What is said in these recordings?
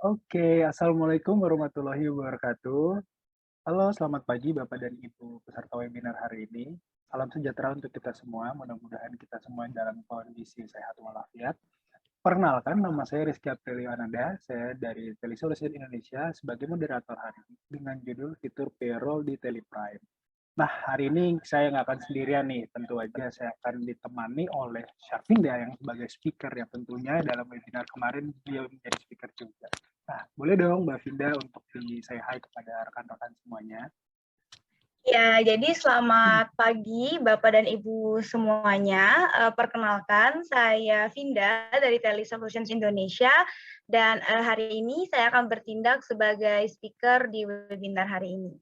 Oke, assalamualaikum warahmatullahi wabarakatuh. Halo, selamat pagi Bapak dan Ibu peserta webinar hari ini. Salam sejahtera untuk kita semua. Mudah-mudahan kita semua dalam kondisi sehat walafiat. Perkenalkan, nama saya Rizky Aprilio Ananda. Saya dari Telisolution Indonesia sebagai moderator hari ini dengan judul Fitur Payroll di Teleprime. Nah, hari ini saya nggak akan sendirian nih. Tentu aja saya akan ditemani oleh Syarfinda yang sebagai speaker yang tentunya dalam webinar kemarin dia menjadi speaker juga. Nah, boleh dong Mbak Finda untuk di say hi kepada rekan-rekan semuanya. Ya, jadi selamat pagi Bapak dan Ibu semuanya. Perkenalkan, saya Vinda dari Telisolutions Indonesia dan hari ini saya akan bertindak sebagai speaker di webinar hari ini.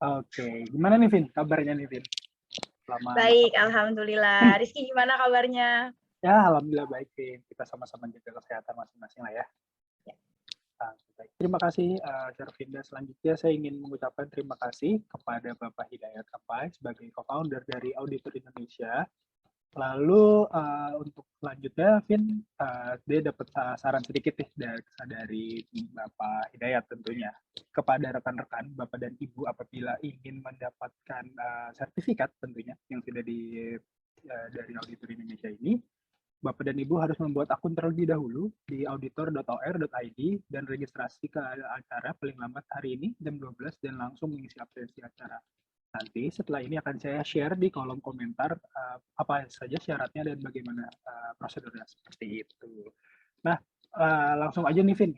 Oke, gimana nih Vin? Kabarnya nih Vin? Baik, alhamdulillah. Rizky gimana kabarnya? Ya, alhamdulillah baik Vin. Kita sama-sama jaga kesehatan masing-masing lah ya. Ya. Baik. Terima kasih Syarfinda. Selanjutnya saya ingin mengucapkan terima kasih kepada Bapak Hidayat Apai sebagai co-founder dari Auditor Indonesia. Lalu untuk selanjutnya, Vin, dia dapat saran sedikit nih dari Bapak Hidayat tentunya kepada rekan-rekan Bapak dan Ibu apabila ingin mendapatkan sertifikat tentunya yang sudah dari Auditor Indonesia ini, Bapak dan Ibu harus membuat akun terlebih dahulu di auditor.or.id dan registrasi ke acara paling lambat hari ini jam 12 dan langsung mengisi absensi acara. Nanti setelah ini akan saya share di kolom komentar apa saja syaratnya dan bagaimana prosedurnya seperti itu. Nah, langsung aja nih Vin,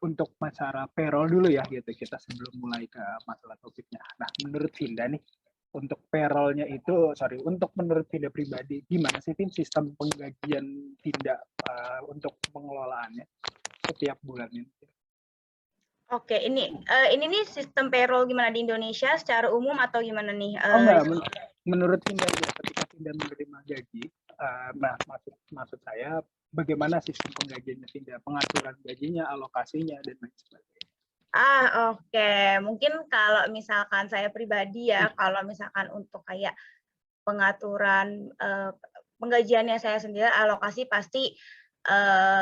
untuk masalah payroll dulu ya gitu kita sebelum mulai ke masalah topiknya. Nah, menurut Vinda nih, untuk payroll-nya itu, untuk menurut Vinda pribadi, gimana sih Vin sistem penggajian Vinda untuk pengelolaannya setiap bulannya? Oke, ini nih sistem payroll gimana di Indonesia secara umum atau gimana nih? Oh enggak, menurut Vinda ya, ketika Vinda menerima gaji, nah maksud saya bagaimana sistem penggajiannya Vinda, pengaturan gajinya, alokasinya, dan lain sebagainya. Oke. Mungkin kalau misalkan saya pribadi ya, kalau misalkan untuk kayak pengaturan penggajiannya saya sendiri, alokasi pasti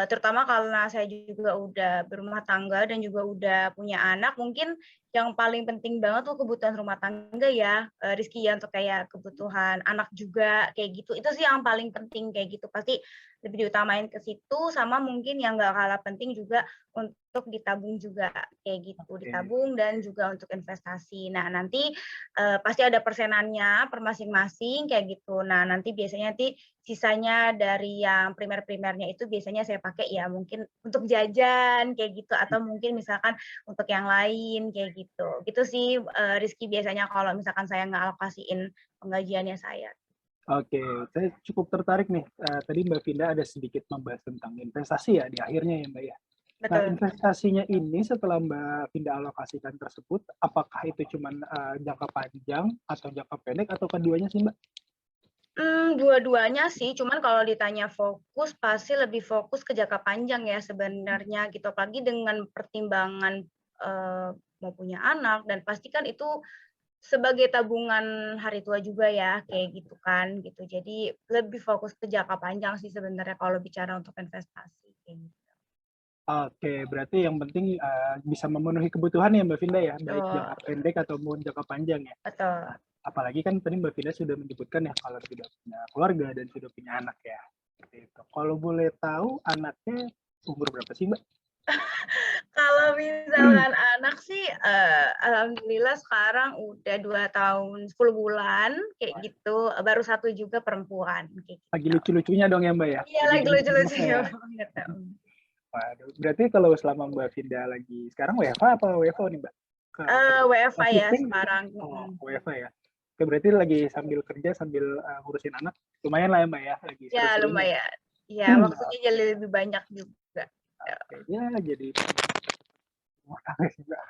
terutama karena saya juga udah berumah tangga dan juga udah punya anak, mungkin yang paling penting banget tuh kebutuhan rumah tangga ya, Rizky ya, untuk kayak kebutuhan anak juga kayak gitu. Itu sih yang paling penting kayak gitu. Pasti lebih diutamain ke situ, sama mungkin yang nggak kalah penting juga untuk ditabung juga kayak gitu, ditabung dan juga untuk investasi. Nah, nanti pasti ada persenannya per masing-masing kayak gitu. Nah, nanti biasanya sisanya dari yang primer-primernya itu biasanya saya pakai ya mungkin untuk jajan kayak gitu atau mungkin misalkan untuk yang lain kayak gitu. Gitu sih Rizky biasanya kalau misalkan saya ngealokasiin penggajiannya saya. Oke, saya cukup tertarik nih. Tadi Mbak Vinda ada sedikit membahas tentang investasi ya di akhirnya ya Mbak ya. Nah, Betul. investasinya ini setelah Mbak Vinda alokasikan tersebut, apakah itu cuma jangka panjang atau jangka pendek atau keduanya sih Mbak? Dua-duanya sih, cuman kalau ditanya fokus, pasti lebih fokus ke jangka panjang ya sebenarnya gitu. Apalagi dengan pertimbangan mau punya anak dan pastikan itu sebagai tabungan hari tua juga ya, kayak gitu kan gitu. Jadi lebih fokus ke jangka panjang sih sebenarnya kalau bicara untuk investasi kayak gitu. Oke, berarti yang penting bisa memenuhi kebutuhan ya Mbak Vinda ya, baik Betul, jangka pendek ataupun jangka panjang ya. betul. Nah, apalagi kan tadi Mbak Vinda sudah menyebutkan ya kalau sudah punya keluarga dan sudah punya anak ya. Seperti itu. Kalau boleh tahu anaknya umur berapa sih Mbak? Kalau misalkan anak sih, alhamdulillah sekarang udah 2 tahun 10 bulan, kayak gitu, baru 1 juga perempuan, kayak Lagi gitu. lucu-lucunya dong ya Mbak ya? Iya, Lagi lagi gemuk-gemuknya lucu-lucunya ya? banget. Waduh, berarti kalau selama Mbak Vinda lagi sekarang WFH apa WFO nih Mbak? Kerja WFH ya shifting? sekarang, Oh, WFH ya. Oke, berarti lagi sambil kerja sambil ngurusin anak, lumayan lah ya Mbak ya, lagi ya seru-serunya ya. lumayan. Ya, waktunya Oke, jadi lebih banyak juga. oke. Ya, jadi rumah tangga sih Mbak.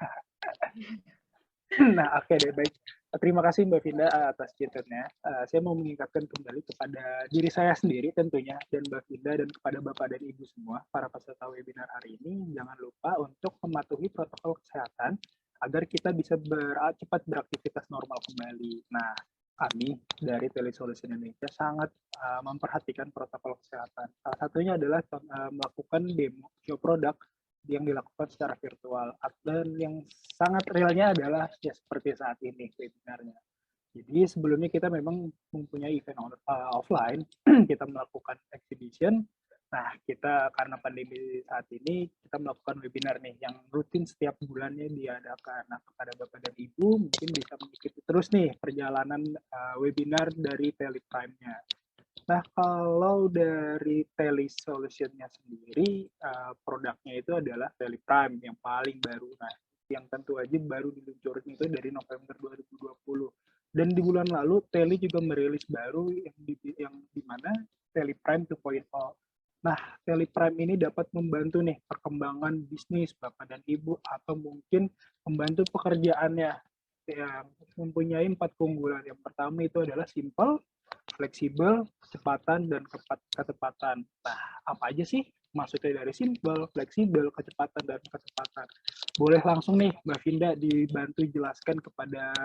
Nah, oke deh, baik. Terima kasih Mbak Vinda atas ceritanya. Saya mau mengingatkan kembali kepada diri saya sendiri tentunya, dan Mbak Vinda, dan kepada Bapak dan Ibu semua, para peserta webinar hari ini, jangan lupa untuk mematuhi protokol kesehatan agar kita bisa cepat beraktivitas normal kembali. Nah, kami dari Telisolution Indonesia sangat memperhatikan protokol kesehatan. Salah satunya adalah melakukan demo show produk yang dilakukan secara virtual. Dan yang sangat realnya adalah ya seperti saat ini webinarnya. Jadi sebelumnya kita memang mempunyai event offline, kita melakukan exhibition. Nah, kita karena pandemi saat ini, kita melakukan webinar nih, yang rutin setiap bulannya diadakan. Nah, kepada Bapak dan Ibu, mungkin bisa mengikuti terus nih perjalanan webinar dari Teleprime-nya. Nah, kalau dari Tele Solution-nya sendiri, produknya itu adalah Teleprime yang paling baru. Nah, yang tentu aja baru diluncurkan itu dari November 2020. Dan di bulan lalu, Tele juga merilis baru yang di mana Teleprime 2.0. Nah, Teleprime ini dapat membantu nih perkembangan bisnis Bapak dan Ibu atau mungkin membantu pekerjaannya yang mempunyai 4 keunggulan. Yang pertama itu adalah simple, fleksibel, kecepatan, dan ketepatan. Nah, apa aja sih maksudnya dari simple, fleksibel, kecepatan, dan ketepatan? Boleh langsung nih Mbak Vinda dibantu jelaskan kepada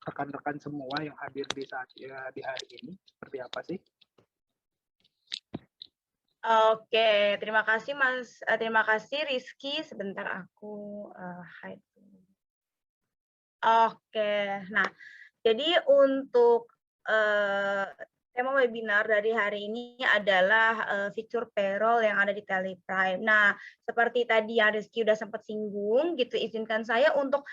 rekan-rekan semua yang hadir di hari ini seperti apa sih? Oke, terima kasih Mas. Terima kasih Rizky. Sebentar aku hide. Oke, nah jadi untuk tema webinar dari hari ini adalah fitur payroll yang ada di Teleprime. Nah, seperti tadi yang Rizky udah sempat singgung, gitu, izinkan saya untuk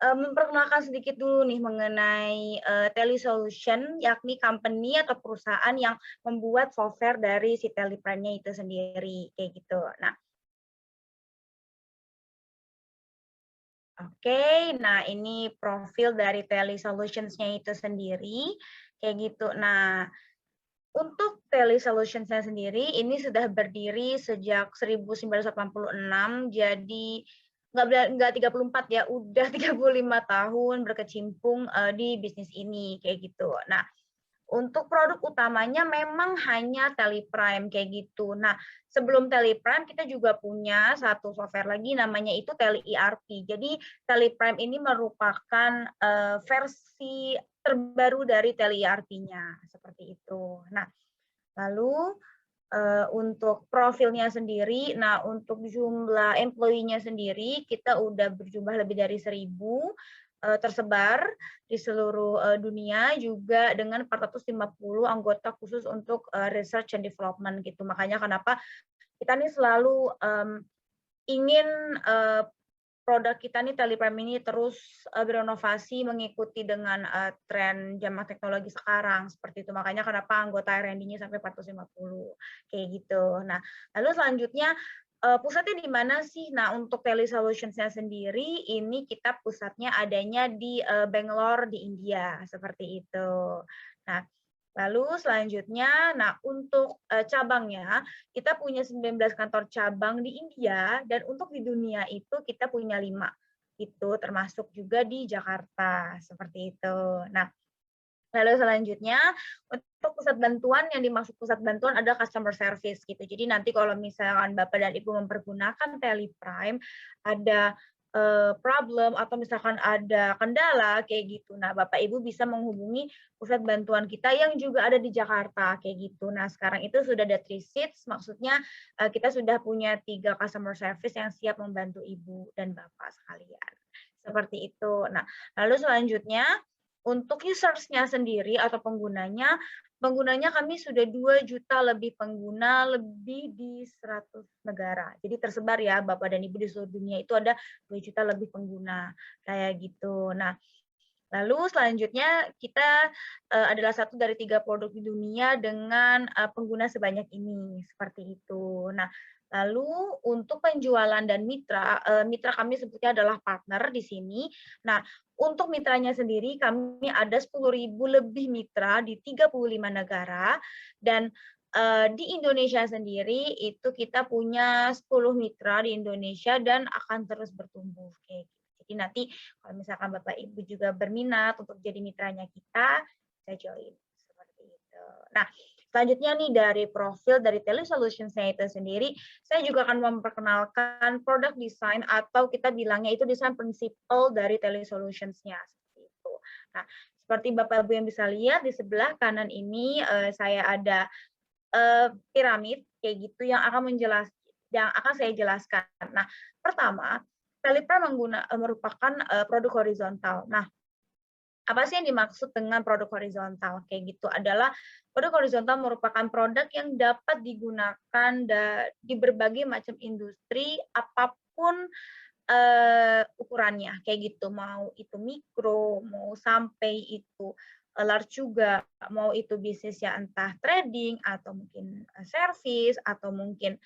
memperkenalkan sedikit dulu nih mengenai Tele Solution, yakni company atau perusahaan yang membuat software dari si Teleprime-nya itu sendiri, kayak gitu. Nah, oke, nah ini profil dari Tele Solutions-nya itu sendiri, kayak gitu. Nah, untuk Tele Solutions-nya sendiri, ini sudah berdiri sejak 1986, jadi nggak 34 ya, udah 35 tahun berkecimpung di bisnis ini, kayak gitu. Nah, untuk produk utamanya memang hanya Teleprime kayak gitu. Nah, sebelum Teleprime kita juga punya satu software lagi namanya itu Tele ERP. Jadi Teleprime ini merupakan versi terbaru dari Tele ERP-nya seperti itu. Nah, lalu untuk profilnya sendiri, nah untuk jumlah employee-nya sendiri kita udah berjumlah lebih dari 1.000 tersebar di seluruh dunia juga dengan 450 anggota khusus untuk research and development gitu. Makanya kenapa kita nih selalu ingin produk kita nih Teleprime ini terus berinovasi mengikuti dengan tren zaman teknologi sekarang seperti itu. Makanya kenapa anggota R&D-nya sampai 450 kayak gitu. Nah, lalu selanjutnya pusatnya di mana sih? Nah, untuk Tele Solutions-nya sendiri ini kita pusatnya adanya di Bangalore di India seperti itu. Nah, lalu selanjutnya, nah untuk cabangnya, kita punya 19 kantor cabang di India, dan untuk di dunia itu kita punya 5. Itu termasuk juga di Jakarta, seperti itu. Nah, lalu selanjutnya, untuk pusat bantuan, yang dimaksud pusat bantuan adalah customer service gitu. Jadi nanti kalau misalkan Bapak dan Ibu mempergunakan Teleprime, ada problem atau misalkan ada kendala kayak gitu. Nah, Bapak Ibu bisa menghubungi pusat bantuan kita yang juga ada di Jakarta kayak gitu. Nah, sekarang itu sudah ada 3 seats, maksudnya kita sudah punya 3 customer service yang siap membantu Ibu dan Bapak sekalian. Seperti itu. Nah, lalu selanjutnya untuk users-nya sendiri atau penggunanya kami sudah 2 juta lebih pengguna, lebih di 100 negara. Jadi tersebar ya Bapak dan Ibu di seluruh dunia itu ada 2 juta lebih pengguna, kayak gitu. Nah, lalu selanjutnya kita adalah satu dari 3 produk di dunia dengan pengguna sebanyak ini, seperti itu. Nah, lalu untuk penjualan dan mitra kami sebutnya adalah partner di sini. Nah, untuk mitranya sendiri kami ada 10.000 lebih mitra di 35 negara, dan di Indonesia sendiri itu kita punya 10 mitra di Indonesia dan akan terus bertumbuh kayak gitu. Jadi nanti kalau misalkan Bapak Ibu juga berminat untuk jadi mitranya kita, bisa join seperti itu. Nah, selanjutnya nih dari profil dari Tele Solutions-nya itu sendiri, saya juga akan memperkenalkan product design atau kita bilangnya itu design principle dari Tele Solutions-nya seperti itu. Nah, seperti Bapak Ibu yang bisa lihat di sebelah kanan ini saya ada piramid kayak gitu yang akan menjelaskan yang akan saya jelaskan. Nah, pertama, Telipra merupakan produk horizontal. Nah, apa sih yang dimaksud dengan produk horizontal? Kayak gitu adalah produk horizontal merupakan produk yang dapat digunakan di berbagai macam industri apapun ukurannya kayak gitu. Mau itu mikro, mau sampai itu large juga, mau itu bisnis ya entah trading atau mungkin service atau mungkin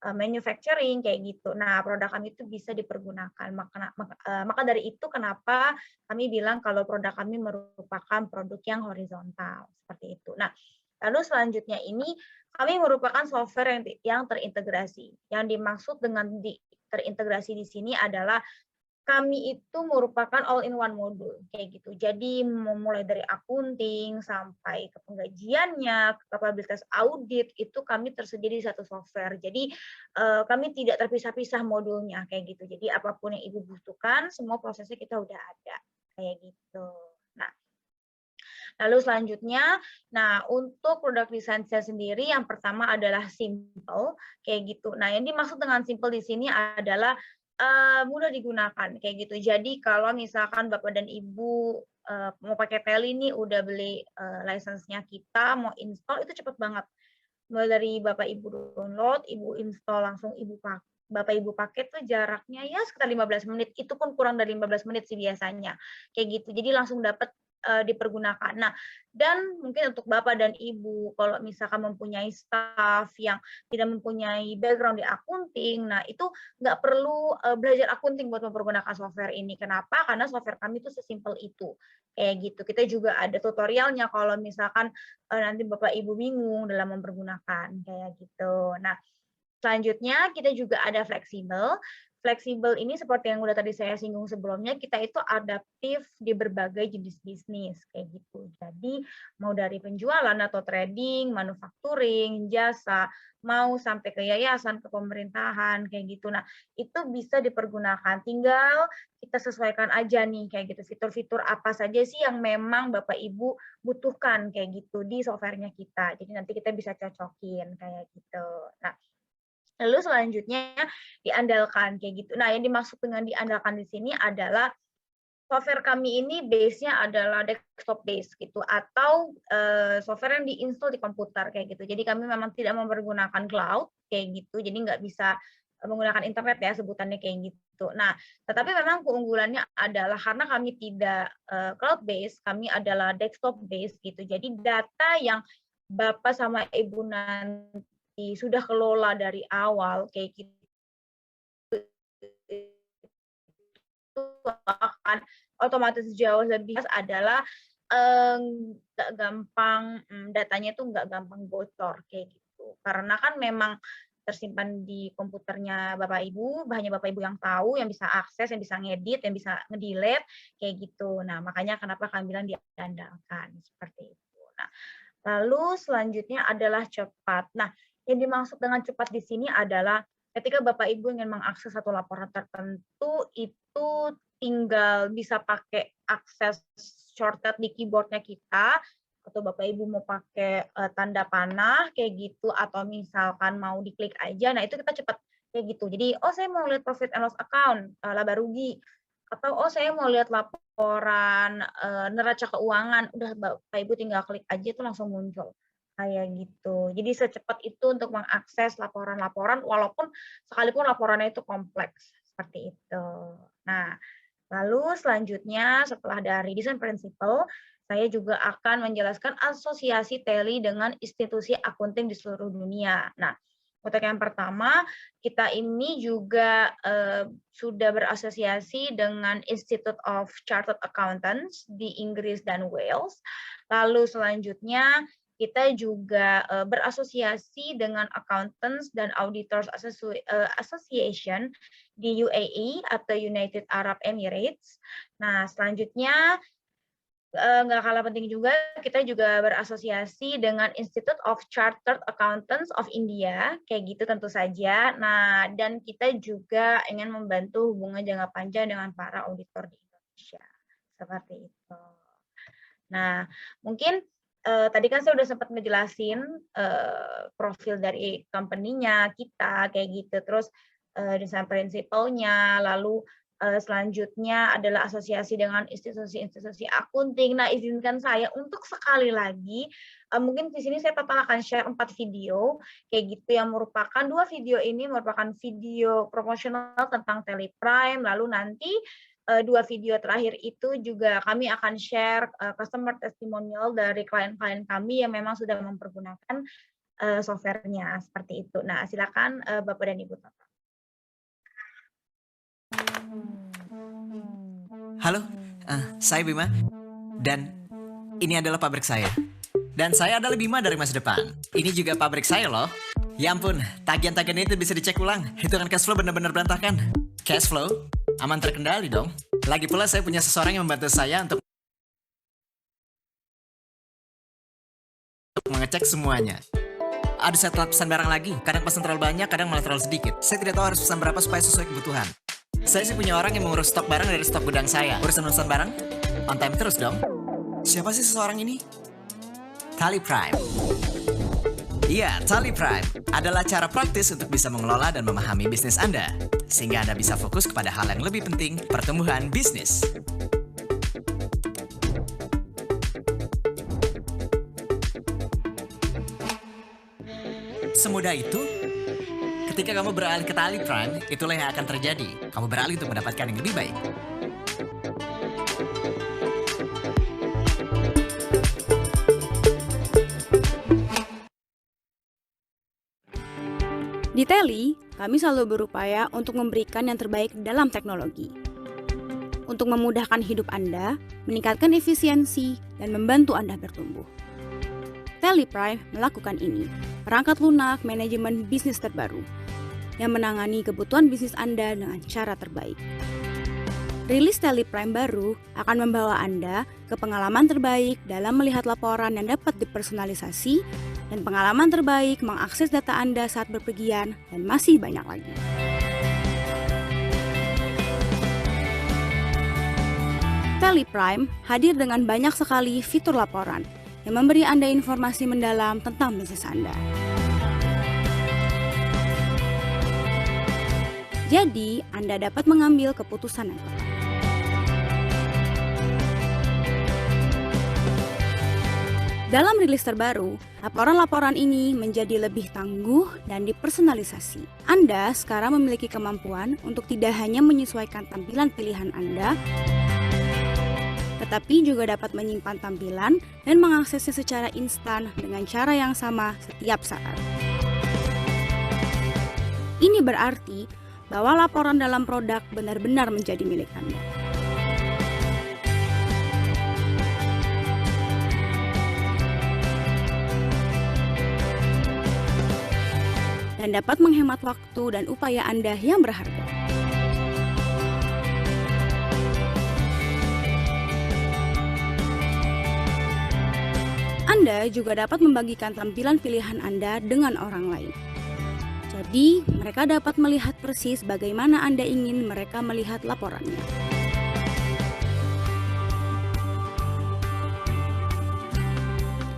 manufacturing kayak gitu. Nah, produk kami itu bisa dipergunakan. Maka dari itu kenapa kami bilang kalau produk kami merupakan produk yang horizontal seperti itu. Nah, lalu selanjutnya ini kami merupakan software yang terintegrasi. Yang dimaksud dengan terintegrasi di sini adalah kami itu merupakan all in one modul kayak gitu. Jadi mulai dari akunting sampai ke penggajiannya, kapabilitas audit itu kami tersedia di satu software. Jadi kami tidak terpisah-pisah modulnya kayak gitu. Jadi apapun yang Ibu butuhkan, semua prosesnya kita udah ada kayak gitu. Nah, lalu selanjutnya, nah untuk produk desain saya sendiri yang pertama adalah simple kayak gitu. Nah, yang dimaksud dengan simple di sini adalah mudah digunakan kayak gitu. Jadi kalau misalkan Bapak dan Ibu mau pakai Teli nih udah beli license-nya kita, mau install itu cepet banget. Mulai dari Bapak Ibu download, Ibu install langsung Bapak Ibu pakai tuh jaraknya ya sekitar 15 menit. Itu pun kurang dari 15 menit sih biasanya. Kayak gitu. Jadi langsung dapat dipergunakan. Nah, dan mungkin untuk Bapak dan Ibu kalau misalkan mempunyai staff yang tidak mempunyai background di akunting, nah itu nggak perlu belajar akunting buat mempergunakan software ini. Kenapa? Karena software kami itu sesimpel itu. Kayak gitu. Kita juga ada tutorialnya kalau misalkan nanti Bapak Ibu bingung dalam mempergunakan kayak gitu. Nah, selanjutnya kita juga ada fleksibel. Fleksibel ini seperti yang udah tadi saya singgung sebelumnya, kita itu adaptif di berbagai jenis bisnis kayak gitu. Jadi mau dari penjualan atau trading, manufacturing, jasa, mau sampai ke yayasan, ke pemerintahan kayak gitu. Nah, itu bisa dipergunakan. Tinggal kita sesuaikan aja nih kayak gitu fitur-fitur apa saja sih yang memang Bapak Ibu butuhkan kayak gitu di softwarenya kita. Jadi nanti kita bisa cocokin kayak gitu. Nah, lalu selanjutnya diandalkan kayak gitu. Nah, yang dimaksud dengan diandalkan di sini adalah software kami ini base-nya adalah desktop base gitu atau software yang diinstal di komputer kayak gitu. Jadi kami memang tidak mempergunakan cloud kayak gitu. Jadi nggak bisa menggunakan internet ya sebutannya kayak gitu. Nah, tetapi memang keunggulannya adalah karena kami tidak cloud base, kami adalah desktop base gitu. Jadi data yang Bapak sama Ibu nanti sudah kelola dari awal kayak gitu itu akan otomatis jauh lebih adalah nggak gampang datanya itu nggak gampang bocor kayak gitu. Karena kan memang tersimpan di komputernya Bapak Ibu, hanya Bapak Ibu yang tahu, yang bisa akses, yang bisa ngedit, yang bisa ngedelete kayak gitu. Nah, makanya kenapa kami bilang diandalkan seperti itu. Nah, lalu selanjutnya adalah cepat. Nah, yang dimaksud dengan cepat di sini adalah ketika Bapak Ibu ingin mengakses satu laporan tertentu, itu tinggal bisa pakai akses shortcut di keyboard-nya kita, atau Bapak Ibu mau pakai tanda panah kayak gitu, atau misalkan mau diklik aja, nah itu kita cepat kayak gitu. Jadi, oh saya mau lihat profit and loss account, laba rugi, atau oh saya mau lihat laporan neraca keuangan, udah Bapak Ibu tinggal klik aja itu langsung muncul. Kayak gitu. Jadi secepat itu untuk mengakses laporan-laporan walaupun sekalipun laporannya itu kompleks, seperti itu. Nah, lalu selanjutnya setelah dari desain principle, saya juga akan menjelaskan asosiasi Teli dengan institusi akunting di seluruh dunia. Nah, untuk yang pertama, kita ini juga sudah berasosiasi dengan Institute of Chartered Accountants di Inggris dan Wales. Lalu selanjutnya kita juga berasosiasi dengan Accountants dan Auditors Association di UAE atau United Arab Emirates. Nah, selanjutnya nggak kalah penting juga, kita juga berasosiasi dengan Institute of Chartered Accountants of India, kayak gitu tentu saja. Nah, dan kita juga ingin membantu hubungan jangka panjang dengan para auditor di Indonesia. Seperti itu. Nah, mungkin tadi kan saya udah sempat ngejelasin, profil dari company-nya, kita, kayak gitu. Terus, desain prinsipalnya, lalu, selanjutnya adalah asosiasi dengan institusi-institusi akunting. Nah, izinkan saya untuk sekali lagi, mungkin di sini saya total akan share 4 video, kayak gitu, yang merupakan 2 video ini merupakan video promosional tentang Teleprime, lalu nanti 2 video terakhir itu juga kami akan share, customer testimonial dari klien-klien kami yang memang sudah mempergunakan, software-nya, seperti itu. Nah, silakan, Bapak dan Ibu Toto. Halo, saya Bima, dan ini adalah pabrik saya. Dan saya adalah Bima dari masa depan. Ini juga pabrik saya loh. Ya ampun, tagihan-tagihan itu bisa dicek ulang. Hitungan cash flow benar-benar berantakan. Cash flow? Aman terkendali dong. Lagi pula saya punya seseorang yang membantu saya untuk mengecek semuanya. Aduh, saya telat pesan barang lagi. Kadang pesan terlalu banyak, kadang malah terlalu sedikit. Saya tidak tahu harus pesan berapa supaya sesuai kebutuhan. Saya sih punya orang yang mengurus stok barang dari stok gudang saya. Urusan barang, on time terus dong. Siapa sih seseorang ini? Teleprime. Iya, Teleprime adalah cara praktis untuk bisa mengelola dan memahami bisnis Anda, sehingga Anda bisa fokus kepada hal yang lebih penting, pertumbuhan bisnis. Semudah itu, ketika kamu beralih ke Teleprime, itulah yang akan terjadi. Kamu beralih untuk mendapatkan yang lebih baik. Di Teli, kami selalu berupaya untuk memberikan yang terbaik dalam teknologi. Untuk memudahkan hidup Anda, meningkatkan efisiensi, dan membantu Anda bertumbuh. Teleprime melakukan ini, perangkat lunak manajemen bisnis terbaru, yang menangani kebutuhan bisnis Anda dengan cara terbaik. Rilis Teleprime baru akan membawa Anda ke pengalaman terbaik dalam melihat laporan yang dapat dipersonalisasi dan pengalaman terbaik mengakses data Anda saat berpergian, dan masih banyak lagi. Teleprime hadir dengan banyak sekali fitur laporan yang memberi Anda informasi mendalam tentang bisnis Anda. Jadi, Anda dapat mengambil keputusan yang tepat. Dalam rilis terbaru, laporan-laporan ini menjadi lebih tangguh dan dipersonalisasi. Anda sekarang memiliki kemampuan untuk tidak hanya menyesuaikan tampilan pilihan Anda, tetapi juga dapat menyimpan tampilan dan mengaksesnya secara instan dengan cara yang sama setiap saat. Ini berarti bahwa laporan dalam produk benar-benar menjadi milik Anda. Dan dapat menghemat waktu dan upaya Anda yang berharga. Anda juga dapat membagikan tampilan pilihan Anda dengan orang lain. Jadi, mereka dapat melihat persis bagaimana Anda ingin mereka melihat laporannya.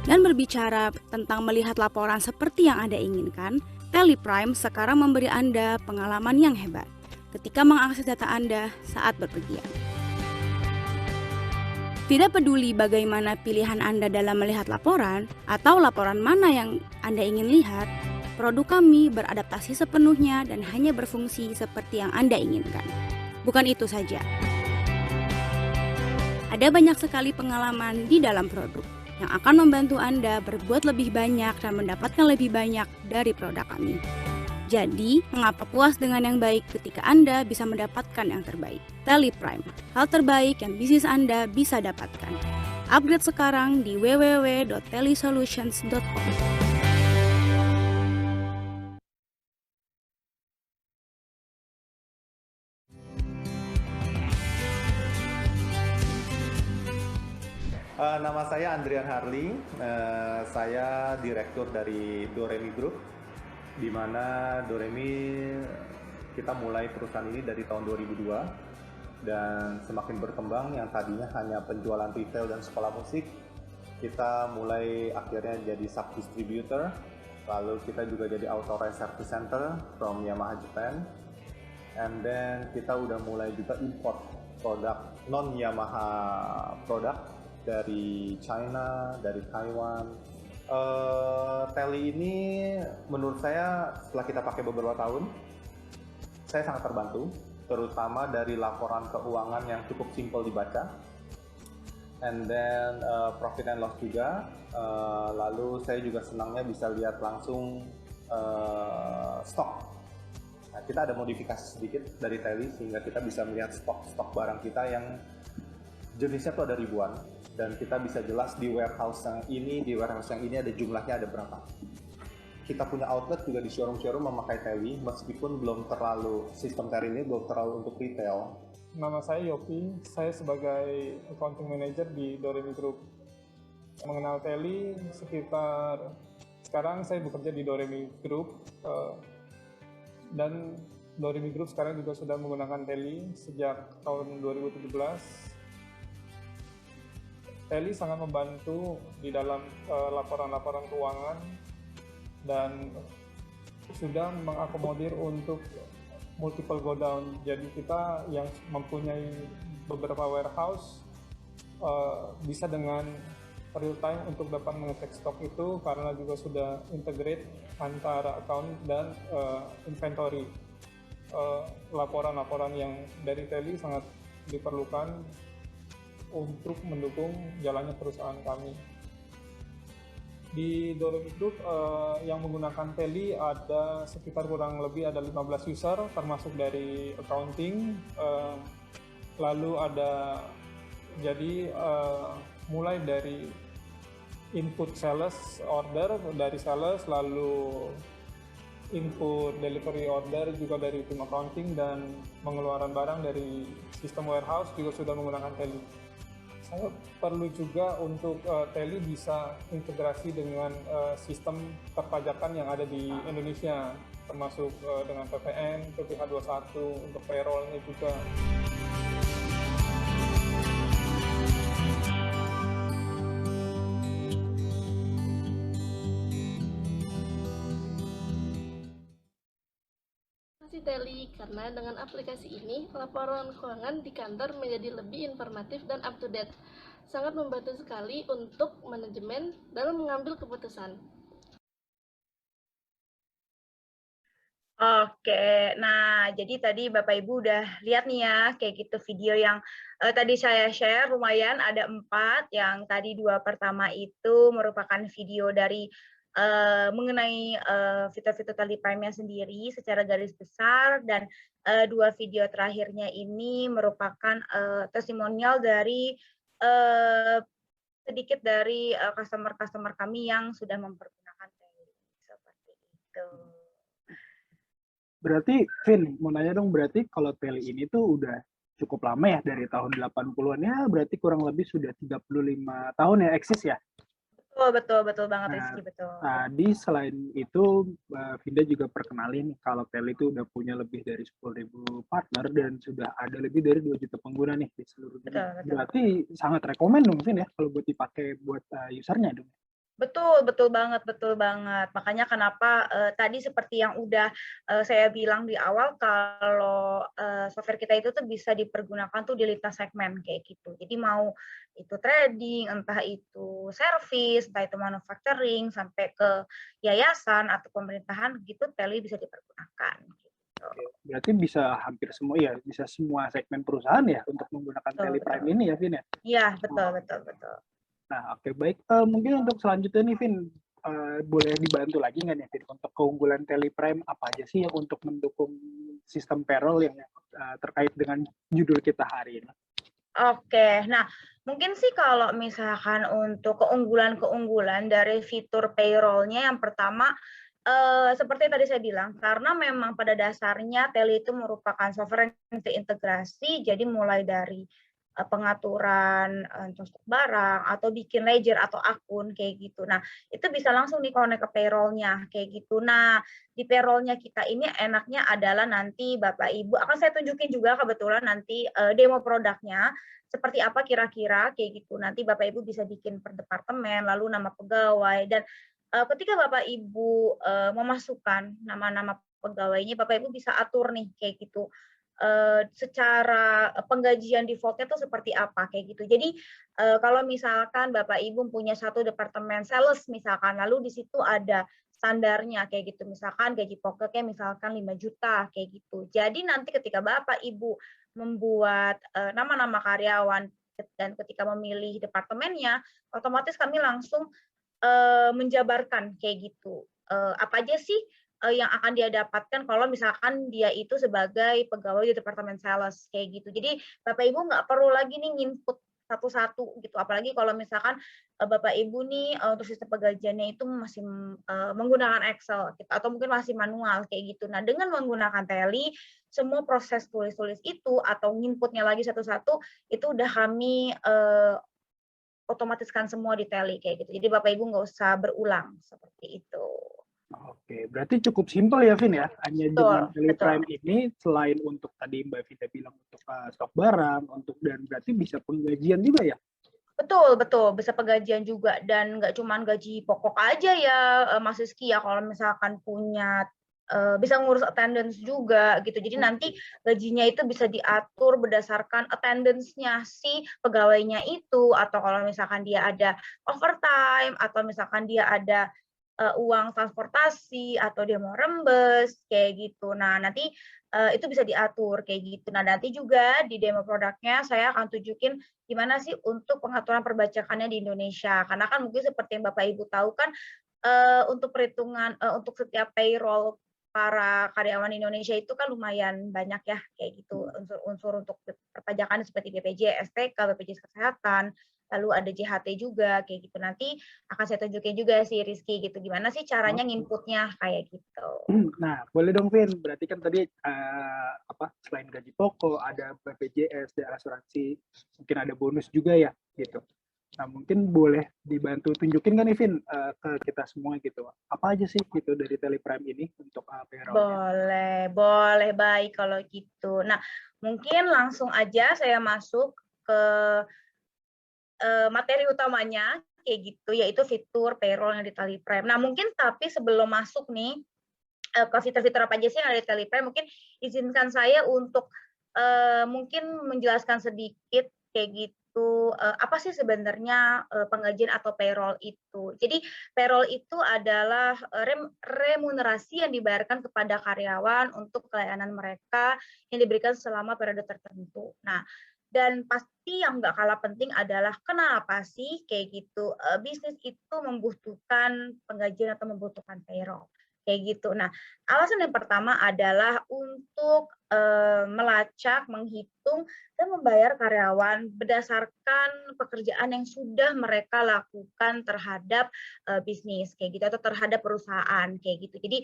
Dan berbicara tentang melihat laporan seperti yang Anda inginkan, Teleprime sekarang memberi Anda pengalaman yang hebat ketika mengakses data Anda saat berpergian. Tidak peduli bagaimana pilihan Anda dalam melihat laporan atau laporan mana yang Anda ingin lihat, produk kami beradaptasi sepenuhnya dan hanya berfungsi seperti yang Anda inginkan. Bukan itu saja. Ada banyak sekali pengalaman di dalam produk yang akan membantu Anda berbuat lebih banyak dan mendapatkan lebih banyak dari produk kami. Jadi, mengapa puas dengan yang baik ketika Anda bisa mendapatkan yang terbaik? Teleprime, hal terbaik yang bisnis Anda bisa dapatkan. Upgrade sekarang di www.telisolutions.com. Nama saya Andrian Harli, saya direktur dari Doremi Group, di mana Doremi kita mulai perusahaan ini dari tahun 2002 dan semakin berkembang. Yang tadinya hanya penjualan retail dan sekolah musik, kita mulai akhirnya jadi sub distributor, lalu kita juga jadi authorized service center from Yamaha Japan, and then kita udah mulai juga import produk non Yamaha produk dari China, dari Taiwan. Tele ini menurut saya setelah kita pakai beberapa tahun, saya sangat terbantu, terutama dari laporan keuangan yang cukup simpel dibaca, and then profit and loss juga. Lalu saya juga senangnya bisa lihat langsung stok. Nah, kita ada modifikasi sedikit dari Tele sehingga kita bisa melihat stok barang kita yang jenisnya tuh ada ribuan, dan kita bisa jelas di warehouse yang ini ada jumlahnya ada berapa. Kita punya outlet juga di showroom memakai Tele, meskipun belum terlalu, sistem Tele ini belum terlalu untuk retail. Nama saya Yopi, saya sebagai accounting manager di Doremi Group. Mengenal Tele sekitar, sekarang saya bekerja di Doremi Group, dan Doremi Group sekarang juga sudah menggunakan Tele sejak tahun 2017. Tele sangat membantu di dalam laporan-laporan keuangan dan sudah mengakomodir untuk multiple go down. Jadi kita yang mempunyai beberapa warehouse bisa dengan real time untuk dapat mengecek stok itu, karena juga sudah integrate antara account dan inventory. Laporan-laporan yang dari Tele sangat diperlukan untuk mendukung jalannya perusahaan kami. Di Doremi Group yang menggunakan Tele ada sekitar kurang lebih ada 15 user, termasuk dari accounting. Lalu ada jadi mulai dari input sales order dari sales, lalu input delivery order juga dari tim accounting, dan pengeluaran barang dari sistem warehouse juga sudah menggunakan Tele. Saya perlu juga untuk Tele bisa integrasi dengan sistem perpajakan yang ada di Indonesia, termasuk dengan PPN, PPh 21 untuk payroll-nya juga. Tele, karena dengan aplikasi ini laporan keuangan di kantor menjadi lebih informatif dan up to date. Sangat membantu sekali untuk manajemen dalam mengambil keputusan. Oke, nah jadi tadi Bapak Ibu udah lihat nih ya, kayak gitu video yang tadi saya share lumayan ada 4, yang tadi 2 pertama itu merupakan video dari mengenai fitur-fitur Tele Prime-nya sendiri secara garis besar, dan 2 video terakhirnya ini merupakan testimonial dari sedikit dari customer-customer kami yang sudah mempergunakan Tele, seperti itu. Berarti, Vin, mau nanya dong, berarti kalau Tele ini tuh udah cukup lama ya, dari tahun 80-an ya, berarti kurang lebih sudah 35 tahun ya eksis ya? Betul banget, Rizky, betul. Tadi selain itu, Vinda juga perkenalin kalau Tele itu udah punya lebih dari 10.000 partner dan sudah ada lebih dari 2 juta pengguna nih di seluruh dunia. Berarti sangat rekomen dong, Vin ya, kalau buat dipakai buat usernya dong. Betul banget. Makanya kenapa tadi seperti yang udah saya bilang di awal, kalau software kita itu tuh bisa dipergunakan tuh di lintas segmen kayak gitu. Jadi mau itu trading, entah itu service, entah itu manufacturing, sampai ke yayasan atau pemerintahan gitu, Tele bisa dipergunakan. Gitu. Berarti bisa hampir semua ya, bisa semua segmen perusahaan ya untuk menggunakan Tele Prime ini ya, Vin ya? Iya, betul. Nah, oke, baik. Mungkin untuk selanjutnya nih, Vin, boleh dibantu lagi nggak nih, Vin, untuk keunggulan Tele Prime apa aja sih yang untuk mendukung sistem payroll yang terkait dengan judul kita hari ini? Oke, nah mungkin sih kalau misalkan untuk keunggulan dari fitur payroll-nya, yang pertama seperti tadi saya bilang, karena memang pada dasarnya Tele itu merupakan software yang terintegrasi, jadi mulai dari pengaturan untuk stok barang atau bikin ledger atau akun kayak gitu. Nah, itu bisa langsung di-connect ke payroll-nya kayak gitu. Nah, di payroll-nya kita ini enaknya adalah nanti Bapak Ibu akan saya tunjukin juga kebetulan nanti demo produknya seperti apa kira-kira kayak gitu. Nanti Bapak Ibu bisa bikin per departemen, lalu nama pegawai dan ketika Bapak Ibu memasukkan nama-nama pegawainya, Bapak Ibu bisa atur nih kayak gitu. Secara penggajian default-nya tuh seperti apa kayak gitu. Jadi kalau misalkan Bapak Ibu punya satu departemen sales misalkan, lalu di situ ada standarnya kayak gitu. Misalkan gaji pokoknya misalkan 5 juta kayak gitu. Jadi nanti ketika Bapak Ibu membuat nama-nama karyawan dan ketika memilih departemennya, otomatis kami langsung menjabarkan kayak gitu. Apa aja sih yang akan dia dapatkan kalau misalkan dia itu sebagai pegawai di departemen sales kayak gitu. Jadi Bapak Ibu nggak perlu lagi nih nginput satu-satu gitu. Apalagi kalau misalkan Bapak Ibu nih untuk sistem penggajiannya itu masih menggunakan Excel gitu, atau mungkin masih manual kayak gitu. Nah, dengan menggunakan Tally, semua proses tulis-tulis itu atau nginputnya lagi satu-satu itu udah kami otomatiskan semua di Tally kayak gitu. Jadi Bapak Ibu nggak usah berulang seperti itu. Oke, berarti cukup simpel ya, Vin ya. Hanya dengan Betul, Tally betul. Prime ini, selain untuk tadi Mbak Vida bilang untuk stok barang, untuk dan berarti bisa penggajian juga ya? Betul, betul. Bisa penggajian juga. Dan nggak cuma gaji pokok aja ya, Mas Rizky ya. Kalau misalkan punya, bisa ngurus attendance juga gitu. Jadi nanti gajinya itu bisa diatur berdasarkan attendance-nya si pegawainya itu. Atau kalau misalkan dia ada overtime, atau misalkan dia ada uang transportasi atau dia mau rembes kayak gitu. Nah, nanti itu bisa diatur kayak gitu. Nah, nanti juga di demo produknya saya akan tunjukin gimana sih untuk pengaturan perbajakannya di Indonesia. Karena kan mungkin seperti yang Bapak Ibu tahu kan untuk perhitungan untuk setiap payroll para karyawan Indonesia itu kan lumayan banyak ya kayak gitu unsur-unsur untuk perpajakan seperti BPJS, STK, BPJS Kesehatan, lalu ada JHT juga kayak gitu. Nanti akan saya tunjukin juga sih Rizky gitu gimana sih caranya nginputnya kayak gitu. Nah, boleh dong Vin. Berarti kan tadi selain gaji pokok ada BPJS, ada asuransi, mungkin ada bonus juga ya gitu. Nah, mungkin boleh dibantu tunjukin kan nih Vin ke kita semua gitu. Apa aja sih gitu dari Tally Prime ini untuk payroll-nya? Boleh baik kalau gitu. Nah, mungkin langsung aja saya masuk ke materi utamanya kayak gitu, yaitu fitur payroll yang di Tally Prime. Nah, mungkin tapi sebelum masuk nih ke fitur-fitur apa aja sih yang ada di Tally Prime, mungkin izinkan saya untuk mungkin menjelaskan sedikit kayak gitu, apa sih sebenarnya penggajian atau payroll itu. Jadi payroll itu adalah remunerasi yang dibayarkan kepada karyawan untuk pelayanan mereka yang diberikan selama periode tertentu. Nah, dan pasti yang nggak kalah penting adalah kenapa sih kayak gitu bisnis itu membutuhkan penggajian atau membutuhkan payroll kayak gitu. Nah, alasan yang pertama adalah untuk melacak, menghitung, dan membayar karyawan berdasarkan pekerjaan yang sudah mereka lakukan terhadap bisnis kayak gitu atau terhadap perusahaan kayak gitu. Jadi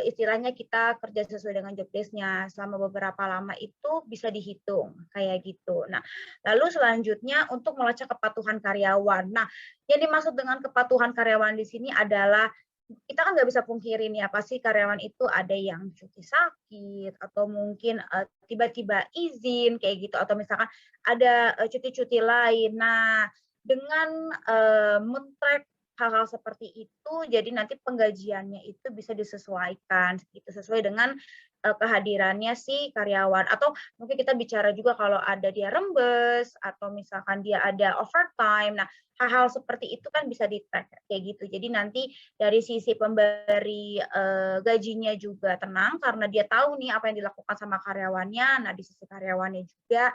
istilahnya kita kerja sesuai dengan job desk-nya selama beberapa lama itu bisa dihitung kayak gitu. Nah, lalu selanjutnya untuk melacak kepatuhan karyawan. Nah, yang dimaksud dengan kepatuhan karyawan di sini adalah kita kan nggak bisa pungkiri nih apa sih karyawan itu ada yang cuti sakit atau mungkin tiba-tiba izin kayak gitu atau misalkan ada cuti-cuti lain. Nah, dengan men-track hal-hal seperti itu, jadi nanti penggajiannya itu bisa disesuaikan gitu sesuai dengan kehadirannya si karyawan atau mungkin kita bicara juga kalau ada dia rembes atau misalkan dia ada overtime. Nah, hal-hal seperti itu kan bisa di-track kayak gitu. Jadi nanti dari sisi pemberi gajinya juga tenang karena dia tahu nih apa yang dilakukan sama karyawannya. Nah, di sisi karyawannya juga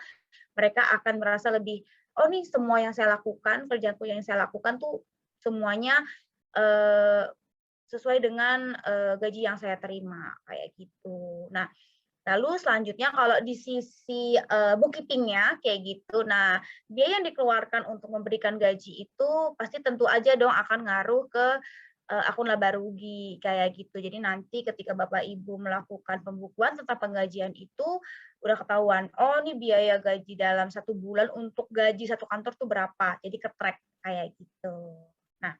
mereka akan merasa lebih, oh nih semua yang saya lakukan, kerjaanku yang saya lakukan tuh semuanya sesuai dengan gaji yang saya terima kayak gitu. Nah, lalu selanjutnya kalau di sisi bookkeeping-nya kayak gitu. Nah, biaya yang dikeluarkan untuk memberikan gaji itu pasti tentu aja dong akan ngaruh ke akun laba rugi kayak gitu. Jadi nanti ketika Bapak Ibu melakukan pembukuan tentang penggajian itu udah ketahuan, oh ini biaya gaji dalam 1 bulan untuk gaji satu kantor tuh berapa. Jadi ke-track kayak gitu. Nah,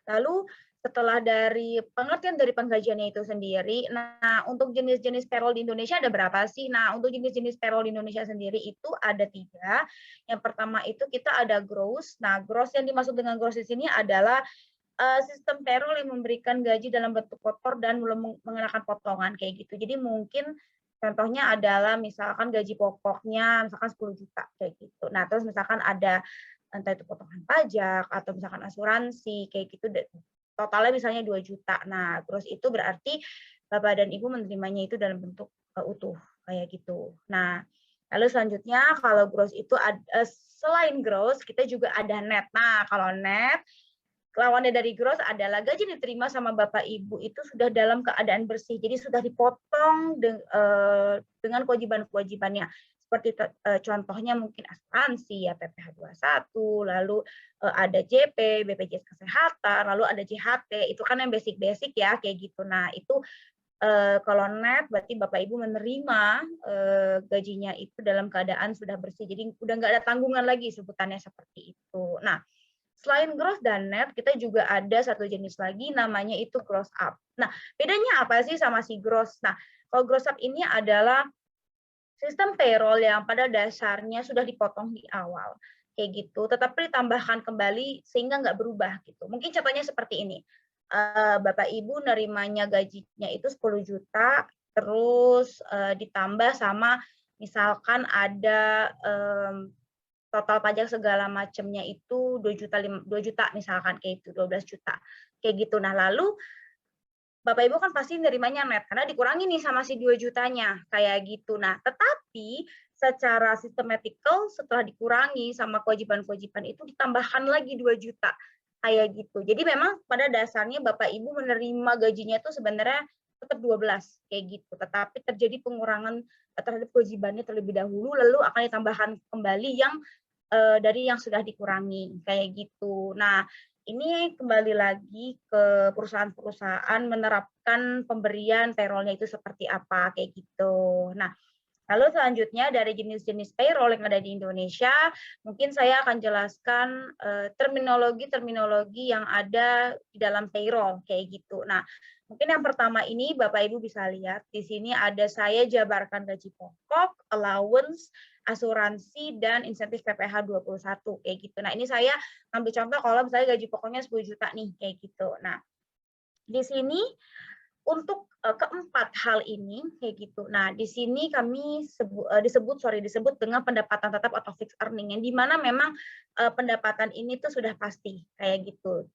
lalu setelah dari pengertian dari penggajiannya itu sendiri, nah untuk jenis-jenis payroll di Indonesia ada berapa sih? Nah, untuk jenis-jenis payroll di Indonesia sendiri itu ada 3. Yang pertama itu kita ada gross. Nah, gross yang dimaksud dengan gross di sini adalah sistem payroll yang memberikan gaji dalam bentuk kotor dan belum mengenakan potongan kayak gitu. Jadi mungkin contohnya adalah misalkan gaji pokoknya misalkan 10 juta kayak gitu. Nah, terus misalkan ada entah itu potongan pajak atau misalkan asuransi kayak gitu totalnya misalnya 2 juta. Nah, terus itu berarti Bapak dan Ibu menerimanya itu dalam bentuk utuh kayak gitu. Nah, lalu selanjutnya kalau gross itu selain gross kita juga ada net. Nah, kalau net lawannya dari gross adalah gaji diterima sama Bapak Ibu itu sudah dalam keadaan bersih. Jadi sudah dipotong dengan kewajiban-kewajibannya. Seperti contohnya mungkin asuransi ya PPh 21, lalu ada JP, BPJS Kesehatan, lalu ada JHT, itu kan yang basic-basic ya kayak gitu. Nah, itu kalau net berarti Bapak Ibu menerima gajinya itu dalam keadaan sudah bersih. Jadi udah nggak ada tanggungan lagi sebutannya seperti itu. Nah, selain gross dan net, kita juga ada satu jenis lagi namanya itu gross up. Nah, bedanya apa sih sama si gross? Nah, kalau gross up ini adalah sistem payroll yang pada dasarnya sudah dipotong di awal, kayak gitu, tetapi ditambahkan kembali sehingga nggak berubah gitu. Mungkin contohnya seperti ini, Bapak Ibu nerimanya gajinya itu 10 juta, terus ditambah sama misalkan ada total pajak segala macamnya itu 2 juta misalkan kayak itu 12 juta kayak gitu. Nah, lalu Bapak Ibu kan pasti nerimanya net karena dikurangi nih sama si 2 jutanya kayak gitu. Nah, tetapi secara sistematikal setelah dikurangi sama kewajiban-kewajiban itu ditambahkan lagi 2 juta kayak gitu. Jadi memang pada dasarnya Bapak Ibu menerima gajinya itu sebenarnya tetap 12 kayak gitu. Tetapi terjadi pengurangan terhadap kewajibannya terlebih dahulu lalu akan ditambahkan kembali yang dari yang sudah dikurangi kayak gitu. Nah, ini kembali lagi ke perusahaan-perusahaan menerapkan pemberian payroll-nya itu seperti apa kayak gitu. Nah, lalu selanjutnya dari jenis-jenis payroll yang ada di Indonesia, mungkin saya akan jelaskan terminologi-terminologi yang ada di dalam payroll kayak gitu. Nah, mungkin yang pertama ini Bapak Ibu bisa lihat di sini ada saya jabarkan gaji pokok, allowance, asuransi dan insentif PPh 21 kayak gitu. Nah, ini saya ambil contoh kalau misalnya gaji pokoknya 10 juta nih kayak gitu. Nah, di sini untuk keempat hal ini kayak gitu. Nah, di sini kami disebut dengan pendapatan tetap atau fixed earning yang di mana memang pendapatan ini tuh sudah pasti kayak gitu.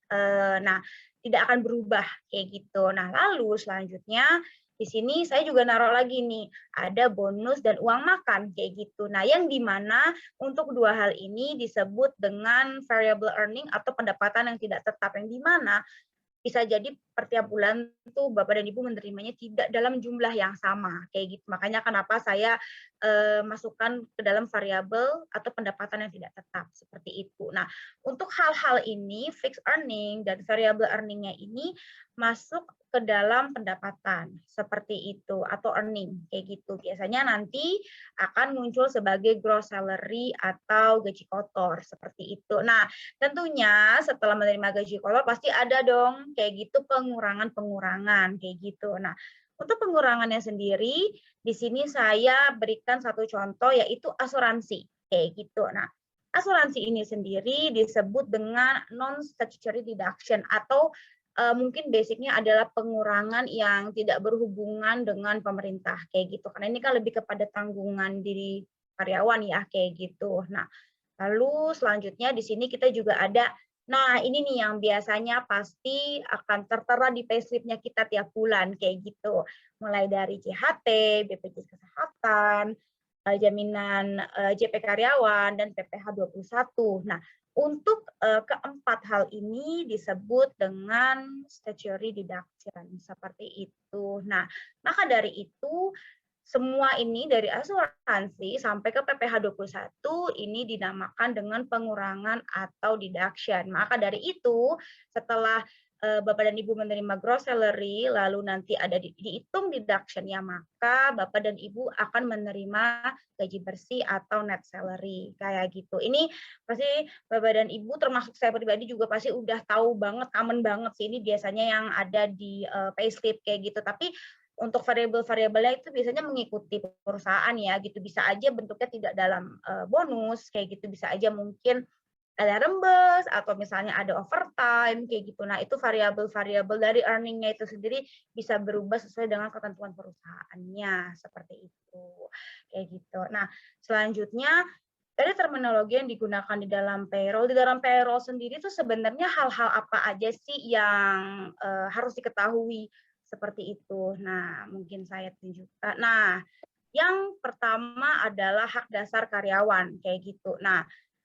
Nah, tidak akan berubah kayak gitu. Nah, lalu selanjutnya di sini saya juga naruh lagi nih, ada bonus dan uang makan kayak gitu. Nah, yang di mana untuk dua hal ini disebut dengan variable earning atau pendapatan yang tidak tetap, yang di mana bisa jadi per tiap bulan tuh Bapak dan Ibu menerimanya tidak dalam jumlah yang sama kayak gitu. Makanya kenapa saya masukkan ke dalam variabel atau pendapatan yang tidak tetap seperti itu. Nah, untuk hal-hal ini fixed earning dan variable earning-nya ini masuk ke dalam pendapatan seperti itu atau earning kayak gitu. Biasanya nanti akan muncul sebagai gross salary atau gaji kotor seperti itu. Nah, tentunya setelah menerima gaji kotor pasti ada dong kayak gitu pengurangan-pengurangan kayak gitu. Nah, untuk pengurangannya sendiri di sini saya berikan satu contoh yaitu asuransi kayak gitu. Nah, asuransi ini sendiri disebut dengan non statutory deduction atau mungkin basicnya adalah pengurangan yang tidak berhubungan dengan pemerintah kayak gitu. Karena ini kan lebih kepada tanggungan diri karyawan ya kayak gitu. Nah, lalu selanjutnya di sini kita juga ada, nah ini nih yang biasanya pasti akan tertera di payslip-nya kita tiap bulan kayak gitu. Mulai dari JHT, BPJS Kesehatan, jaminan JP Karyawan, dan PPh 21. Nah, untuk keempat hal ini disebut dengan statutory deduction seperti itu. Nah, maka dari itu semua ini dari asuransi sampai ke PPh 21 ini dinamakan dengan pengurangan atau deduction. Maka dari itu setelah Bapak dan Ibu menerima gross salary, lalu nanti ada dihitung deduction-nya, maka Bapak dan Ibu akan menerima gaji bersih atau net salary, kayak gitu. Ini pasti Bapak dan Ibu, termasuk saya pribadi juga pasti udah tahu banget, common banget sih, ini biasanya yang ada di payslip kayak gitu. Tapi untuk variabel-variabelnya itu biasanya mengikuti perusahaan ya, gitu. Bisa aja bentuknya tidak dalam bonus, kayak gitu. Bisa aja mungkin ada rembes atau misalnya ada overtime kayak gitu. Nah, itu variabel-variabel dari earning-nya itu sendiri bisa berubah sesuai dengan ketentuan perusahaannya, seperti itu. Kayak gitu. Nah, selanjutnya dari terminologi yang digunakan di dalam payroll. Di dalam payroll sendiri itu sebenarnya hal-hal apa aja sih yang harus diketahui seperti itu. Nah, mungkin saya tunjukkan. Nah, yang pertama adalah hak dasar karyawan kayak gitu. Nah,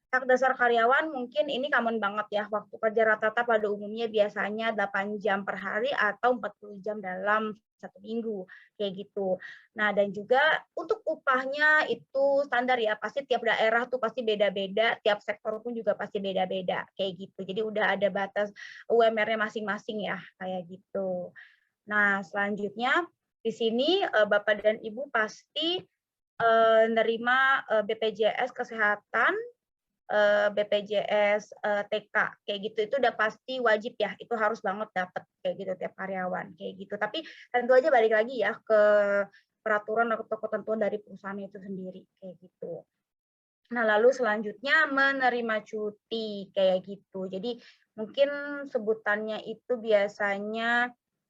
hak dasar karyawan mungkin ini common banget ya, waktu kerja rata-rata pada umumnya biasanya 8 jam per hari atau 40 jam dalam 1 minggu, kayak gitu. Nah, dan juga untuk upahnya itu standar ya, pasti tiap daerah tuh pasti beda-beda, tiap sektor pun juga pasti beda-beda, kayak gitu. Jadi udah ada batas UMR-nya masing-masing ya, kayak gitu. Nah, selanjutnya di sini Bapak dan Ibu pasti nerima BPJS Kesehatan, BPJS TK kayak gitu, itu udah pasti wajib ya, itu harus banget dapat kayak gitu tiap karyawan kayak gitu. Tapi tentu aja balik lagi ya ke peraturan atau ketentuan dari perusahaan itu sendiri kayak gitu. Nah, lalu selanjutnya menerima cuti kayak gitu. Jadi mungkin sebutannya itu biasanya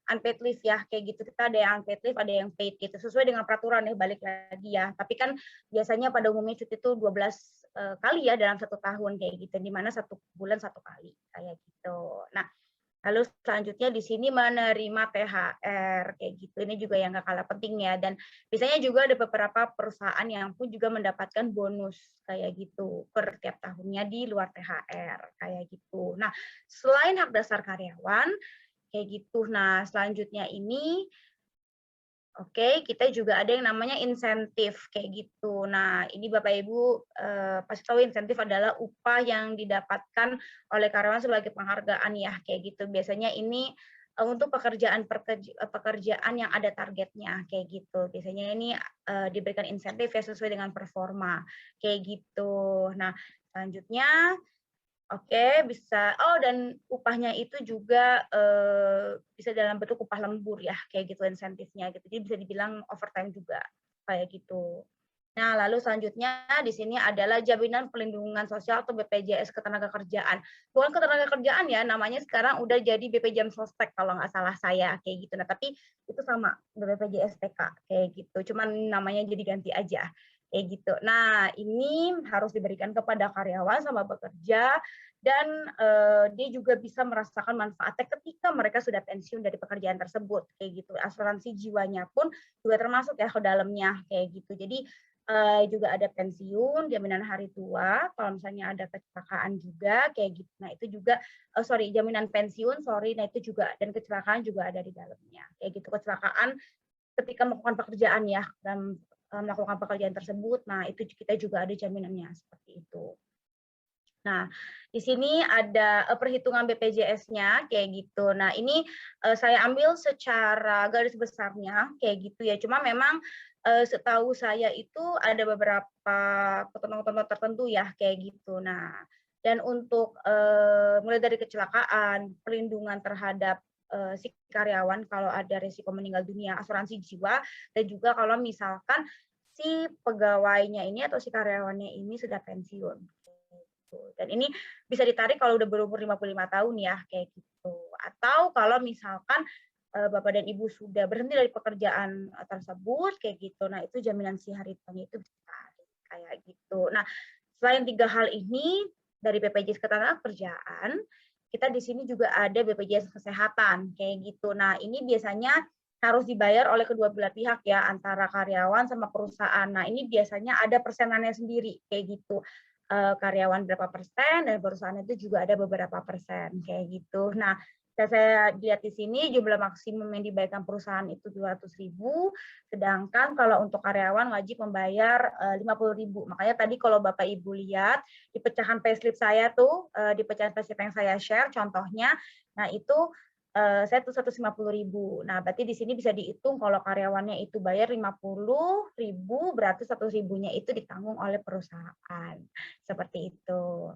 unpaid leave ya, kayak gitu. Kita ada yang unpaid leave, ada yang paid gitu. Sesuai dengan peraturan ya, balik lagi ya. Tapi kan biasanya pada umumnya cuti itu 12 kali ya dalam 1 tahun kayak gitu. Di mana 1 bulan 1 kali kayak gitu. Nah, lalu selanjutnya di sini menerima THR kayak gitu. Ini juga yang nggak kalah penting ya. Dan biasanya juga ada beberapa perusahaan yang pun juga mendapatkan bonus kayak gitu per tiap tahunnya di luar THR kayak gitu. Nah, selain hak dasar karyawan kayak gitu. Nah, selanjutnya ini oke, kita juga ada yang namanya insentif kayak gitu. Nah, ini Bapak Ibu pasti tahu insentif adalah upah yang didapatkan oleh karyawan sebagai penghargaan ya, kayak gitu. Biasanya ini untuk pekerjaan yang ada targetnya kayak gitu. Biasanya ini diberikan insentif ya sesuai dengan performa kayak gitu. Nah, selanjutnya oke, bisa. Oh, dan upahnya itu juga bisa dalam bentuk upah lembur ya, kayak gitu insentifnya gitu. Jadi bisa dibilang overtime juga, kayak gitu. Nah, lalu selanjutnya di sini adalah jaminan perlindungan sosial atau BPJS Ketenagakerjaan. Bukan Ketenagakerjaan ya, namanya sekarang udah jadi BPJS Sostek kalau nggak salah saya, kayak gitu. Nah, tapi itu sama, BPJS TK, kayak gitu. Cuman namanya jadi ganti aja. Kayak gitu. Nah, ini harus diberikan kepada karyawan sama pekerja dan dia juga bisa merasakan manfaatnya ketika mereka sudah pensiun dari pekerjaan tersebut kayak gitu. Asuransi jiwanya pun juga termasuk ya ke dalamnya kayak gitu. Jadi juga ada pensiun, jaminan hari tua, kalau misalnya ada kecelakaan juga kayak gitu. Nah, itu juga jaminan pensiun, nah itu juga, dan kecelakaan juga ada di dalamnya. Kayak gitu, kecelakaan ketika melakukan pekerjaan ya, dan melakukan pekerjaan tersebut. Nah, itu kita juga ada jaminannya seperti itu. Nah, di sini ada perhitungan BPJS-nya kayak gitu. Nah, ini saya ambil secara garis besarnya kayak gitu ya. Cuma memang setahu saya itu ada beberapa ketentuan tertentu ya kayak gitu. Nah, dan untuk mulai dari kecelakaan, perlindungan terhadap si karyawan kalau ada risiko meninggal dunia, asuransi jiwa, dan juga kalau misalkan si pegawainya ini atau si karyawannya ini sudah pensiun. Dan ini bisa ditarik kalau udah berumur 55 tahun ya, kayak gitu. Atau kalau misalkan Bapak dan Ibu sudah berhenti dari pekerjaan tersebut, kayak gitu. Nah, itu jaminan si hari tuanya itu bisa ditarik, kayak gitu. Nah, selain 3 hal ini, dari BPJS Ketenagakerjaan, kita di sini juga ada BPJS Kesehatan, kayak gitu. Nah, ini biasanya harus dibayar oleh kedua belah pihak ya, antara karyawan sama perusahaan. Nah, ini biasanya ada persenannya sendiri, kayak gitu. Karyawan berapa persen, dan perusahaan itu juga ada beberapa persen, kayak gitu. Nah, saya lihat di sini jumlah maksimum yang dibayarkan perusahaan itu 200.000, sedangkan kalau untuk karyawan wajib membayar 50.000. Makanya tadi kalau Bapak Ibu lihat di pecahan payslip saya tuh, di pecahan payslip yang saya share contohnya, nah itu saya tuh 150.000. Nah, berarti di sini bisa dihitung kalau karyawannya itu bayar 50.000, berarti 100.000-nya itu ditanggung oleh perusahaan. Seperti itu.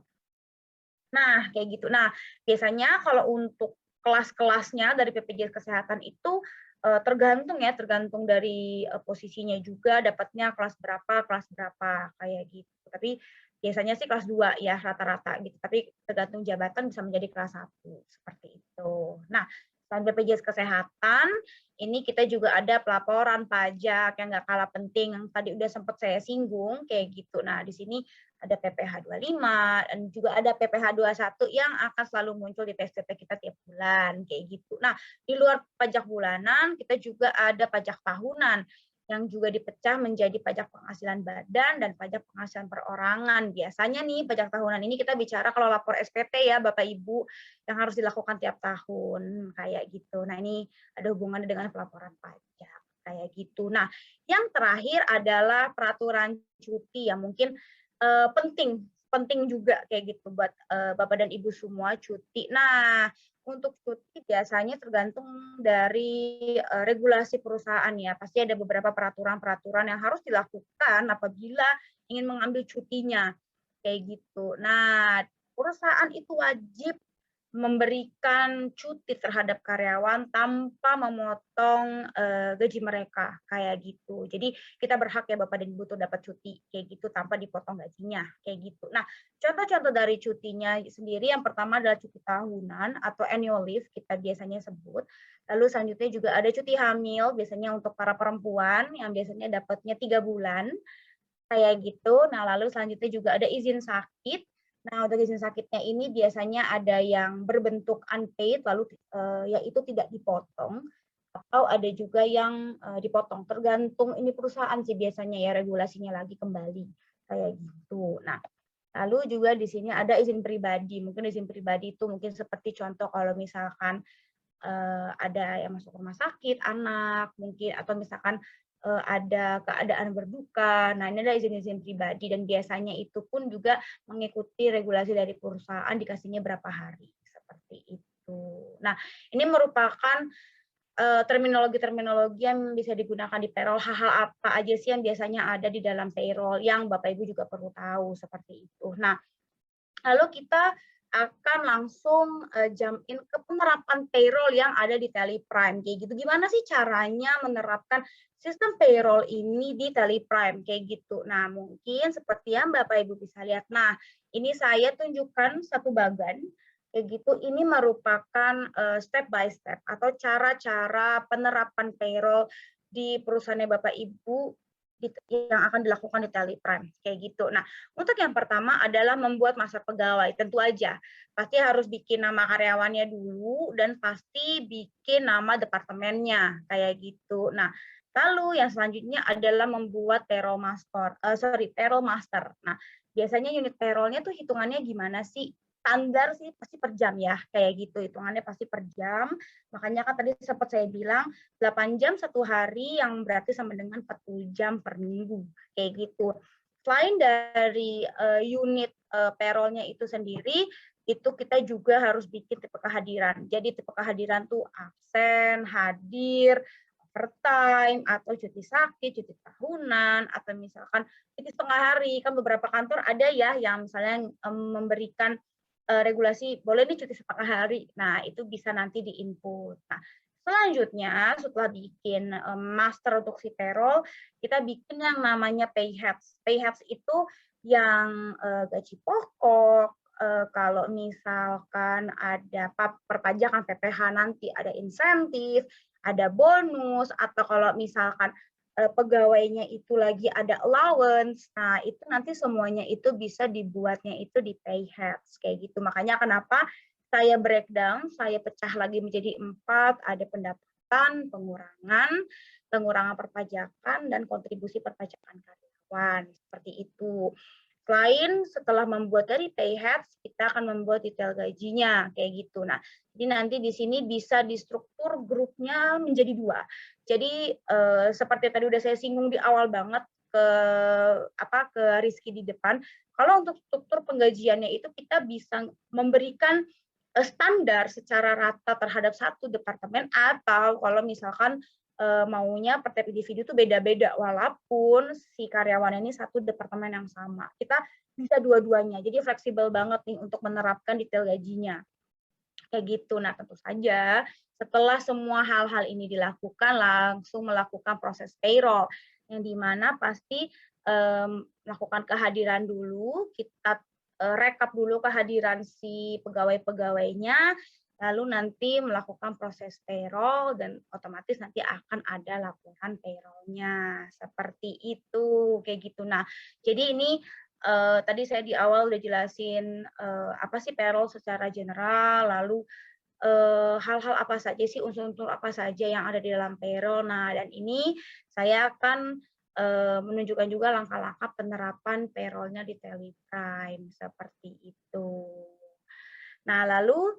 Nah, kayak gitu. Nah, biasanya kalau untuk kelas-kelasnya dari BPJS Kesehatan itu tergantung dari posisinya juga dapatnya kelas berapa kayak gitu. Tapi biasanya sih kelas 2 ya rata-rata gitu. Tapi tergantung jabatan bisa menjadi kelas 1 seperti itu. Nah, selain BPJS Kesehatan, ini kita juga ada pelaporan pajak yang nggak kalah penting yang tadi udah sempat saya singgung kayak gitu. Nah, di sini ada PPh 25 dan juga ada PPh 21 yang akan selalu muncul di TSPP kita tiap bulan kayak gitu. Nah, di luar pajak bulanan kita juga ada pajak tahunan yang juga dipecah menjadi pajak penghasilan badan dan pajak penghasilan perorangan. Biasanya nih pajak tahunan ini kita bicara kalau lapor SPT ya Bapak Ibu yang harus dilakukan tiap tahun kayak gitu. Nah, ini ada hubungannya dengan pelaporan pajak kayak gitu. Nah, yang terakhir adalah peraturan cuti yang mungkin penting juga kayak gitu buat Bapak dan Ibu semua cuti. Nah, untuk cuti biasanya tergantung dari regulasi perusahaan ya. Pasti ada beberapa peraturan-peraturan yang harus dilakukan apabila ingin mengambil cutinya kayak gitu. Nah, perusahaan itu wajib memberikan cuti terhadap karyawan tanpa memotong gaji mereka kayak gitu. Jadi kita berhak ya Bapak dan Ibu tuh dapat cuti kayak gitu tanpa dipotong gajinya kayak gitu. Nah, contoh-contoh dari cutinya sendiri yang pertama adalah cuti tahunan atau annual leave kita biasanya sebut. Lalu selanjutnya juga ada cuti hamil biasanya untuk para perempuan yang biasanya dapatnya 3 bulan kayak gitu. Nah, lalu selanjutnya juga ada izin sakit. Nah, untuk izin sakitnya ini biasanya ada yang berbentuk unpaid, lalu yaitu tidak dipotong, atau ada juga yang dipotong. Tergantung ini perusahaan sih biasanya ya regulasinya lagi kembali kayak gitu. Nah, lalu juga di sini ada izin pribadi. Mungkin izin pribadi itu mungkin seperti contoh kalau misalkan ada yang masuk rumah sakit anak, mungkin atau misalkan ada keadaan berduka. Nah, ini adalah izin-izin pribadi dan biasanya itu pun juga mengikuti regulasi dari perusahaan dikasihnya berapa hari seperti itu. Nah, ini merupakan terminologi-terminologi yang bisa digunakan di payroll. Hal-hal apa aja sih yang biasanya ada di dalam payroll yang Bapak Ibu juga perlu tahu seperti itu. Nah, lalu kita akan langsung jump in ke penerapan payroll yang ada di Teleprime kayak gitu. Gimana sih caranya menerapkan sistem payroll ini di Teleprime kayak gitu. Nah, mungkin seperti yang Bapak Ibu bisa lihat. Nah, ini saya tunjukkan satu bagan kayak gitu. Ini merupakan step by step atau cara-cara penerapan payroll di perusahaannya Bapak Ibu yang akan dilakukan di Teleprime kayak gitu. Nah, untuk yang pertama adalah membuat master pegawai. Tentu aja pasti harus bikin nama karyawannya dulu dan pasti bikin nama departemennya kayak gitu. Nah, lalu yang selanjutnya adalah membuat payroll master. Payroll master. Nah, biasanya unit payroll-nya tuh hitungannya gimana sih? Standar sih pasti per jam ya, kayak gitu, hitungannya pasti per jam. Makanya kan tadi sempat saya bilang 8 jam satu hari yang berarti sama dengan 40 jam per minggu, kayak gitu. Selain dari unit payroll-nya itu sendiri, itu kita juga harus bikin tipe kehadiran. Jadi tipe kehadiran tuh absen, hadir, overtime, atau cuti sakit, cuti tahunan, atau misalkan cuti setengah hari. Kan beberapa kantor ada ya yang misalnya memberikan regulasi boleh nih cuti setengah hari. Nah, itu bisa nanti di-input. Nah, selanjutnya setelah bikin master untuk si payroll, kita bikin yang namanya payhabs. Payhabs itu yang gaji pokok, kalau misalkan ada perpajakan PPh nanti ada insentif, ada bonus, atau kalau misalkan pegawainya itu lagi ada allowance, nah itu nanti semuanya itu bisa dibuatnya itu di payhabs kayak gitu. Makanya kenapa saya breakdown, saya pecah lagi menjadi 4, ada pendapatan, pengurangan perpajakan, dan kontribusi perpajakan karyawan, seperti itu. Selain setelah membuat dari payhabs, kita akan membuat detail gajinya kayak gitu. Nah, jadi nanti di sini bisa distruktur grupnya menjadi 2. Jadi seperti tadi udah saya singgung di awal banget ke Rizky di depan, kalau untuk struktur penggajiannya itu kita bisa memberikan standar secara rata terhadap satu departemen, atau kalau misalkan maunya per tiap individu itu beda-beda walaupun si karyawan ini satu departemen yang sama. Kita bisa dua-duanya. Jadi fleksibel banget nih untuk menerapkan detail gajinya. Kayak gitu. Nah, tentu saja setelah semua hal-hal ini dilakukan, langsung melakukan proses payroll, yang dimana pasti melakukan kehadiran dulu, kita rekap dulu kehadiran si pegawai-pegawainya, lalu nanti melakukan proses payroll, dan otomatis nanti akan ada laporan payroll-nya. Seperti itu, kayak gitu. Nah, jadi ini tadi saya di awal udah jelasin apa sih payroll secara general, lalu hal-hal apa saja sih, unsur-unsur apa saja yang ada di dalam payroll. Nah, dan ini saya akan menunjukkan juga langkah-langkah penerapan payroll-nya di Teleprime, seperti itu. Nah, lalu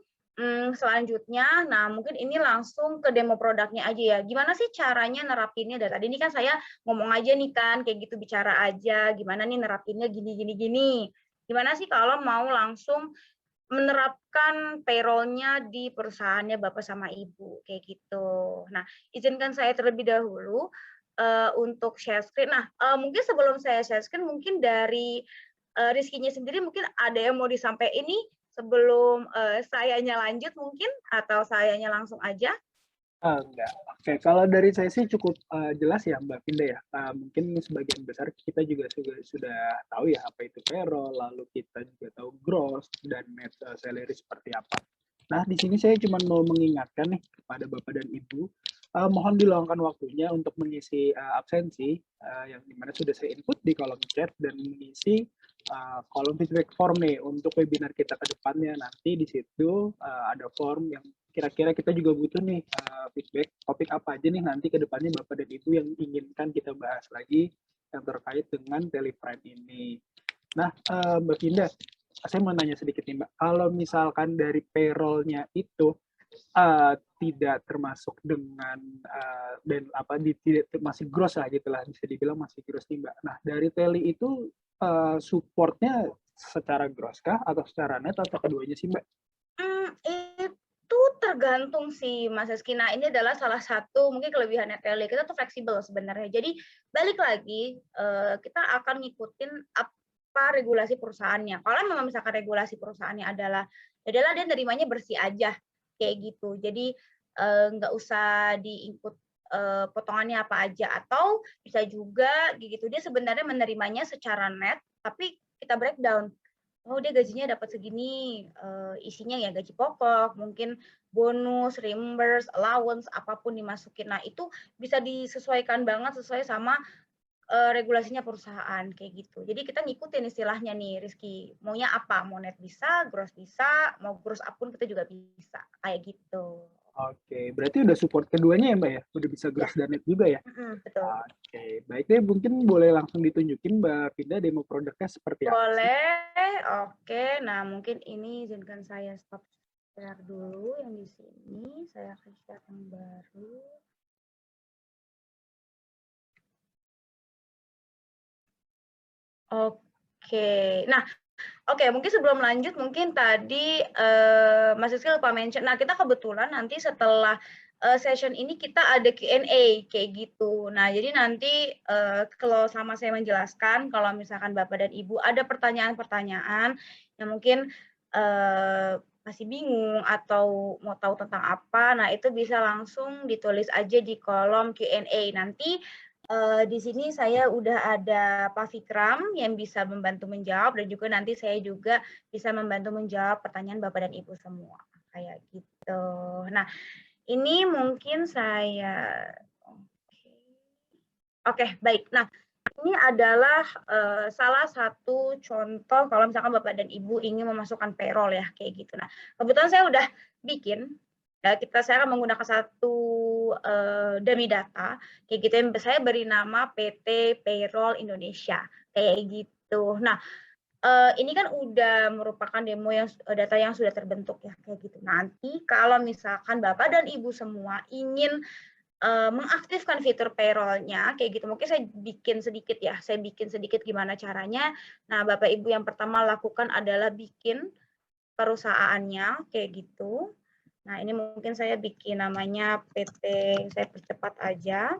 selanjutnya, nah mungkin ini langsung ke demo produknya aja ya. Gimana sih caranya nerapinnya? Dari tadi ini kan saya ngomong aja nih kan, kayak gitu bicara aja. Gimana nih nerapinnya gini. Gimana sih kalau mau langsung menerapkan payroll-nya di perusahaannya Bapak sama Ibu, kayak gitu. Nah, izinkan saya terlebih dahulu untuk share screen. Nah, mungkin sebelum saya share screen, mungkin dari Rizky-nya sendiri mungkin ada yang mau disampaikan ini sebelum sayanya lanjut mungkin, atau sayanya langsung aja? Enggak. Oke, kalau dari saya sih cukup jelas ya Mbak Pinda ya. Mungkin sebagian besar kita juga sudah tahu ya apa itu payroll, lalu kita juga tahu gross dan net salary seperti apa. Nah, di sini saya cuma mau mengingatkan nih kepada Bapak dan Ibu, mohon diluangkan waktunya untuk mengisi absensi yang dimana sudah saya input di kolom chat, dan mengisi kolom feedback form nih untuk webinar kita ke depannya. Nanti di situ ada form yang kira-kira kita juga butuh nih feedback topik apa aja nih nanti ke depannya Bapak dan Ibu yang inginkan kita bahas lagi yang terkait dengan Teleprime ini. Nah, Mbak Finda, saya mau nanya sedikit nih Mbak, kalau misalkan dari payroll-nya itu tidak termasuk dengan dan apa tidak masih gross lah gitulah, bisa dibilang masih gross nih Mbak. Nah, dari Teli itu supportnya secara gross kah atau secara net atau keduanya sih Mbak? Itu tergantung sih Mas Rizky. Nah, ini adalah salah satu mungkin kelebihannya Tele. Kita tuh fleksibel sebenarnya. Jadi balik lagi kita akan ngikutin apa regulasi perusahaannya. Kalau memang misalkan regulasi perusahaannya adalah dia nerimanya bersih aja kayak gitu. Jadi nggak usah di-input potongannya apa aja, atau bisa juga gitu dia sebenarnya menerimanya secara net tapi kita breakdown. Oh, dia gajinya dapat segini, isinya ya gaji pokok, mungkin bonus, reimburse, allowance, apapun dimasukin. Nah, itu bisa disesuaikan banget sesuai sama regulasinya perusahaan kayak gitu. Jadi kita ngikutin istilahnya nih Rizky, maunya apa? Mau net bisa, gross bisa, mau gross up pun kita juga bisa, kayak gitu. Oke, berarti udah support keduanya ya Mbak ya? Udah bisa gross dan net juga ya? Betul. Oke, baik deh, mungkin boleh langsung ditunjukin Mbak Pinda demo produknya seperti apa sih? Boleh, oke. Nah, mungkin ini izinkan saya stop share dulu yang di sini. Saya akan share yang baru. Oke, nah, oke, mungkin sebelum lanjut, mungkin tadi Mas Rizky lupa mention. Nah, kita kebetulan nanti setelah session ini kita ada Q&A kayak gitu. Nah, jadi nanti kalau sama saya menjelaskan, kalau misalkan Bapak dan Ibu ada pertanyaan-pertanyaan yang mungkin masih bingung atau mau tahu tentang apa, nah itu bisa langsung ditulis aja di kolom Q&A. Nanti di sini saya udah ada Pak Fikram yang bisa membantu menjawab, dan juga nanti saya juga bisa membantu menjawab pertanyaan Bapak dan Ibu semua. Kayak gitu. Nah, ini mungkin saya... Oke, baik. Nah, ini adalah salah satu contoh kalau misalkan Bapak dan Ibu ingin memasukkan payroll ya, kayak gitu. Nah, kebetulan saya udah bikin, ya, saya akan menggunakan satu dummy data, kayak gitu. Saya beri nama PT Payroll Indonesia, kayak gitu. Nah, ini kan udah merupakan demo yang data yang sudah terbentuk ya, kayak gitu. Nanti kalau misalkan Bapak dan Ibu semua ingin mengaktifkan fitur payroll-nya kayak gitu. Mungkin saya bikin sedikit gimana caranya. Nah, Bapak Ibu yang pertama lakukan adalah bikin perusahaannya, kayak gitu. Nah, ini mungkin saya bikin namanya PT, saya percepat aja.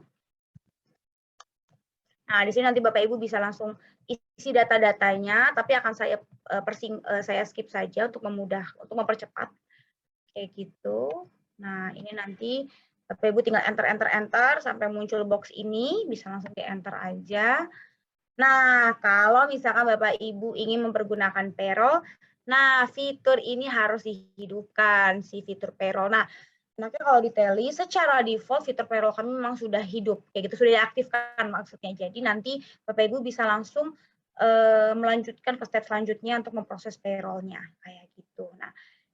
Nah, di sini nanti Bapak Ibu bisa langsung isi data-datanya, tapi akan saya skip saja untuk mempercepat. Kayak gitu. Nah, ini nanti Bapak Ibu tinggal enter sampai muncul box ini, bisa langsung di enter aja. Nah, kalau misalkan Bapak Ibu ingin mempergunakan payroll, nah fitur ini harus dihidupkan, si fitur payroll. Nah, nanti kalau di Teli, secara default fitur payroll kami memang sudah hidup, kayak gitu, sudah diaktifkan maksudnya. Jadi nanti Bapak Ibu bisa langsung melanjutkan ke step selanjutnya untuk memproses payroll-nya, kayak gitu. Nah,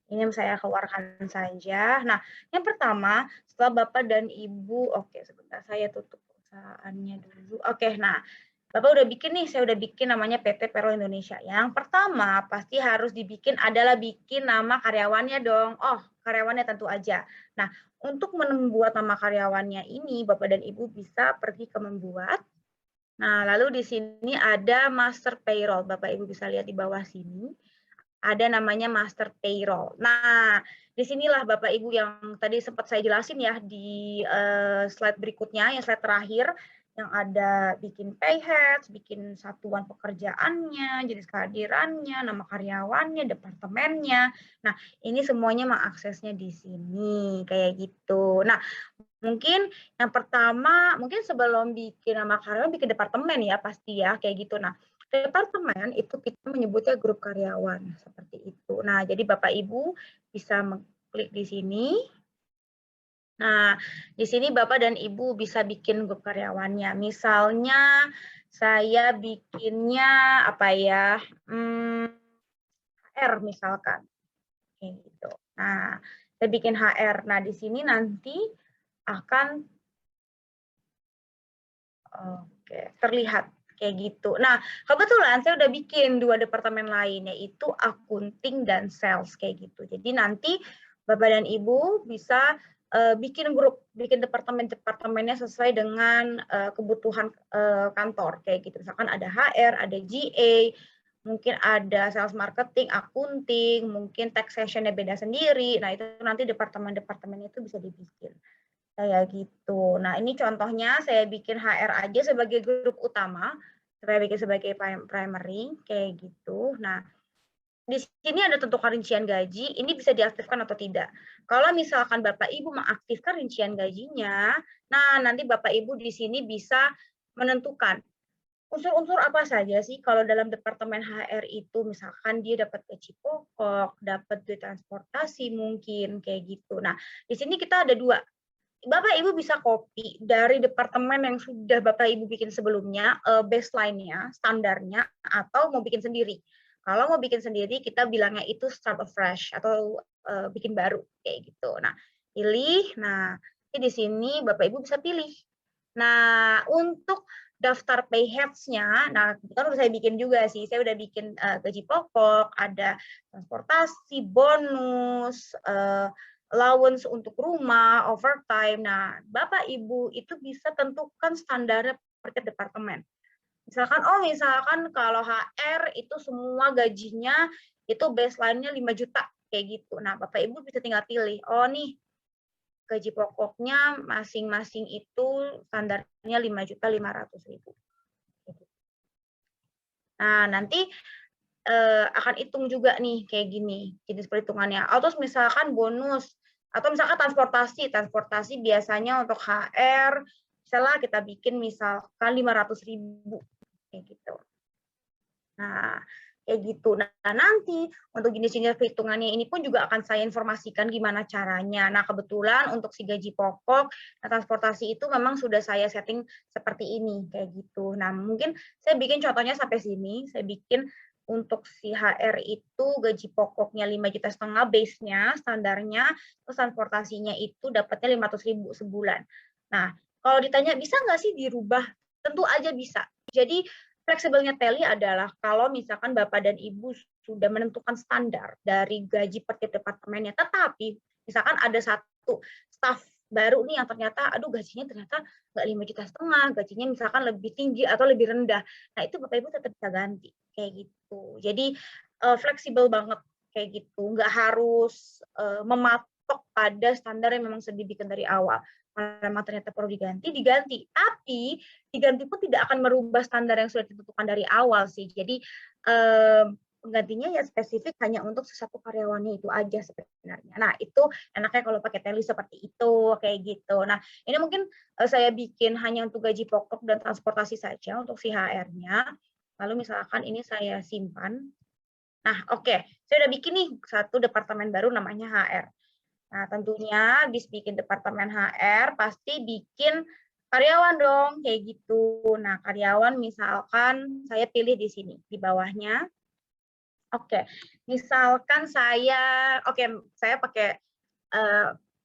ini saya keluarkan saja. Nah, yang pertama, setelah Bapak dan Ibu, oke sebentar, saya tutup perusahaannya dulu. Oke, nah, Bapak udah bikin nih, saya udah bikin namanya PT Payroll Indonesia. Yang pertama, pasti harus dibikin adalah bikin nama karyawannya dong. Oh, karyawannya tentu aja. Nah, untuk membuat nama karyawannya ini, Bapak dan Ibu bisa pergi ke membuat. Nah, lalu di sini ada Master Payroll. Bapak Ibu bisa lihat di bawah sini. Ada namanya Master Payroll. Nah, disinilah Bapak Ibu yang tadi sempat saya jelasin ya di slide berikutnya, yang slide terakhir, yang ada bikin pay heads, bikin satuan pekerjaannya, jenis kehadirannya, nama karyawannya, departemennya. Nah, ini semuanya mengaksesnya di sini, kayak gitu. Nah, mungkin yang pertama, mungkin sebelum bikin nama karyawan, bikin departemen ya pasti ya, kayak gitu. Nah, departemen itu kita menyebutnya grup karyawan, seperti itu. Nah, jadi Bapak Ibu bisa mengklik di sini. Nah, di sini Bapak dan Ibu bisa bikin grup karyawannya. Misalnya, saya bikinnya apa ya, HR misalkan. Kayak gitu. Nah, saya bikin HR. Nah, di sini nanti akan terlihat kayak gitu. Nah, kebetulan saya udah bikin 2 departemen lain, yaitu akunting dan sales kayak gitu. Jadi nanti Bapak dan Ibu bisa bikin grup, bikin departemennya sesuai dengan kebutuhan kantor kayak gitu. Misalkan ada HR, ada GA, mungkin ada sales marketing, akunting, mungkin taxation-nya beda sendiri. Nah, itu nanti departemen-departemennya itu bisa dibikin. Kayak gitu. Nah, ini contohnya saya bikin HR aja sebagai grup utama, saya bikin sebagai primary, kayak gitu. Nah, di sini ada tentukan rincian gaji, ini bisa diaktifkan atau tidak. Kalau misalkan Bapak Ibu mengaktifkan rincian gajinya, nah nanti Bapak Ibu di sini bisa menentukan unsur-unsur apa saja sih kalau dalam departemen HR itu, misalkan dia dapat gaji pokok, dapat duit transportasi mungkin, kayak gitu. Nah, di sini kita ada 2. Bapak Ibu bisa copy dari departemen yang sudah Bapak Ibu bikin sebelumnya, baseline-nya, standarnya, atau mau bikin sendiri. Kalau mau bikin sendiri, kita bilangnya itu start afresh atau bikin baru kayak gitu. Nah, pilih. Nah, di sini Bapak Ibu bisa pilih. Nah, untuk daftar pay heads-nya, nah kan udah saya bikin juga sih. Saya udah bikin gaji pokok, ada transportasi, bonus, allowance untuk rumah, overtime. Nah, Bapak Ibu itu bisa tentukan standarnya per departemen. Misalkan kalau HR itu semua gajinya itu baseline-nya 5 juta kayak gitu. Nah, Bapak Ibu bisa tinggal pilih, oh nih gaji pokoknya masing-masing itu standarnya 5.500.000. Nah, nanti akan hitung juga nih kayak gini jenis perhitungannya. Atau misalkan bonus, atau misalkan transportasi biasanya untuk HR, misalnya kita bikin misalkan 500.000 kayak gitu. Nah, kayak gitu. Nah, nanti untuk jenis-jenis perhitungannya ini pun juga akan saya informasikan gimana caranya. Nah, kebetulan untuk si gaji pokok, transportasi itu memang sudah saya setting seperti ini, kayak gitu. Nah, mungkin saya bikin contohnya sampai sini. Saya bikin untuk si HR itu gaji pokoknya 5,5 juta base-nya, standarnya, terus transportasinya itu dapatnya 500.000 sebulan. Nah, kalau ditanya bisa nggak sih dirubah? Tentu aja bisa. Jadi fleksibelnya Teli adalah kalau misalkan Bapak dan Ibu sudah menentukan standar dari gaji per departemennya, tetapi misalkan ada satu staf baru nih yang ternyata, aduh gajinya ternyata nggak 5,5 juta, gajinya misalkan lebih tinggi atau lebih rendah. Nah, itu Bapak Ibu tetap bisa ganti kayak gitu. Jadi fleksibel banget kayak gitu. Nggak harus mematok pada standar yang memang sudah dibikin dari awal. Kalau memang ternyata perlu diganti, diganti. Tapi diganti pun tidak akan merubah standar yang sudah ditentukan dari awal sih. Jadi penggantinya ya spesifik hanya untuk satu karyawannya itu aja sebenarnya. Nah, itu enaknya kalau pakai teli seperti itu, kayak gitu. Nah, ini mungkin saya bikin hanya untuk gaji pokok dan transportasi saja untuk si HR-nya. Lalu misalkan ini saya simpan. Nah, oke. Saya udah bikin nih satu departemen baru namanya HR. Nah, tentunya habis bikin departemen HR pasti bikin karyawan dong, kayak gitu. Nah, karyawan misalkan saya pilih di sini, di bawahnya. Oke, misalkan saya pakai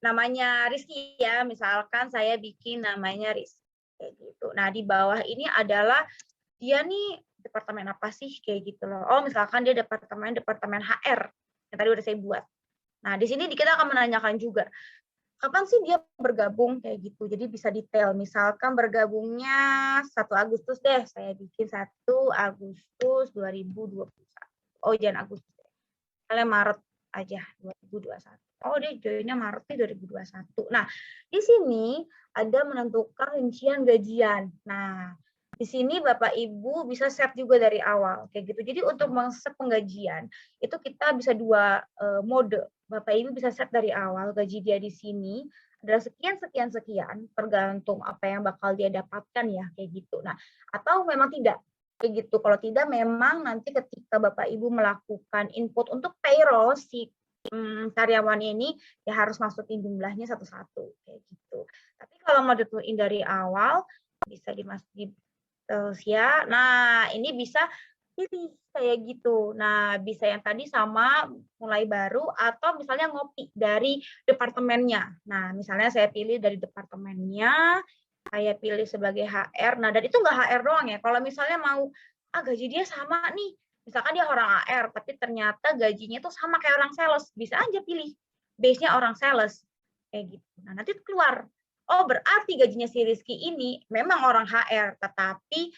namanya Rizky ya, misalkan saya bikin namanya Rizky, kayak gitu. Nah, di bawah ini adalah dia nih departemen apa sih, kayak gitu loh. Oh, misalkan dia departemen HR yang tadi udah saya buat. Nah, di sini kita akan menanyakan juga, kapan sih dia bergabung, kayak gitu. Jadi bisa detail, misalkan bergabungnya 1 Agustus deh, saya bikin 1 Agustus 2021. Oh, jangan Agustus. Kalian Maret aja 2021. Oh, dia joinnya Maret nih 2021. Nah, di sini ada menentukan rincian gajian. Nah, di sini Bapak Ibu bisa set juga dari awal kayak gitu. Jadi untuk men-set penggajian itu kita bisa 2 mode. Bapak Ibu bisa set dari awal gaji dia di sini adalah sekian tergantung apa yang bakal dia dapatkan ya kayak gitu. Nah, atau memang tidak kayak gitu. Kalau tidak memang nanti ketika Bapak Ibu melakukan input untuk payroll si karyawan ini ya harus masukin jumlahnya satu-satu kayak gitu. Tapi kalau mau ditentuin dari awal bisa dimasukin ya. Nah, ini bisa pilih kayak gitu. Nah, bisa yang tadi sama mulai baru atau misalnya ngopi dari departemennya. Nah, misalnya saya pilih dari departemennya, saya pilih sebagai HR. Nah, dan itu nggak HR doang ya. Kalau misalnya mau gaji dia sama nih, misalkan dia orang HR, tapi ternyata gajinya tuh sama kayak orang sales, bisa aja pilih base-nya orang sales kayak gitu. Nah, nanti keluar. Oh, berarti gajinya si Rizky ini memang orang HR, tetapi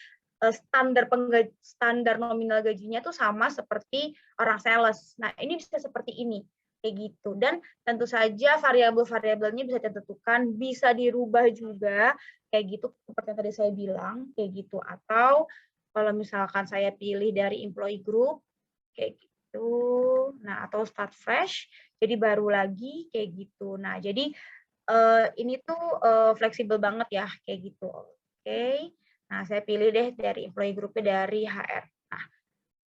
standar nominal gajinya tuh sama seperti orang sales. Nah, ini bisa seperti ini, kayak gitu. Dan tentu saja variabel-variabelnya bisa ditentukan, bisa dirubah juga, kayak gitu seperti yang tadi saya bilang, kayak gitu. Atau kalau misalkan saya pilih dari employee group, kayak gitu. Nah, atau start fresh, jadi baru lagi, kayak gitu. Nah, jadi ini tuh fleksibel banget ya, kayak gitu. Oke. Nah, saya pilih deh dari employee group-nya dari HR. Nah,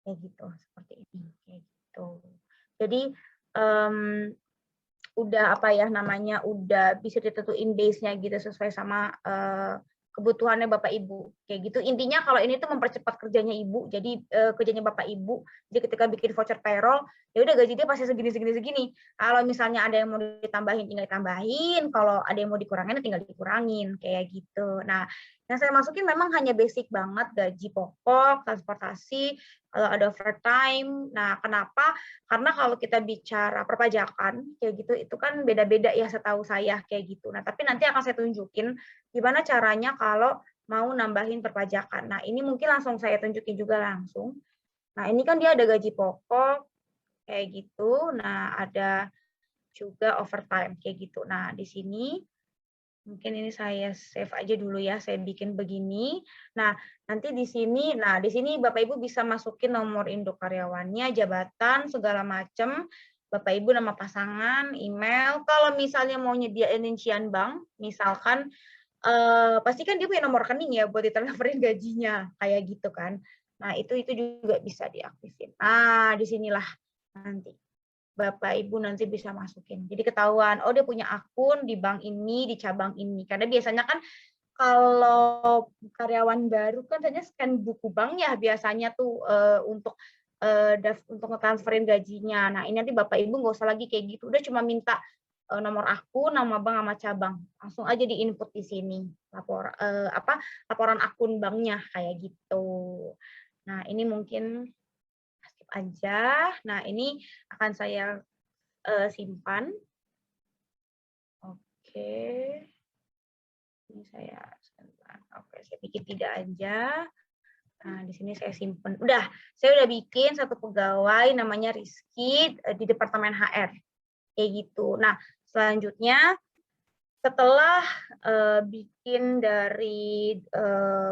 kayak gitu, seperti ini, kayak gitu. Jadi udah apa ya namanya, udah bisa ditentuin base-nya gitu sesuai sama kebutuhannya Bapak Ibu kayak gitu. Intinya kalau ini tuh mempercepat kerjanya Ibu, jadi kerjanya Bapak Ibu. Jadi ketika bikin voucher payroll, ya udah gaji dia pasti segini. Kalau misalnya ada yang mau ditambahin tinggal ditambahin, kalau ada yang mau dikurangin tinggal dikurangin kayak gitu. Nah, yang saya masukin memang hanya basic banget, gaji pokok, transportasi, kalau ada overtime. Nah, kenapa? Karena kalau kita bicara perpajakan kayak gitu, itu kan beda-beda ya setahu saya kayak gitu. Nah, tapi nanti akan saya tunjukin gimana caranya kalau mau nambahin perpajakan. Nah, ini mungkin langsung saya tunjukin juga langsung. Nah, ini kan dia ada gaji pokok kayak gitu. Nah, ada juga overtime kayak gitu. Nah, di sini mungkin ini saya save aja dulu ya, saya bikin begini. Nah, nanti di sini Bapak Ibu bisa masukin nomor induk karyawannya, jabatan, segala macam. Bapak Ibu nama pasangan, email. Kalau misalnya mau nyediain rincian bank, misalkan pasti kan dia punya nomor rekening ya buat ditransferin gajinya kayak gitu kan. Nah, itu juga bisa diaktifin. Nah, disinilah nanti Bapak Ibu nanti bisa masukin. Jadi ketahuan, oh dia punya akun di bank ini, di cabang ini. Karena biasanya kan kalau karyawan baru kan hanya scan buku bank ya biasanya tuh untuk ngetransferin gajinya. Nah, ini nanti Bapak Ibu nggak usah lagi kayak gitu. Udah cuma minta nomor akun, nama bank sama cabang. Langsung aja diinput di sini laporan akun banknya kayak gitu. Nah, ini mungkin aja. Nah, ini akan saya simpan. Oke. Ini saya simpan. Oke, saya bikin tidak aja. Nah, di sini saya simpen. Saya udah bikin satu pegawai namanya Rizky di Departemen HR. Kayak gitu. Nah, selanjutnya setelah bikin dari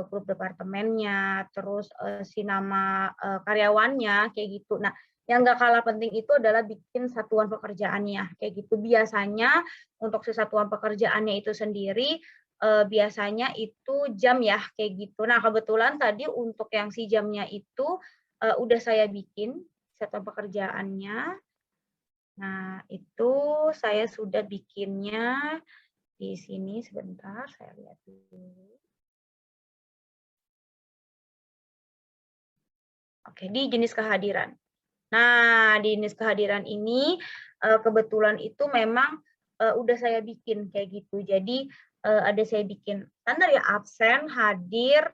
grup departemennya, terus si nama karyawannya, kayak gitu. Nah, yang nggak kalah penting itu adalah bikin satuan pekerjaannya, kayak gitu. Biasanya untuk si satuan pekerjaannya itu sendiri, biasanya itu jam ya, kayak gitu. Nah, kebetulan tadi untuk yang si jamnya itu udah saya bikin satuan pekerjaannya. Nah, itu saya sudah bikinnya di sini. Sebentar, saya lihat dulu. Oke, di jenis kehadiran. Nah, di jenis kehadiran ini kebetulan itu memang udah saya bikin kayak gitu. Jadi ada saya bikin standar ya, absen, hadir,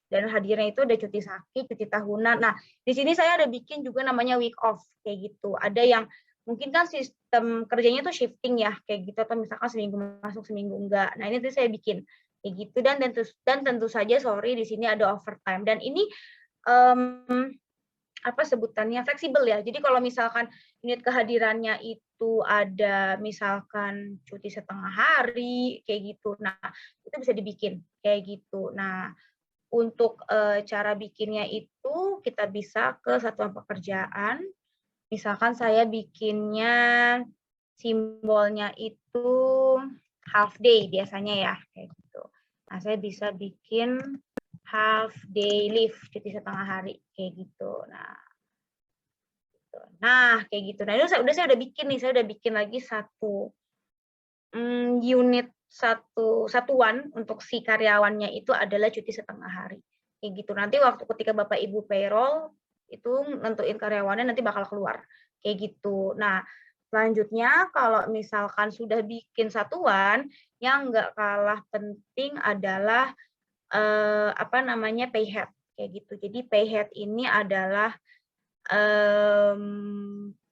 dan hadirnya itu ada cuti sakit, cuti tahunan. Nah, di sini saya ada bikin juga namanya week off kayak gitu. Ada yang mungkin kan sistem kerjanya tuh shifting ya kayak gitu, atau misalkan seminggu masuk seminggu enggak. Nah, ini tuh saya bikin kayak gitu, dan tentu saja sorry di sini ada overtime, dan ini apa sebutannya, fleksibel ya. Jadi kalau misalkan unit kehadirannya itu ada misalkan cuti setengah hari kayak gitu, nah itu bisa dibikin kayak gitu. Nah, untuk cara bikinnya itu kita bisa ke satuan pekerjaan. Misalkan saya bikinnya simbolnya itu half day biasanya ya, kayak gitu. Nah, saya bisa bikin half day leave, cuti setengah hari, kayak gitu. Nah, kayak gitu. Nah, itu saya udah bikin nih, saya udah bikin lagi satu unit, satuan untuk si karyawannya itu adalah cuti setengah hari. Kayak gitu. Nanti waktu ketika Bapak Ibu payroll itu nentuin karyawannya nanti bakal keluar. Kayak gitu. Nah, selanjutnya kalau misalkan sudah bikin satuan, yang nggak kalah penting adalah apa namanya, pay head kayak gitu. Jadi pay head ini adalah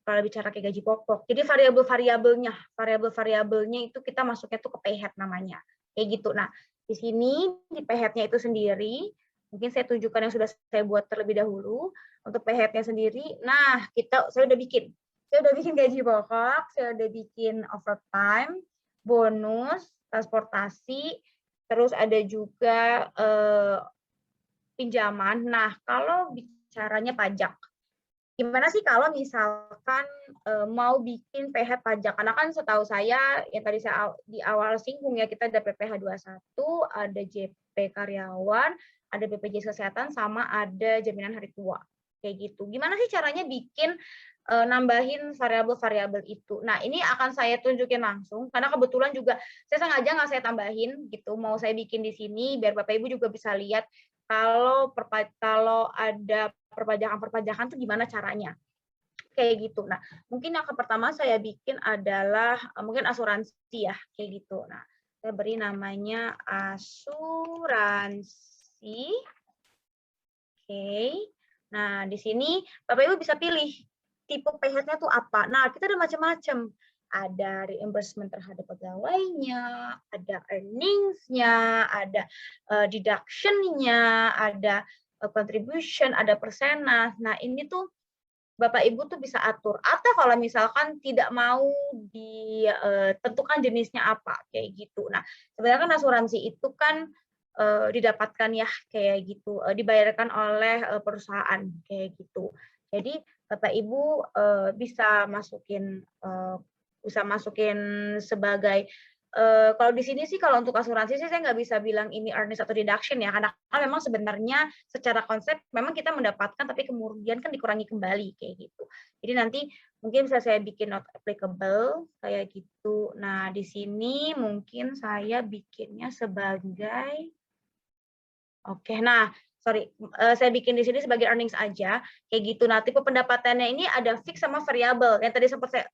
kalau bicara kayak gaji pokok. Jadi variabel-variabelnya itu kita masuknya tuh ke pay head namanya. Kayak gitu. Nah, di sini di pay head-nya itu sendiri, mungkin saya tunjukkan yang sudah saya buat terlebih dahulu. Untuk pay head-nya sendiri, nah saya udah bikin. Saya udah bikin gaji pokok, saya udah bikin overtime, bonus, transportasi, terus ada juga pinjaman. Nah, kalau bicaranya pajak, gimana sih kalau misalkan mau bikin PH pajak? Karena kan setahu saya, yang tadi saya di awal singgung ya, kita ada PPh 21, ada JP karyawan, ada BPJS Kesehatan, sama ada jaminan hari tua. Kayak gitu. Gimana sih caranya bikin nambahin variabel-variabel itu? Nah, ini akan saya tunjukin langsung, karena kebetulan juga saya sengaja nggak saya tambahin gitu, mau saya bikin di sini biar Bapak Ibu juga bisa lihat kalau ada perpajakan tuh gimana caranya. Kayak gitu. Nah, mungkin yang pertama saya bikin adalah mungkin asuransi ya, kayak gitu. Nah, saya beri namanya asuransi. Oke. Nah, di sini Bapak Ibu bisa pilih tipe PH-nya tuh apa. Nah, kita ada macam-macam. Ada reimbursement terhadap pegawainya, ada earnings-nya, ada deduction-nya, ada contribution, ada persenas. Nah, ini tuh Bapak Ibu tuh bisa atur. Atau kalau misalkan tidak mau ditentukan jenisnya apa, kayak gitu. Nah, sebenarnya kan asuransi itu kan didapatkan ya kayak gitu, dibayarkan oleh perusahaan kayak gitu. Jadi Bapak Ibu bisa masukin sebagai kalau di sini sih, kalau untuk asuransi sih saya nggak bisa bilang ini earnings atau deduction ya, karena memang sebenarnya secara konsep memang kita mendapatkan tapi kemudian kan dikurangi kembali kayak gitu. Jadi nanti mungkin bisa saya bikin not applicable kayak gitu. Nah, di sini mungkin saya bikinnya sebagai saya bikin di sini sebagai earnings aja, kayak gitu. Nah, tipe pendapatannya ini ada fix sama variabel. Yang tadi sempat saya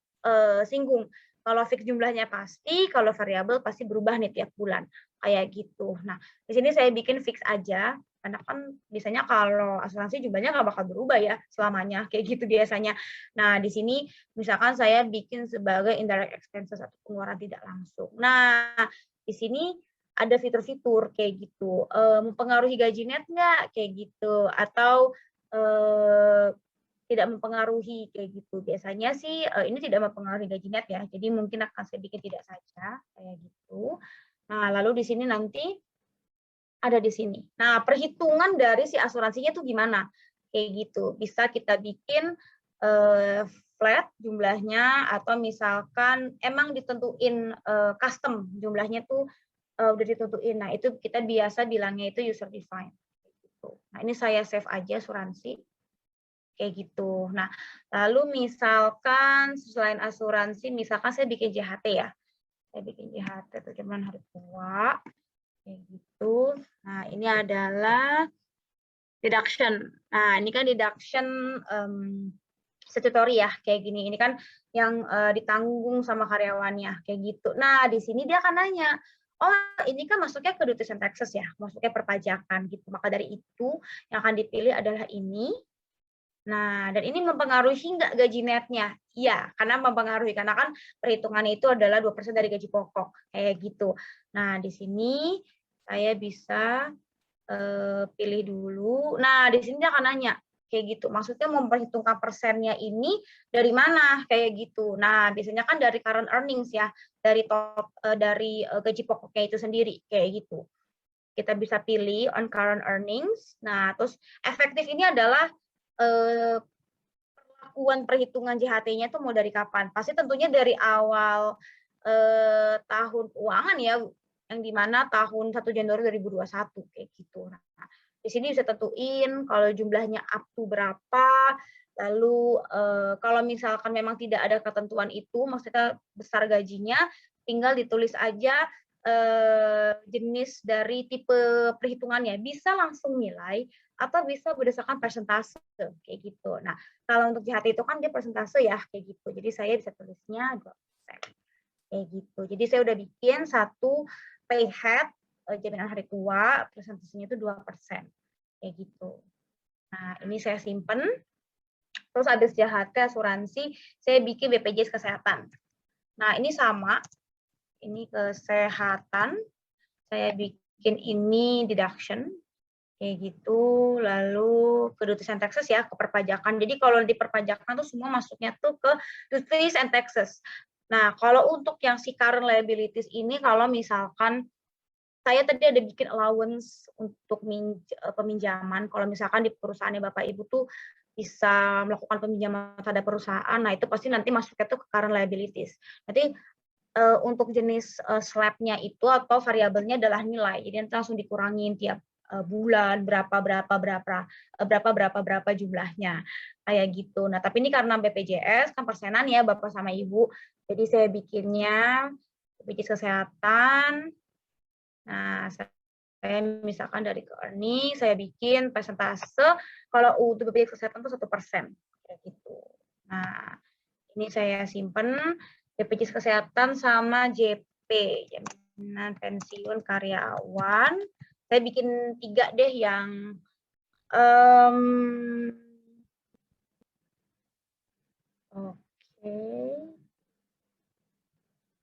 singgung. Kalau fix jumlahnya pasti, kalau variabel pasti berubah nih tiap bulan, kayak gitu. Nah, di sini saya bikin fix aja, karena kan biasanya kalau asuransi jumlahnya nggak bakal berubah ya selamanya, kayak gitu biasanya. Nah, di sini misalkan saya bikin sebagai indirect expenses atau pengeluaran tidak langsung. Nah, di sini ada fitur-fitur kayak gitu, mempengaruhi gaji net nggak kayak gitu, atau tidak mempengaruhi kayak gitu. Biasanya sih ini tidak mempengaruhi gaji net ya, jadi mungkin akan saya bikin tidak saja kayak gitu. Nah, lalu di sini nanti ada di sini. Nah, perhitungan dari si asuransinya itu gimana? Kayak gitu. Bisa kita bikin flat jumlahnya, atau misalkan emang ditentuin custom jumlahnya tuh udah ditentuin. Nah, itu kita biasa bilangnya itu user defined. Nah, ini saya save aja asuransi. Kayak gitu. Nah, lalu misalkan selain asuransi, misalkan saya bikin JHT ya. Saya bikin JHT atau jaminan hari tua. Kayak gitu. Nah, ini adalah deduction. Nah, ini kan deduction statutory ya, kayak gini. Ini kan yang ditanggung sama karyawannya, kayak gitu. Nah, di sini dia akan nanya, oh ini kan masuknya ke duties and taxes ya, masuknya perpajakan gitu. Maka dari itu yang akan dipilih adalah ini. Nah, dan ini mempengaruhi nggak gaji netnya? Iya, karena mempengaruhi. Karena kan perhitungannya itu adalah 2% dari gaji pokok. Kayak gitu. Nah, di sini saya bisa pilih dulu. Nah, di sini dia akan nanya. Kayak gitu. Maksudnya memperhitungkan persennya ini dari mana? Kayak gitu. Nah, biasanya kan dari current earnings ya. Dari gaji pokoknya itu sendiri. Kayak gitu. Kita bisa pilih on current earnings. Nah, terus efektif ini adalah perlakuan perhitungan JHT-nya itu mau dari kapan? Pasti tentunya dari awal tahun keuangan ya, yang dimana tahun 1 Januari 2021 kayak gitu. Nah, di sini bisa tentuin kalau jumlahnya up to berapa, lalu kalau misalkan memang tidak ada ketentuan itu, maksudnya besar gajinya, tinggal ditulis aja jenis dari tipe perhitungannya, bisa langsung nilai atau bisa berdasarkan persentase kayak gitu. Nah, kalau untuk JHT itu kan dia persentase ya kayak gitu. Jadi saya bisa tulisnya 2%. Kayak gitu. Jadi saya udah bikin satu pay head jaminan hari tua, persentasenya itu 2%. Kayak gitu. Nah, ini saya simpen. Terus habis JHT asuransi, saya bikin BPJS kesehatan. Nah, ini sama. Ini kesehatan. Saya bikin ini deduction. Kayak gitu, lalu ke duties and taxes ya, ke perpajakan. Jadi kalau di perpajakan tuh semua masuknya tuh ke duties and taxes. Nah, kalau untuk yang si current liabilities ini, kalau misalkan saya tadi ada bikin allowance untuk peminjaman, kalau misalkan di perusahaannya Bapak Ibu tuh bisa melakukan peminjaman terhadap perusahaan, nah itu pasti nanti masuknya tuh ke current liabilities. Nanti untuk jenis slab-nya itu atau variabelnya adalah nilai, jadi nanti langsung dikurangin tiap bulan berapa jumlahnya kayak gitu. Nah, tapi ini karena BPJS kan persenan ya Bapak sama Ibu. Jadi saya bikinnya BPJS kesehatan. Nah, saya misalkan dari earning saya bikin persentase kalau untuk BPJS kesehatan itu 1% kayak gitu. Nah, ini saya simpen BPJS kesehatan sama JP, jaminan pensiun karyawan. Saya bikin 3 deh yang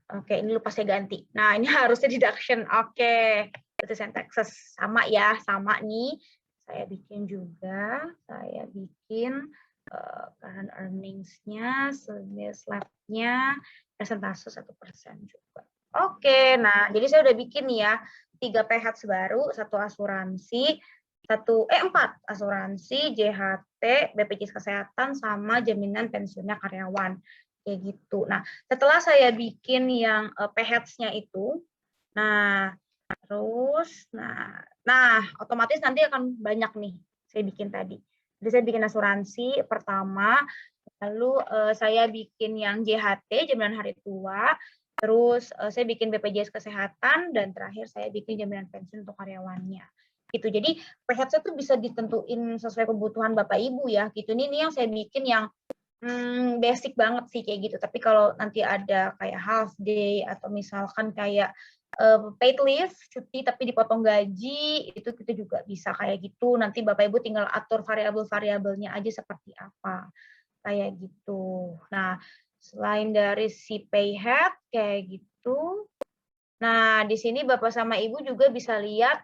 Oke, ini lupa saya ganti. Nah, ini harusnya deduction. Oke, duties and taxes sama ya, sama nih. Saya bikin juga, saya bikin current earnings-nya, slab-nya, persentase 1% juga. Oke, nah jadi saya udah bikin nih ya 3 PHS baru, 1 asuransi, 4 asuransi, JHT, BPJS kesehatan, sama jaminan pensiunnya karyawan kayak gitu. Nah, setelah saya bikin yang PHS-nya itu, nah terus, nah otomatis nanti akan banyak nih saya bikin tadi. Jadi saya bikin asuransi pertama, lalu saya bikin yang JHT, jaminan hari tua, terus saya bikin BPJS kesehatan, dan terakhir saya bikin jaminan pensiun untuk karyawannya. Gitu. Jadi PHS itu bisa ditentuin sesuai kebutuhan Bapak Ibu ya. Gitu. Ini yang saya bikin yang basic banget sih kayak gitu. Tapi kalau nanti ada kayak half day atau misalkan kayak paid leave, cuti tapi dipotong gaji, itu kita juga bisa kayak gitu. Nanti Bapak Ibu tinggal atur variabel-variabelnya aja seperti apa. Kayak gitu. Nah, selain dari si pay head kayak gitu, Nah, di sini Bapak sama Ibu juga bisa lihat.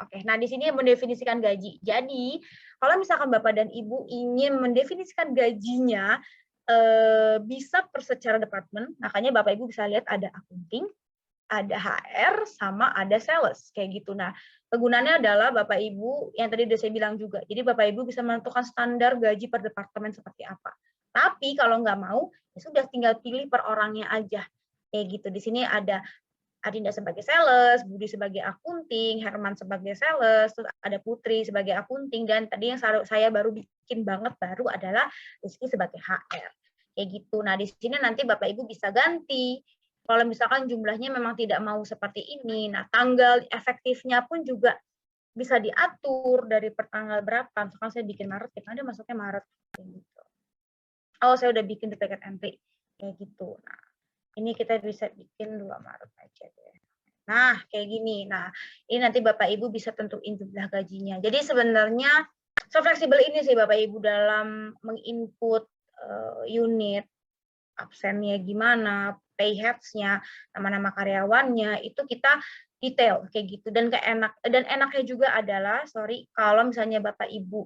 Oke, nah di sini mendefinisikan gaji. Jadi, kalau misalkan Bapak dan Ibu ingin mendefinisikan gajinya, bisa secara departemen, makanya Bapak Ibu bisa lihat ada accounting, ada HR, sama ada sales, kayak gitu. Nah, kegunaannya adalah Bapak Ibu, yang tadi udah saya bilang juga, jadi Bapak Ibu bisa menentukan standar gaji per departemen seperti apa. Tapi kalau nggak mau, ya sudah tinggal pilih per orangnya aja, kayak gitu. Di sini ada Adinda sebagai sales, Budi sebagai akunting, Herman sebagai sales, terus ada Putri sebagai akunting, dan tadi yang saya baru bikin banget baru adalah Rizky sebagai HR. Kayak gitu. Nah, di sini nanti Bapak Ibu bisa ganti. Kalau misalkan jumlahnya memang tidak mau seperti ini, nah tanggal efektifnya pun juga bisa diatur dari pertanggal berapa. Misalkan saya bikin Maret, ya kan dia masuknya Maret. Kayak gitu. Oh, saya udah bikin duplicate entry. Kayak gitu. Nah, ini kita bisa bikin 2 Maret aja deh. Nah, kayak gini. Nah, ini nanti Bapak Ibu bisa tentuin jumlah gajinya. Jadi sebenarnya fleksibel ini sih Bapak Ibu dalam menginput unit, absennya gimana, pay heads-nya, nama-nama karyawannya, itu kita detail kayak gitu. Dan enaknya juga adalah, kalau misalnya Bapak Ibu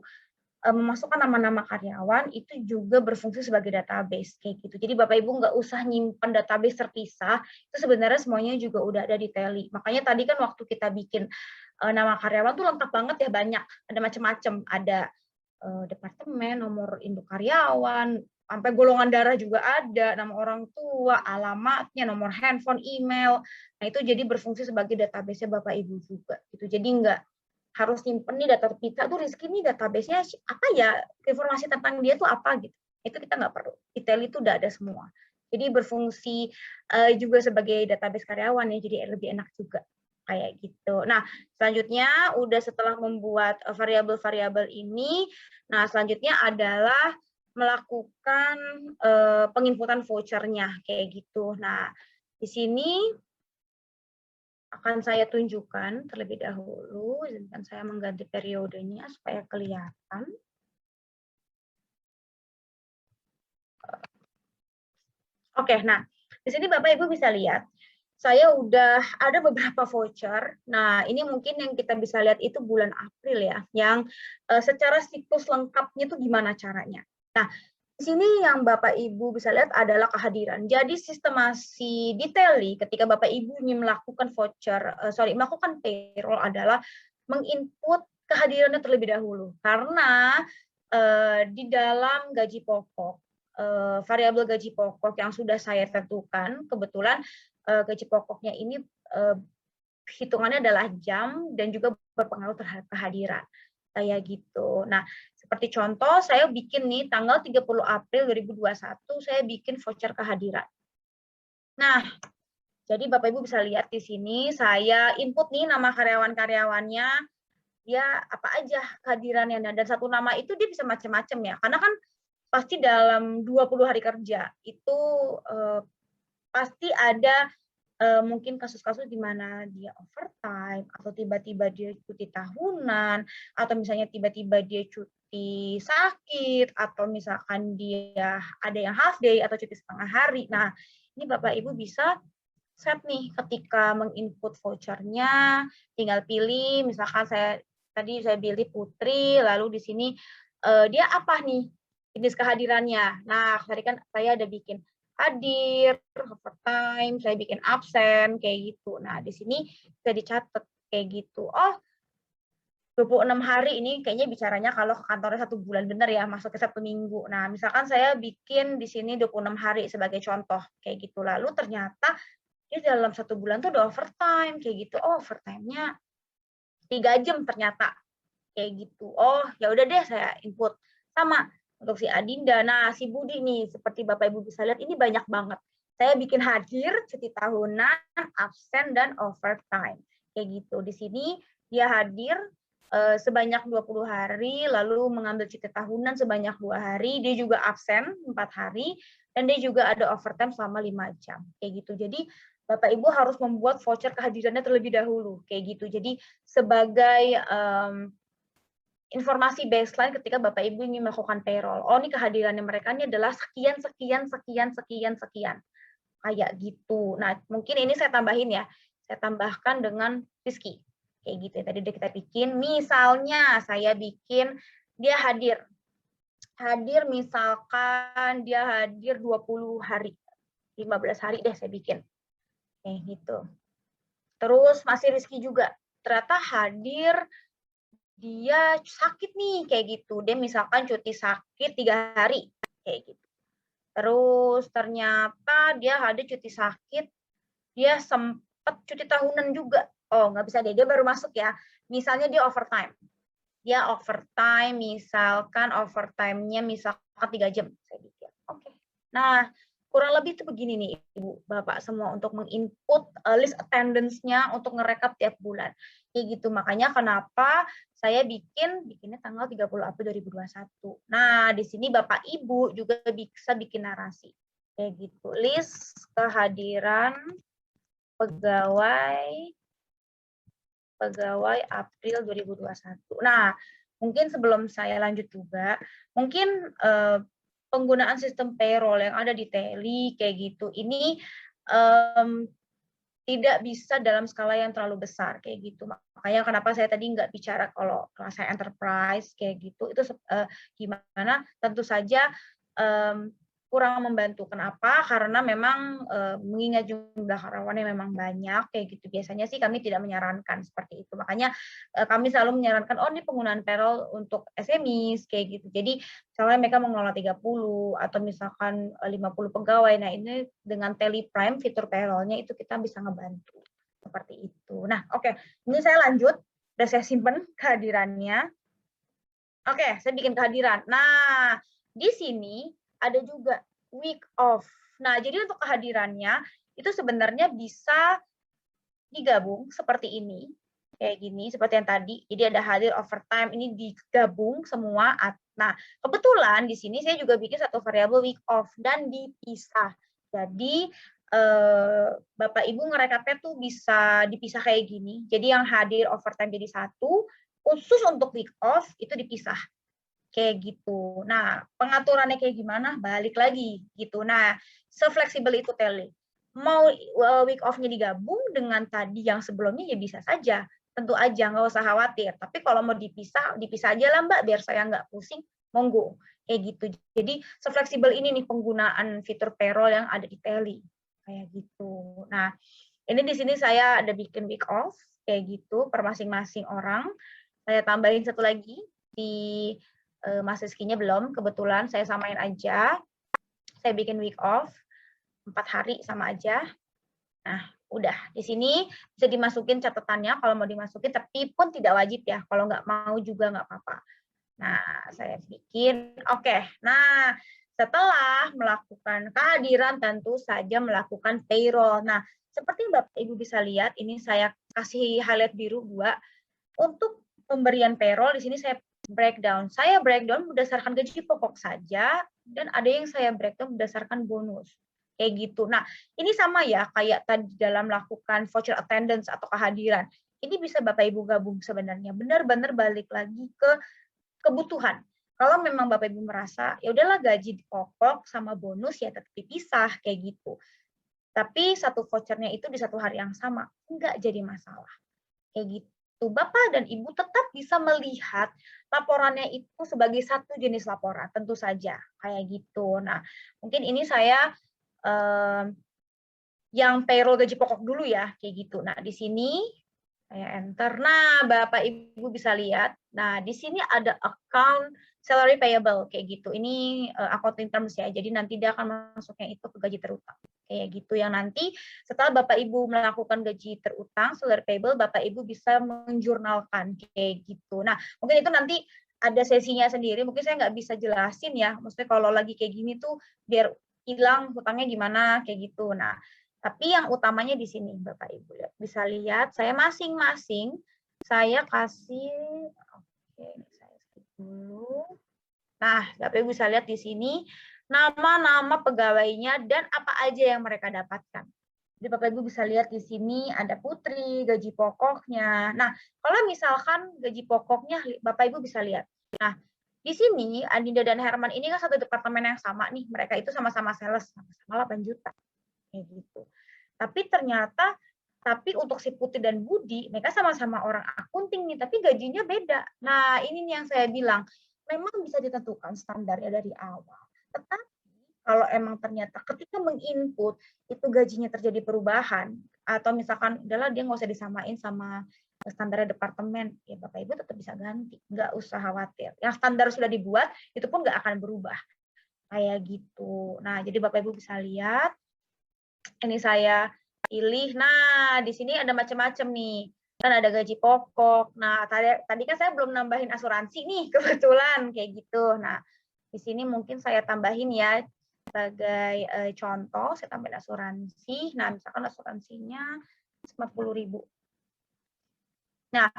memasukkan nama-nama karyawan itu juga berfungsi sebagai database kayak gitu. Jadi Bapak Ibu nggak usah nyimpan database terpisah, itu sebenarnya semuanya juga udah ada di Tally. Makanya tadi kan waktu kita bikin nama karyawan tuh lengkap banget ya, banyak, ada macam-macam, ada departemen, nomor induk karyawan, sampai golongan darah juga ada, nama orang tua, alamatnya, nomor handphone, email. Nah itu jadi berfungsi sebagai database Bapak Ibu juga. Gitu. Jadi nggak harus nyimpen nih data kita tuh Rizky nih database-nya apa ya, informasi tentang dia tuh apa gitu. Itu kita nggak perlu. Detail itu udah ada semua. Jadi berfungsi juga sebagai database karyawan ya, jadi lebih enak juga kayak gitu. Nah, selanjutnya udah setelah membuat variabel-variabel ini, nah selanjutnya adalah melakukan penginputan vouchernya kayak gitu. Nah, di sini akan saya tunjukkan terlebih dahulu, izinkan saya mengganti periodenya supaya kelihatan. Oke, nah di sini Bapak Ibu bisa lihat, saya udah ada beberapa voucher. Nah, ini mungkin yang kita bisa lihat itu bulan April ya, yang secara siklus lengkapnya itu gimana caranya. Nah, di sini yang Bapak Ibu bisa lihat adalah kehadiran. Jadi sistemasi di Tally ketika Bapak Ibu ingin melakukan melakukan payroll adalah menginput kehadirannya terlebih dahulu. Karena di dalam gaji pokok, variabel gaji pokok yang sudah saya tentukan, kebetulan gaji pokoknya ini hitungannya adalah jam dan juga berpengaruh terhadap kehadiran. Kayak gitu. Nah, seperti contoh, saya bikin nih tanggal 30 April 2021, saya bikin voucher kehadiran. Nah, jadi Bapak Ibu bisa lihat di sini, saya input nih nama karyawan-karyawannya, dia apa aja kehadirannya. Dan satu nama itu dia bisa macam-macam ya, karena kan pasti dalam 20 hari kerja, itu pasti ada mungkin kasus-kasus di mana dia overtime, atau tiba-tiba dia cuti tahunan, atau misalnya tiba-tiba dia cuti sakit, atau misalkan dia ada yang half day atau cuti setengah hari. Nah, ini Bapak Ibu bisa set nih ketika menginput vouchernya, tinggal pilih, misalkan tadi saya pilih Putri, lalu di sini dia apa nih jenis kehadirannya. Nah, tadi kan saya ada bikin hadir, overtime, saya bikin absen, kayak gitu. Nah, di sini bisa dicatat kayak gitu. Oh, 26 hari ini kayaknya bicaranya kalau ke kantornya 1 bulan, bener ya, masuk ke 1 minggu. Nah, misalkan saya bikin di sini 26 hari sebagai contoh, kayak gitu. Lalu ternyata dia dalam 1 bulan tuh udah overtime, kayak gitu. Oh, overtime-nya 3 jam ternyata, kayak gitu. Oh, ya udah deh saya input. Sama untuk si Adinda. Nah, si Budi nih, seperti Bapak Ibu bisa lihat, ini banyak banget. Saya bikin hadir, cuti tahunan, absen, dan overtime. Kayak gitu. Di sini dia hadir sebanyak 20 hari, lalu mengambil cuti tahunan sebanyak 2 hari, dia juga absen 4 hari, dan dia juga ada overtime selama 5 jam. Kayak gitu. Jadi, Bapak Ibu harus membuat voucher kehadirannya terlebih dahulu. Kayak gitu. Jadi, sebagai informasi baseline ketika Bapak Ibu ingin melakukan payroll. Oh, ini kehadirannya mereka ini adalah sekian, sekian, sekian, sekian, sekian. kayak gitu. Nah, mungkin ini saya tambahin ya. Saya tambahkan dengan Rizky. Kayak gitu ya. Tadi udah kita bikin. Misalnya saya bikin dia hadir. Hadir misalkan dia hadir 20 hari. 15 hari deh saya bikin. Kayak gitu. Terus masih Rizky juga. Ternyata hadir dia sakit nih kayak gitu. Dia misalkan cuti sakit 3 hari kayak gitu. Terus ternyata dia hadir cuti sakit, dia sempat cuti tahunan juga. Oh, nggak bisa deh, dia baru masuk ya. Misalnya dia overtime. Dia overtime, misalkan overtime-nya misalkan 3 jam. Saya pikir. Oke. Nah, kurang lebih itu begini nih Ibu, Bapak semua untuk menginput list attendance-nya untuk ngerekap tiap bulan. Kayak gitu. Makanya kenapa saya bikinnya tanggal 30 April 2021. Nah, di sini Bapak Ibu juga bisa bikin narasi. Kayak gitu. List kehadiran pegawai April 2021. Nah, mungkin sebelum saya lanjut juga, mungkin penggunaan sistem payroll yang ada di Teli kayak gitu ini tidak bisa dalam skala yang terlalu besar kayak gitu. Makanya kenapa saya tadi nggak bicara kalau saya enterprise kayak gitu itu gimana? Tentu saja kurang membantu. Kenapa? Karena memang mengingat jumlah karyawannya memang banyak kayak gitu. Biasanya sih kami tidak menyarankan seperti itu. Makanya kami selalu menyarankan ini penggunaan payroll untuk SMEs kayak gitu. Jadi misalnya mereka mengelola 30 atau misalkan 50 pegawai. Nah, ini dengan Teli Prime fitur payroll-nya itu kita bisa ngebantu seperti itu. Nah, oke. Ini saya lanjut. Udah saya simpen kehadirannya. Oke, saya bikin kehadiran. Nah, di sini ada juga week off. Nah, jadi untuk kehadirannya itu sebenarnya bisa digabung seperti ini. Kayak gini, seperti yang tadi. Jadi ada hadir overtime, ini digabung semua. Nah, kebetulan di sini saya juga bikin satu variabel week off dan dipisah. Jadi, Bapak Ibu ngerekapnya tuh bisa dipisah kayak gini. Jadi yang hadir overtime jadi satu, khusus untuk week off itu dipisah. Kayak gitu. Nah, pengaturannya kayak gimana? Balik lagi gitu. Nah, se-fleksibel itu Teli. Mau week off-nya digabung dengan tadi yang sebelumnya ya bisa saja. Tentu aja, nggak usah khawatir. Tapi kalau mau dipisah aja lah Mbak, biar saya nggak pusing, monggo. Kayak gitu. Jadi, se-fleksibel ini nih penggunaan fitur payroll yang ada di Teli. Kayak gitu. Nah, ini di sini saya ada bikin week off, kayak gitu, per masing-masing orang. Saya tambahin satu lagi di Mas Rizky-nya belum, kebetulan saya samain aja. Saya bikin week off, 4 hari sama aja. Nah, udah. Di sini bisa dimasukin catatannya kalau mau dimasukin, tapi pun tidak wajib ya. Kalau nggak mau juga nggak apa-apa. Nah, saya bikin, oke. Nah, setelah melakukan kehadiran, tentu saja melakukan payroll. Nah, seperti Bapak Ibu bisa lihat, ini saya kasih highlight biru 2. Untuk pemberian payroll, di sini saya breakdown. Saya breakdown berdasarkan gaji pokok saja, dan ada yang saya breakdown berdasarkan bonus. Kayak gitu. Nah, ini sama ya, kayak tadi dalam melakukan voucher attendance atau kehadiran. Ini bisa Bapak Ibu gabung sebenarnya. Benar-benar balik lagi ke kebutuhan. Kalau memang Bapak Ibu merasa, ya udahlah gaji pokok sama bonus ya tetap dipisah, kayak gitu. Tapi satu vouchernya itu di satu hari yang sama, enggak jadi masalah. Kayak gitu. Bapak dan Ibu tetap bisa melihat laporannya itu sebagai satu jenis laporan, tentu saja kayak gitu. Nah, mungkin ini saya yang payroll gaji pokok dulu ya, kayak gitu. Nah, di sini saya enter. Nah, Bapak Ibu bisa lihat. Nah, di sini ada account salary payable kayak gitu. Ini accounting terms ya. Jadi nanti dia akan masuknya itu ke gaji terutang. Kayak gitu yang nanti setelah Bapak Ibu melakukan gaji terutang, salary payable, Bapak Ibu bisa menjurnalkan kayak gitu. Nah, mungkin itu nanti ada sesinya sendiri. Mungkin saya nggak bisa jelasin ya. Maksudnya kalau lagi kayak gini tuh biar hilang hutangnya gimana kayak gitu. Nah, tapi yang utamanya di sini Bapak Ibu bisa lihat saya masing-masing saya kasih saya skip dulu. Nah, Bapak Ibu bisa lihat di sini nama-nama pegawainya dan apa aja yang mereka dapatkan. Jadi Bapak Ibu bisa lihat di sini ada Putri, gaji pokoknya. Nah, kalau misalkan gaji pokoknya Bapak Ibu bisa lihat. Nah, di sini Adinda dan Herman ini kan satu departemen yang sama nih. Mereka itu sama-sama sales, sama-sama 8 juta. kayak gitu. Tapi untuk si Putri dan Budi, mereka sama-sama orang akunting nih, tapi gajinya beda. Nah, ini nih yang saya bilang, memang bisa ditentukan standarnya dari awal. Tetapi kalau emang ternyata ketika menginput itu gajinya terjadi perubahan, atau misalkan adalah dia nggak usah disamain sama standarnya departemen, ya Bapak Ibu tetap bisa ganti, nggak usah khawatir. Yang standar sudah dibuat, itu pun nggak akan berubah. Kayak gitu. Nah, jadi Bapak Ibu bisa lihat, ini saya pilih. Nah, di sini ada macam-macam nih. Kan ada gaji pokok. Nah, tadi kan saya belum nambahin asuransi nih, kebetulan kayak gitu. Nah, di sini mungkin saya tambahin ya sebagai contoh, saya tambahin asuransi. Nah, misalkan asuransinya 50.000. Nah,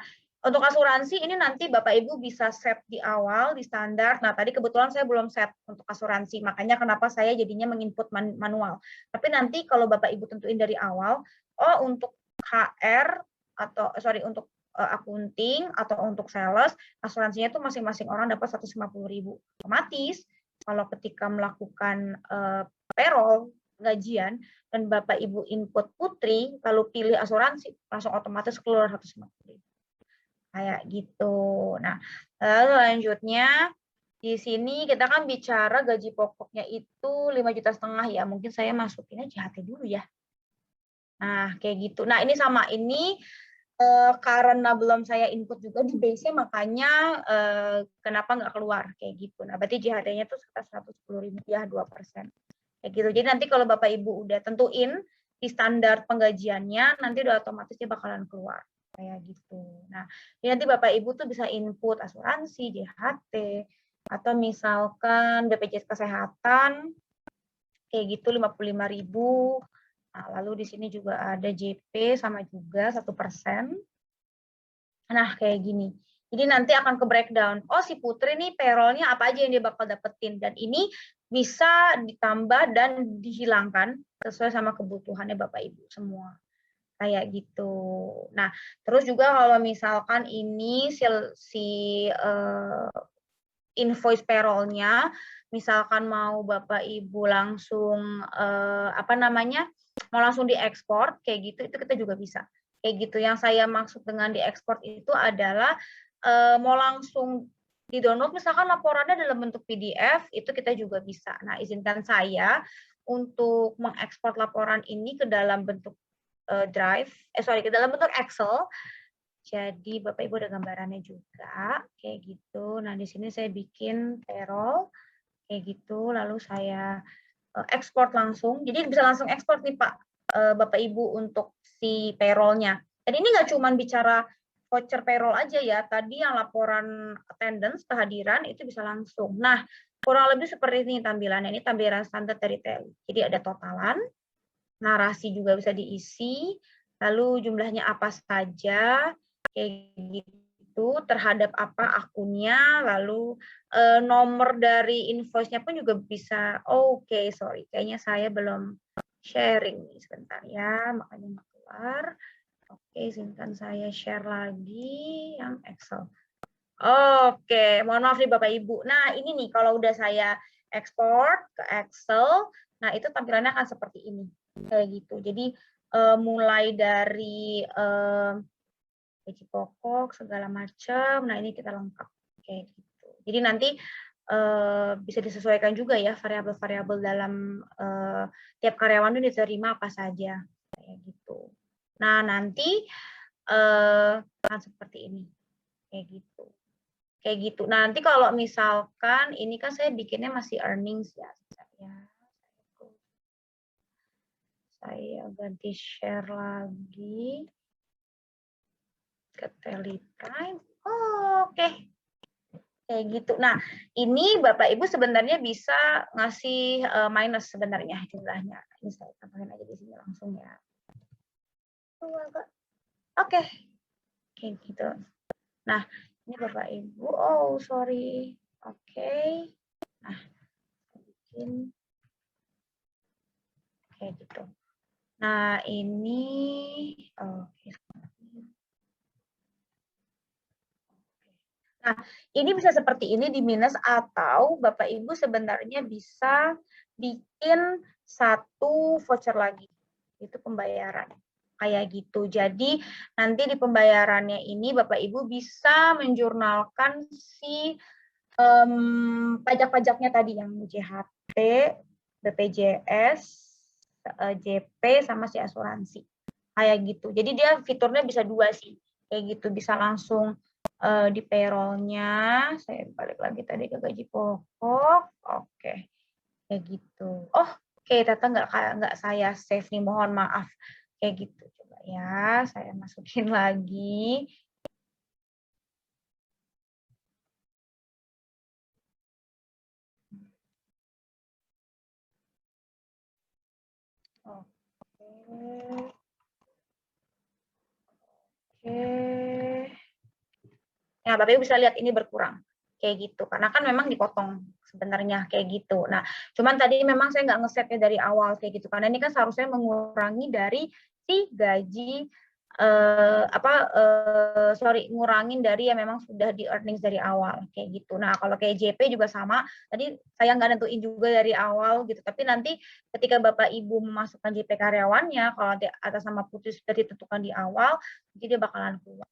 untuk asuransi ini nanti Bapak Ibu bisa set di awal, di standar. Nah, tadi kebetulan saya belum set untuk asuransi, makanya kenapa saya jadinya menginput manual. Tapi nanti kalau Bapak Ibu tentuin dari awal, oh untuk HR atau untuk akunting atau untuk sales, asuransinya itu masing-masing orang dapat 150.000. Otomatis kalau ketika melakukan payroll, gajian, dan Bapak Ibu input Putri, lalu pilih asuransi, langsung otomatis keluar 150.000. Kayak gitu. Nah, lalu selanjutnya di sini kita kan bicara gaji pokoknya itu 5,5 juta ya. Mungkin saya masukinnya JHT dulu ya. Nah, kayak gitu. Nah, ini sama ini karena belum saya input juga di base-nya, makanya kenapa nggak keluar kayak gitu. Nah, berarti JHT-nya itu sekitar 110.000 ya, 2%. Kayak gitu. Jadi nanti kalau Bapak Ibu udah tentuin di standar penggajiannya, nanti udah otomatis dia bakalan keluar. Kayak gitu. Nah, nanti Bapak Ibu tuh bisa input asuransi, JHT, atau misalkan BPJS Kesehatan, kayak gitu 55.000. Nah, lalu di sini juga ada JP sama juga 1%. Nah, kayak gini. Jadi nanti akan ke breakdown. Oh, si Putri nih payroll-nya apa aja yang dia bakal dapetin. Dan ini bisa ditambah dan dihilangkan sesuai sama kebutuhannya Bapak Ibu semua. Kayak gitu. Nah, terus juga kalau misalkan ini si invoice payroll-nya, misalkan mau Bapak Ibu langsung mau langsung diekspor, kayak gitu, itu kita juga bisa. Kayak gitu. Yang saya maksud dengan diekspor itu adalah mau langsung di-download, misalkan laporannya dalam bentuk PDF, itu kita juga bisa. Nah, izinkan saya untuk mengekspor laporan ini ke dalam bentuk ke dalam bentuk Excel. Jadi Bapak Ibu ada gambarannya juga, kayak gitu. Nah, di sini saya bikin payroll, kayak gitu. Lalu saya ekspor langsung. Jadi bisa langsung ekspor nih Pak, Bapak Ibu untuk si payroll-nya. Dan ini nggak cuma bicara voucher payroll aja ya. Tadi yang laporan attendance, kehadiran, itu bisa langsung. Nah, kurang lebih seperti ini tampilannya. Ini tampilan standar dari Teli. Jadi ada totalan, narasi juga bisa diisi, lalu jumlahnya apa saja, kayak gitu, terhadap apa akunnya, lalu nomor dari invoice-nya pun juga bisa. Oke, sorry, kayaknya saya belum sharing nih, sebentar ya, makanya nggak keluar. Oke, izinkan saya share lagi yang Excel. Oke, mohon maaf nih Bapak Ibu. Nah, ini nih kalau udah saya ekspor ke Excel, nah itu tampilannya akan seperti ini. Kayak gitu. Jadi mulai dari gaji pokok segala macam. Nah, ini kita lengkap kayak gitu. Jadi nanti bisa disesuaikan juga ya variabel-variabel dalam tiap karyawan itu diterima apa saja kayak gitu. Nah, nanti akan seperti ini. Kayak gitu. Kayak gitu. Nah, nanti kalau misalkan ini kan saya bikinnya masih earnings ya. Saya ganti share lagi ke Teleprime. Oke. Kayak gitu. Nah, ini Bapak Ibu sebenarnya bisa ngasih minus sebenarnya jumlahnya. Ini saya tambahin aja di sini langsung ya. Oke. Kayak gitu. Nah, ini Bapak Ibu. Oh, sorry. Oke. Nah, bikin kayak gitu. Nah, ini oke. Nah, Ini bisa seperti ini di minus, atau Bapak Ibu sebenarnya bisa bikin satu voucher lagi. Itu pembayaran. Kayak gitu. Jadi nanti di pembayarannya ini Bapak Ibu bisa menjurnalkan si pajak-pajaknya tadi yang JHT, BPJS, JP, sama si asuransi. Kayak gitu. Jadi dia fiturnya bisa dua sih. Kayak gitu, bisa langsung di payroll-nya. Saya balik lagi tadi ke gaji pokok. Oke. Kayak gitu. Oh, oke, Tata nggak saya save nih, mohon maaf. Kayak gitu. Coba ya, saya masukin lagi. Oke. Ya, Bapak Ibu bisa lihat ini berkurang. Kayak gitu. Karena kan memang dipotong sebenarnya kayak gitu. Nah, cuman tadi memang saya nggak ngesetnya dari awal kayak gitu. Karena ini kan seharusnya mengurangi dari si gaji ngurangin dari yang memang sudah di earnings dari awal kayak gitu. Nah, kalau kayak JP juga sama. Tadi saya nggak nentuin juga dari awal gitu. Tapi nanti ketika Bapak Ibu memasukkan JP karyawannya, kalau atas nama Putri sudah ditentukan di awal, jadi dia bakalan keluar.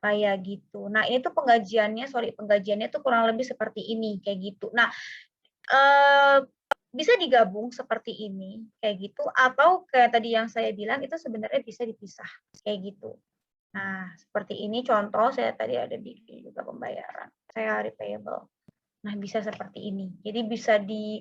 Kayak gitu. Nah, ini tuh penggajiannya tuh kurang lebih seperti ini, kayak gitu. Nah, bisa digabung seperti ini, kayak gitu, atau kayak tadi yang saya bilang itu sebenarnya bisa dipisah, kayak gitu. Nah, seperti ini contoh, saya tadi ada bikin juga pembayaran, saya repayable. Nah, bisa seperti ini. Jadi bisa di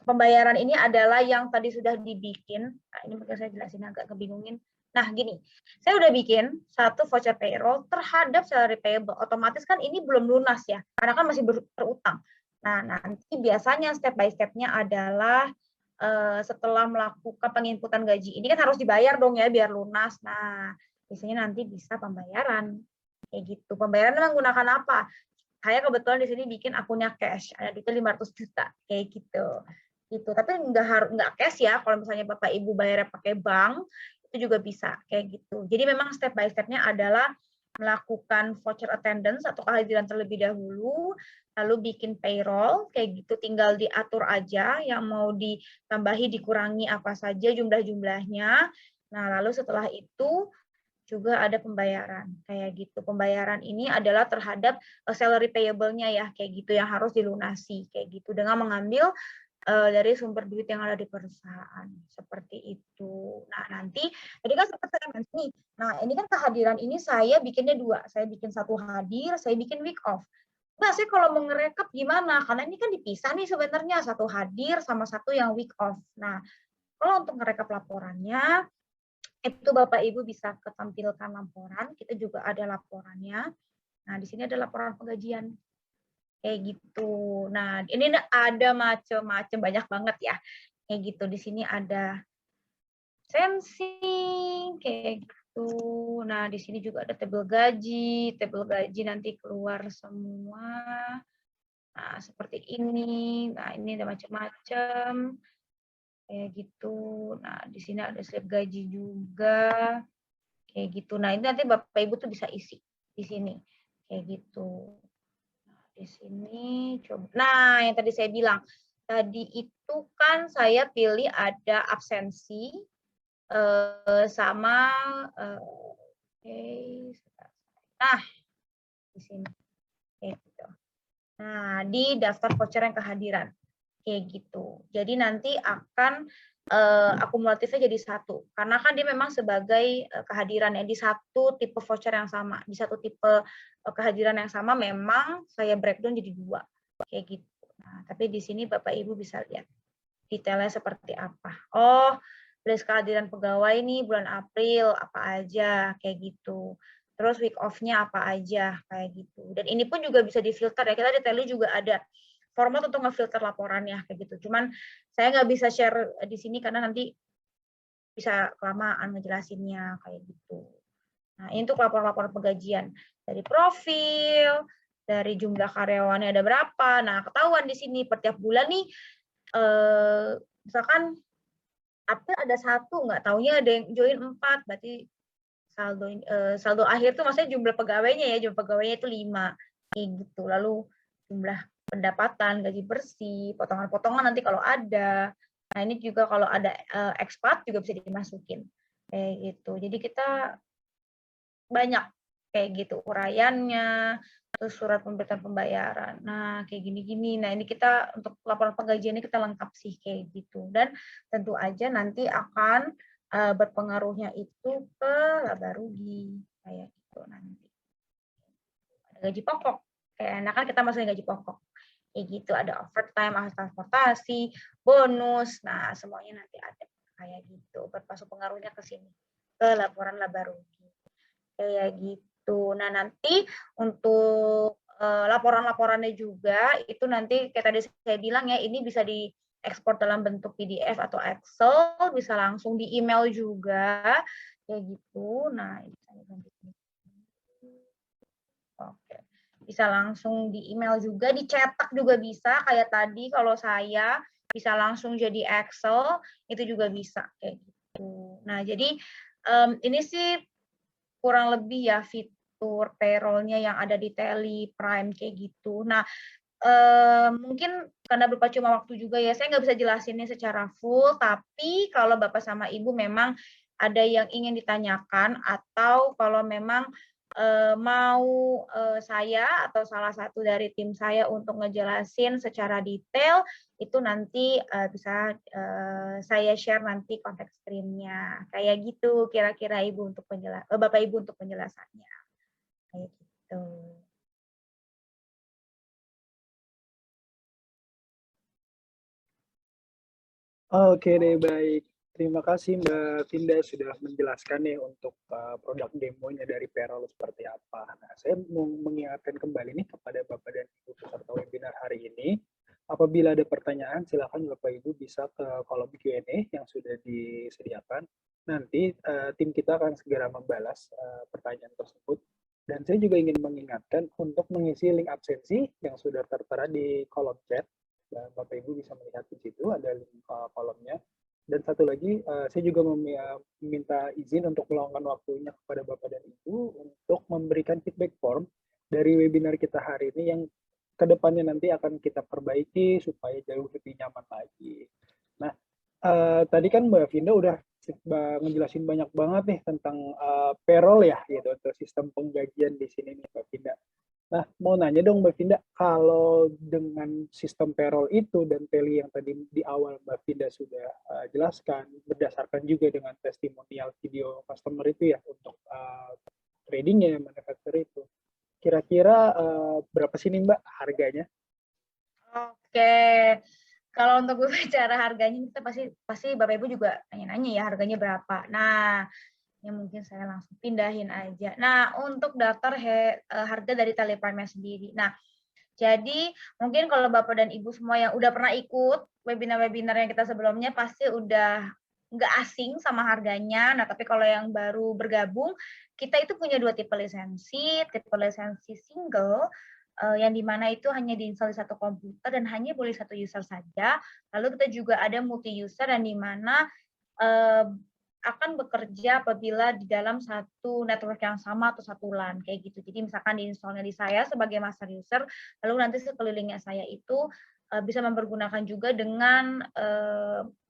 pembayaran ini adalah yang tadi sudah dibikin. Nah, ini mungkin saya jelasin agak kebingungin. Nah, gini, saya udah bikin satu voucher payroll terhadap salary payable. Otomatis kan ini belum lunas ya, karena kan masih berutang. Nah, nanti biasanya step by step-nya adalah setelah melakukan penginputan gaji. Ini kan harus dibayar dong ya, biar lunas. Nah, biasanya nanti bisa pembayaran. Kayak gitu. Pembayaran menggunakan apa? Saya kebetulan di sini bikin akunnya cash, ada duitnya 500 juta, kayak gitu. Gitu. Tapi nggak cash ya, kalau misalnya Bapak Ibu bayarnya pakai bank, itu juga bisa kayak gitu. Jadi memang step by step-nya adalah melakukan voucher attendance atau kehadiran terlebih dahulu, lalu bikin payroll kayak gitu, tinggal diatur aja yang mau ditambahi, dikurangi apa saja jumlah-jumlahnya. Nah, lalu setelah itu juga ada pembayaran kayak gitu. Pembayaran ini adalah terhadap salary payable-nya ya, kayak gitu, yang harus dilunasi kayak gitu dengan mengambil dari sumber duit yang ada di perusahaan seperti itu. Nah, nanti tadi kan sempat saya mention nih. Nah, ini kan kehadiran ini saya bikinnya dua. Saya bikin satu hadir, saya bikin week off. Nah, saya kalau mau ngerekap gimana? Karena ini kan dipisah nih sebenarnya, satu hadir sama satu yang week off. Nah, kalau untuk ngerekap laporannya, itu Bapak Ibu bisa ketampilkan laporan. Kita juga ada laporannya. Nah, di sini ada laporan penggajian. Kayak gitu. Nah, ini ada macam-macam, banyak banget ya. Kayak gitu. Di sini ada sensing, kayak gitu. Nah, di sini juga ada tabel gaji. Tabel gaji nanti keluar semua. Nah, seperti ini. Nah, ini ada macam-macam. Kayak gitu. Nah, di sini ada slip gaji juga. Kayak gitu. Nah, ini nanti Bapak Ibu tuh bisa isi di sini. Kayak gitu. Di sini coba. Nah, yang tadi saya bilang, tadi itu kan saya pilih ada absensi sama nah, di sini kayak gitu. Nah, di daftar voucher yang kehadiran kayak gitu. Jadi nanti akan akumulatifnya jadi satu, karena kan dia memang sebagai kehadiran ya, di satu tipe voucher yang sama, di satu tipe kehadiran yang sama memang saya breakdown jadi dua kayak gitu. Nah, tapi di sini Bapak Ibu bisa lihat detailnya seperti apa. Oh, list kehadiran pegawai nih bulan April apa aja kayak gitu. Terus week off-nya apa aja kayak gitu. Dan ini pun juga bisa difilter ya. Kita di Teli juga ada format untuk ngefilter laporannya kayak gitu. Cuman saya nggak bisa share di sini karena nanti bisa kelamaan ngejelasinnya kayak gitu. Nah, ini untuk laporan-laporan penggajian dari profil, dari jumlah karyawannya ada berapa. Nah, ketahuan di sini per tiap bulan nih, misalkan April ada 1, nggak taunya ada yang join 4, berarti saldo akhir tuh maksudnya jumlah pegawainya ya, jumlah pegawainya itu 5 kayak gitu. Lalu jumlah pendapatan, gaji bersih, potongan-potongan nanti kalau ada. Nah, ini juga kalau ada expat juga bisa dimasukin kayak gitu. Jadi kita banyak kayak gitu uraiannya, terus surat pemberitahuan pembayaran. Nah, kayak gini-gini. Nah, ini kita untuk laporan penggajian ini kita lengkap sih kayak gitu. Dan tentu aja nanti akan berpengaruhnya itu ke laba rugi kayak gitu nanti. Ada gaji pokok. Kayak enak kan kita masukin gaji pokok. Kayak gitu, ada overtime, transportasi, bonus. Nah, semuanya nanti ada kayak gitu. Bermasuk pengaruhnya ke sini, ke laporan laba rugi. Kayak gitu. Nah, nanti untuk laporan-laporannya juga itu nanti kayak tadi saya bilang ya, ini bisa diekspor dalam bentuk PDF atau Excel, bisa langsung di email juga kayak gitu. Nah, ini saya ganti. Oke. Bisa langsung di email juga, dicetak juga bisa kayak tadi kalau saya bisa langsung jadi Excel, itu juga bisa kayak gitu. Nah, jadi ini sih kurang lebih ya fitur payroll-nya yang ada di Teli Prime kayak gitu. Nah, mungkin karena berpacu cuma waktu juga ya, saya nggak bisa jelasinnya secara full, tapi kalau Bapak sama Ibu memang ada yang ingin ditanyakan atau kalau memang mau saya atau salah satu dari tim saya untuk ngejelasin secara detail, itu nanti bisa saya share nanti konteks screen-nya. Kayak gitu kira-kira Ibu untuk Bapak Ibu untuk penjelasannya. Kayak gitu. Oke deh, baik. Terima kasih Mbak Vinda sudah menjelaskan nih untuk produk demonya dari payroll seperti apa. Nah, saya mau mengingatkan kembali nih kepada Bapak dan Ibu peserta webinar hari ini. Apabila ada pertanyaan, silakan Bapak Ibu bisa ke kolom Q&A yang sudah disediakan. Nanti tim kita akan segera membalas pertanyaan tersebut. Dan saya juga ingin mengingatkan untuk mengisi link absensi yang sudah tertera di kolom chat. Dan Bapak Ibu bisa melihat di situ ada link kolomnya. Dan satu lagi, saya juga meminta izin untuk meluangkan waktunya kepada Bapak dan Ibu untuk memberikan feedback form dari webinar kita hari ini yang kedepannya nanti akan kita perbaiki supaya jauh lebih nyaman lagi. Nah, tadi kan Mbak Vinda udah ngejelasin banyak banget nih tentang payroll ya, gitu, atau sistem penggajian di sini nih Mbak Vinda. Nah, mau nanya dong Mbak Vinda, kalau dengan sistem payroll itu dan Teli yang tadi di awal Mbak Vinda sudah jelaskan, berdasarkan juga dengan testimonial video customer itu ya untuk tradingnya, manufacturer itu, kira-kira berapa sih nih Mbak harganya? Oke, kalau untuk berbicara harganya kita pasti Bapak Ibu juga nanya-nanya ya harganya berapa. Nah, ya mungkin saya langsung pindahin aja. Nah, untuk daftar harga dari Teli Prime sendiri. Nah, jadi mungkin kalau Bapak dan Ibu semua yang udah pernah ikut webinar-webinar yang kita sebelumnya pasti udah nggak asing sama harganya. Nah, tapi kalau yang baru bergabung, kita itu punya 2 tipe lisensi single, yang dimana itu hanya diinstal di satu komputer dan hanya boleh 1 user saja. Lalu kita juga ada multi user yang dimana akan bekerja apabila di dalam satu network yang sama atau satu LAN kayak gitu. Jadi misalkan diinstalnya di saya sebagai master user, lalu nanti sekelilingnya saya itu bisa mempergunakan juga dengan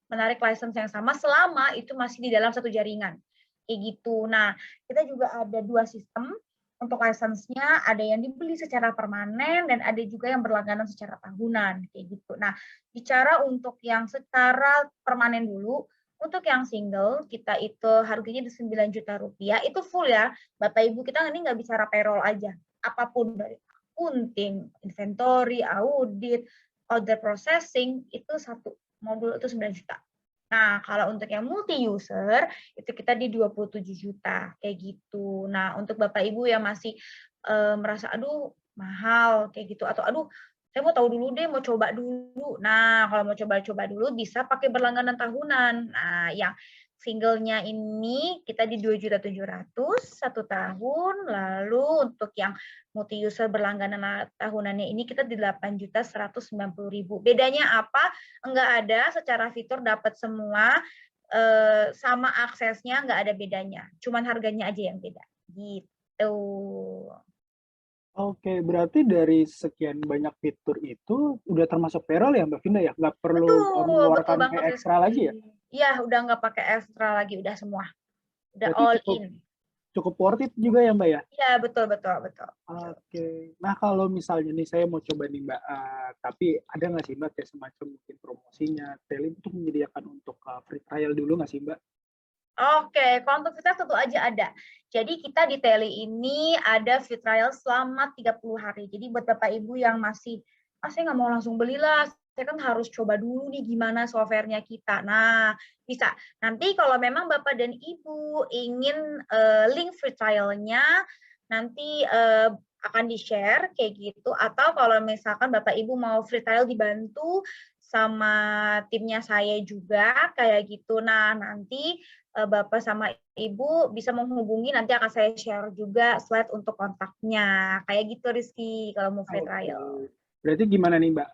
menarik license yang sama selama itu masih di dalam satu jaringan. Kayak gitu. Nah, kita juga ada 2 sistem untuk license-nya, ada yang dibeli secara permanen dan ada juga yang berlangganan secara tahunan kayak gitu. Nah, bicara untuk yang secara permanen dulu, untuk yang single kita itu harganya di 9 juta rupiah, itu full ya. Bapak Ibu kita ini nggak bicara payroll aja, apapun dari accounting, inventory, audit, order processing itu satu modul itu 9 juta. Nah, kalau untuk yang multi user itu kita di 27 juta kayak gitu. Nah, untuk Bapak Ibu yang masih merasa aduh mahal kayak gitu atau aduh saya mau tahu dulu deh, mau coba dulu. Nah, kalau mau coba-coba dulu bisa pakai berlangganan tahunan. Nah, yang singlenya ini kita di 2.700.000 1 tahun. Lalu untuk yang multi user berlangganan tahunannya ini kita di 8.190.000. Bedanya apa? Enggak ada secara fitur dapat semua. sama aksesnya nggak ada bedanya, cuman harganya aja yang beda, gitu. Oke, berarti dari sekian banyak fitur itu udah termasuk payroll ya Mbak Vinda ya? Nggak perlu Betul mengeluarkan banget kayak ekstra lagi ya? Rizky. Iya, udah nggak pakai ekstra lagi, udah semua. Udah Berarti all cukup in. cukup worth it juga ya Mbak ya? Iya, betul. Oke. Nah kalau misalnya nih saya mau coba nih Mbak, tapi ada nggak sih Mbak kayak semacam mungkin promosinya, Teli itu menyediakan untuk free trial dulu nggak sih Mbak? Oke, kalau untuk free trial tentu aja ada. Jadi kita di Teli ini ada free trial selama 30 hari. Jadi buat Bapak Ibu yang masih, saya nggak mau langsung belilah, saya kan harus coba dulu nih gimana software-nya kita. Nah, bisa. Nanti kalau memang Bapak dan Ibu ingin link free trial-nya, nanti akan di-share kayak gitu. Atau kalau misalkan Bapak Ibu mau free trial dibantu sama timnya saya juga kayak gitu. Nah, nanti Bapak sama Ibu bisa menghubungi, nanti akan saya share juga slide untuk kontaknya. Kayak gitu Rizky kalau mau free trial. Berarti gimana nih Mbak,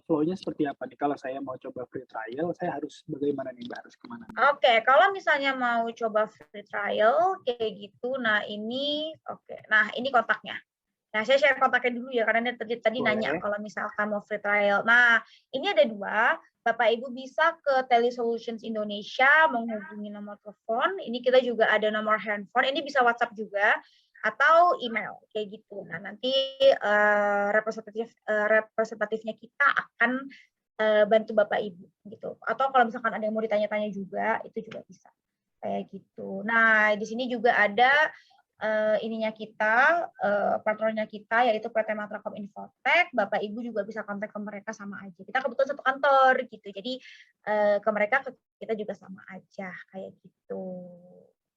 flow-nya seperti apa nih? Kalau saya mau coba free trial, saya harus bagaimana nih Mbak? Harus kemana? Oke, kalau misalnya mau coba free trial kayak gitu, nah ini kontaknya. Nah, saya share kontaknya dulu ya, karena tadi nanya kalau misalkan mau free trial. Nah, ini ada 2. Bapak Ibu bisa ke Telesolutions Indonesia menghubungi nomor telepon. Ini kita juga ada nomor handphone. Ini bisa WhatsApp juga atau email kayak gitu. Nah, nanti representatifnya kita akan bantu Bapak Ibu gitu. Atau kalau misalkan ada yang mau ditanya-tanya juga, itu juga bisa kayak gitu. Nah, di sini juga ada ininya kita, partnernya kita yaitu PT Matrakom Infotech. Bapak Ibu juga bisa kontak ke mereka sama aja. Kita kebetulan satu kantor gitu. Jadi ke mereka ke kita juga sama aja kayak gitu.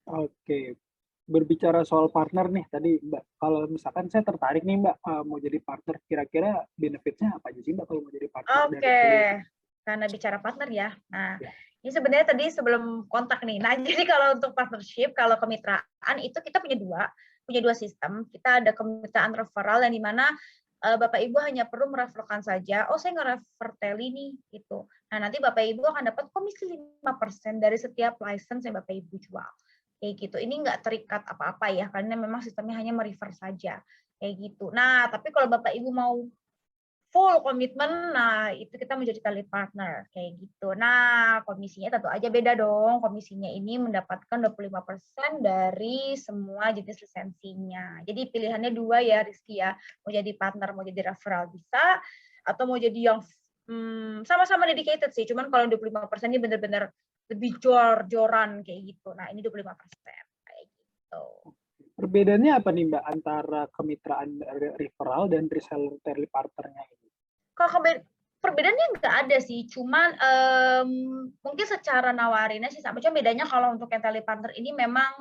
Oke. Berbicara soal partner nih tadi Mbak, kalau misalkan saya tertarik nih Mbak, mau jadi partner, kira-kira benefit-nya apa aja sih Mbak kalau mau jadi partner dari Oke, Teli? karena bicara partner ya. Nah, Ya. ini sebenarnya tadi sebelum kontak nih. Nah, jadi kalau untuk partnership, kalau kemitraan itu kita punya dua sistem. Kita ada kemitraan referral yang dimana Bapak Ibu hanya perlu mereferkan saja, oh saya nge-refer Teli nih, gitu. Nah, nanti Bapak Ibu akan dapat komisi 5% dari setiap license yang Bapak Ibu jual. Kayak gitu. Ini nggak terikat apa-apa ya, karena memang sistemnya hanya merefer saja. Kayak gitu. Nah, tapi kalau Bapak Ibu mau full komitmen, nah itu kita menjadi tele partner kayak gitu. Nah, komisinya tentu aja beda dong. Komisinya ini mendapatkan 25% dari semua jenis lisensinya. Jadi pilihannya 2 ya Rizky ya. Mau jadi partner, mau jadi referral bisa, atau mau jadi yang sama-sama dedicated sih. Cuman kalau 25% ini benar-benar lebih jor-joran kayak gitu. Nah, ini 25% kayak gitu. Perbedaannya apa nih Mbak antara kemitraan referral dan reseller tele partnernya ini? Kalau perbedaannya nggak ada sih, cuman mungkin secara nawarinnya sih sama. Cuma bedanya kalau untuk yang telepartner ini memang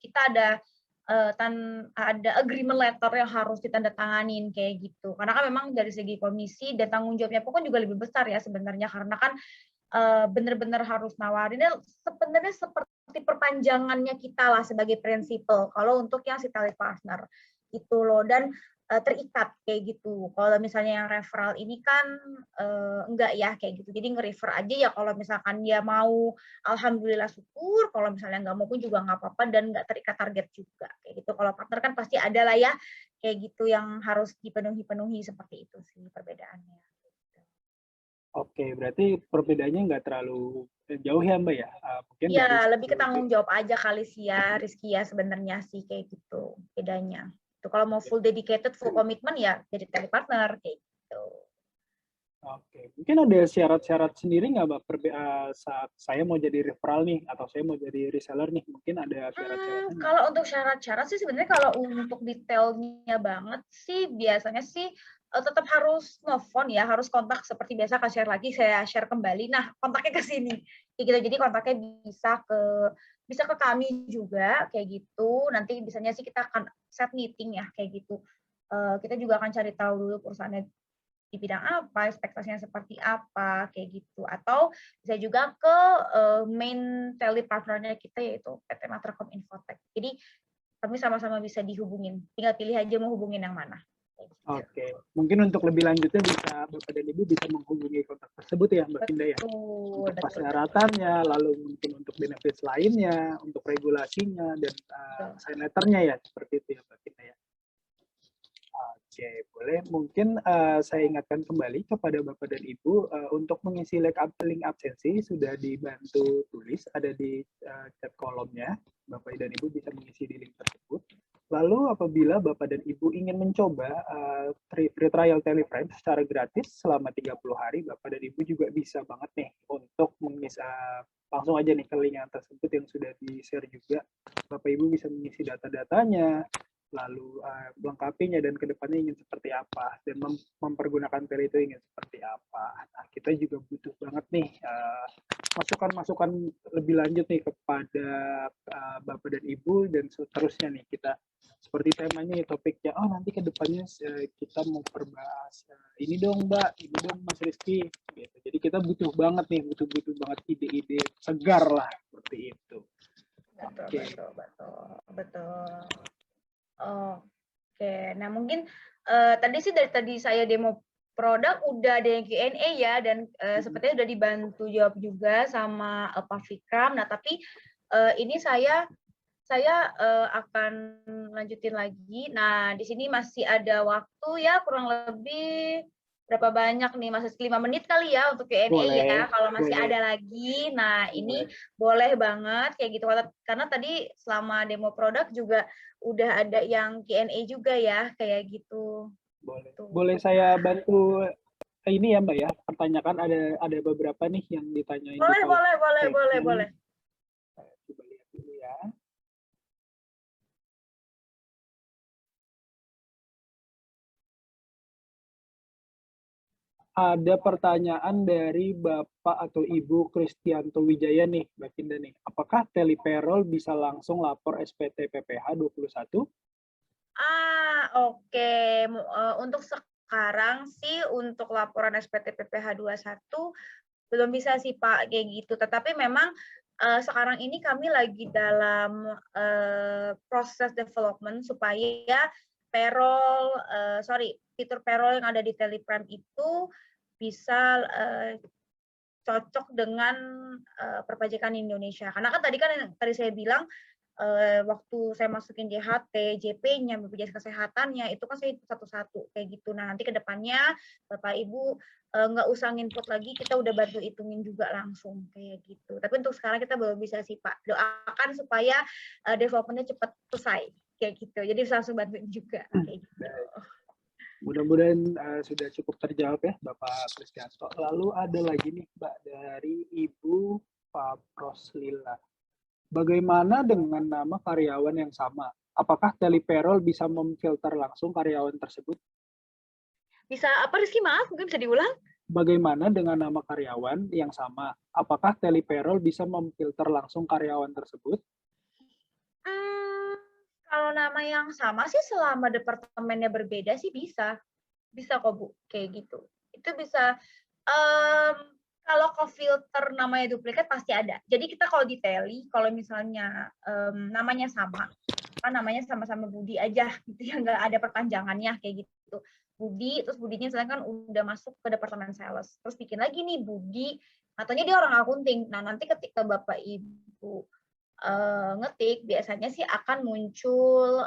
kita ada agreement letter yang harus ditandatanganin kayak gitu. Karena kan memang dari segi komisi dan tanggung jawabnya pun juga lebih besar ya sebenarnya, karena kan benar-benar harus nawarinnya sebenarnya seperti perpanjangannya kita lah sebagai prinsipal. Kalau untuk yang si telepartner itu loh, dan terikat kayak gitu. Kalau misalnya yang referral ini kan enggak ya kayak gitu. Jadi nge-refer aja ya kalau misalkan dia mau, alhamdulillah syukur. Kalau misalnya nggak mau pun juga nggak apa-apa dan nggak terikat target juga kayak gitu. Kalau partner kan pasti ada lah ya kayak gitu yang harus dipenuhi seperti itu sih perbedaannya. Oke, berarti perbedaannya nggak terlalu jauh ya Mbak ya? Mungkin dari Ya, lebih ke tanggung jawab aja kali sih ya, Rizky ya sebenarnya sih kayak gitu bedanya. Itu kalau mau full dedicated, full komitmen ya jadi tele partner kayak gitu. Oke, mungkin ada syarat-syarat sendiri nggak Mbak saat saya mau jadi referral nih atau saya mau jadi reseller nih, mungkin ada syarat-syaratnya nggak? Kalau untuk syarat-syarat sih sebenarnya kalau untuk detailnya banget sih biasanya sih tetap harus nelfon ya, harus kontak seperti biasa, share lagi, saya share kembali. Nah, kontaknya ke sini. Kayak gitu. Jadi kontaknya bisa ke kami juga kayak gitu. Nanti bisanya sih kita akan set meeting ya kayak gitu. Kita juga akan cari tahu dulu perusahaannya di bidang apa, ekspektasinya seperti apa, kayak gitu. Atau bisa juga ke main tele partnernya kita yaitu PT Matrakom Infotech. Jadi kami sama-sama bisa dihubungin. Tinggal pilih aja mau hubungin yang mana. Oke, mungkin untuk lebih lanjutnya bisa Bapak dan Ibu bisa menghubungi kontak tersebut ya Mbak Finda ya. Untuk persyaratannya, lalu mungkin untuk benefits lainnya, untuk regulasinya dan sign letternya ya seperti itu ya Mbak Finda ya. Oke, boleh mungkin saya ingatkan kembali kepada Bapak dan Ibu untuk mengisi link absensi sudah dibantu tulis ada di chat kolomnya. Bapak dan Ibu bisa mengisi di link tersebut. Lalu apabila Bapak dan Ibu ingin mencoba free trial Teleprime secara gratis selama 30 hari, Bapak dan Ibu juga bisa banget nih untuk mengisi langsung aja nih ke link yang tersebut yang sudah di-share juga. Bapak Ibu bisa mengisi data-datanya, lalu melengkapinya dan kedepannya ingin seperti apa dan mempergunakan Tele itu ingin seperti apa. Nah, kita juga butuh banget nih masukan-masukan lebih lanjut nih kepada Bapak dan Ibu dan seterusnya nih kita seperti temanya topiknya nanti kedepannya kita mau perbahas ini dong Mbak, ini dong Mas Rizky gitu. Jadi kita butuh banget nih butuh banget ide-ide segar lah seperti itu. Betul. Oke, nah mungkin tadi sih dari tadi saya demo produk udah ada yang Q&A ya dan sepertinya udah dibantu jawab juga sama Pak Fikram. Nah tapi ini saya akan lanjutin lagi. Nah di sini masih ada waktu ya kurang lebih berapa banyak nih, masih 5 menit kali ya untuk Q&A ya, kalau masih ada lagi. Nah ini boleh banget kayak gitu, karena tadi selama demo produk juga udah ada yang Q&A juga ya, kayak gitu. Boleh saya bantu ini ya Mbak ya, pertanyakan ada beberapa nih yang ditanyain. Boleh. Coba lihat dulu ya. Ada pertanyaan dari Bapak atau Ibu Kristianto Wijaya nih, Mbak Finda nih. Apakah Teleperol bisa langsung lapor SPT PPH 21? Oke. Untuk sekarang sih untuk laporan SPT PPH 21 belum bisa sih Pak kayak gitu. Tetapi memang sekarang ini kami lagi dalam proses development supaya fitur payroll yang ada di Teleprime itu bisa cocok dengan perpajakan Indonesia. Karena kan tadi saya bilang waktu saya masukin JHT, JP-nya, BPJS Kesehatannya, itu kan saya satu-satu kayak gitu. Nah nanti ke depannya Bapak Ibu nggak usah nginput lagi, kita udah bantu hitungin juga langsung kayak gitu. Tapi untuk sekarang kita belum bisa sih Pak. Doakan supaya development-nya cepat selesai kayak gitu. Jadi langsung bantuin juga kayak gitu. Mudah-mudahan sudah cukup terjawab ya Bapak Kristianto. Lalu ada lagi nih Mbak dari Ibu Pak Roslila. Bagaimana dengan nama karyawan yang sama? Apakah Teleperol bisa memfilter langsung karyawan tersebut? Bisa apa Rizky? Maaf, mungkin bisa diulang? Bagaimana dengan nama karyawan yang sama? Apakah Teleperol bisa memfilter langsung karyawan tersebut? Kalau nama yang sama sih selama departemennya berbeda sih bisa kok Bu kayak gitu. Itu bisa kalau ke filter namanya duplikat pasti ada. Jadi kita kalau di Teli kalau misalnya namanya sama, kan namanya sama-sama Budi aja gitu ya, nggak ada perpanjangannya kayak gitu. Budi, terus Budinya misalnya kan udah masuk ke departemen sales, terus bikin lagi nih Budi, katanya dia orang akunting. Nah nanti ketika Bapak Ibu ngetik biasanya sih akan muncul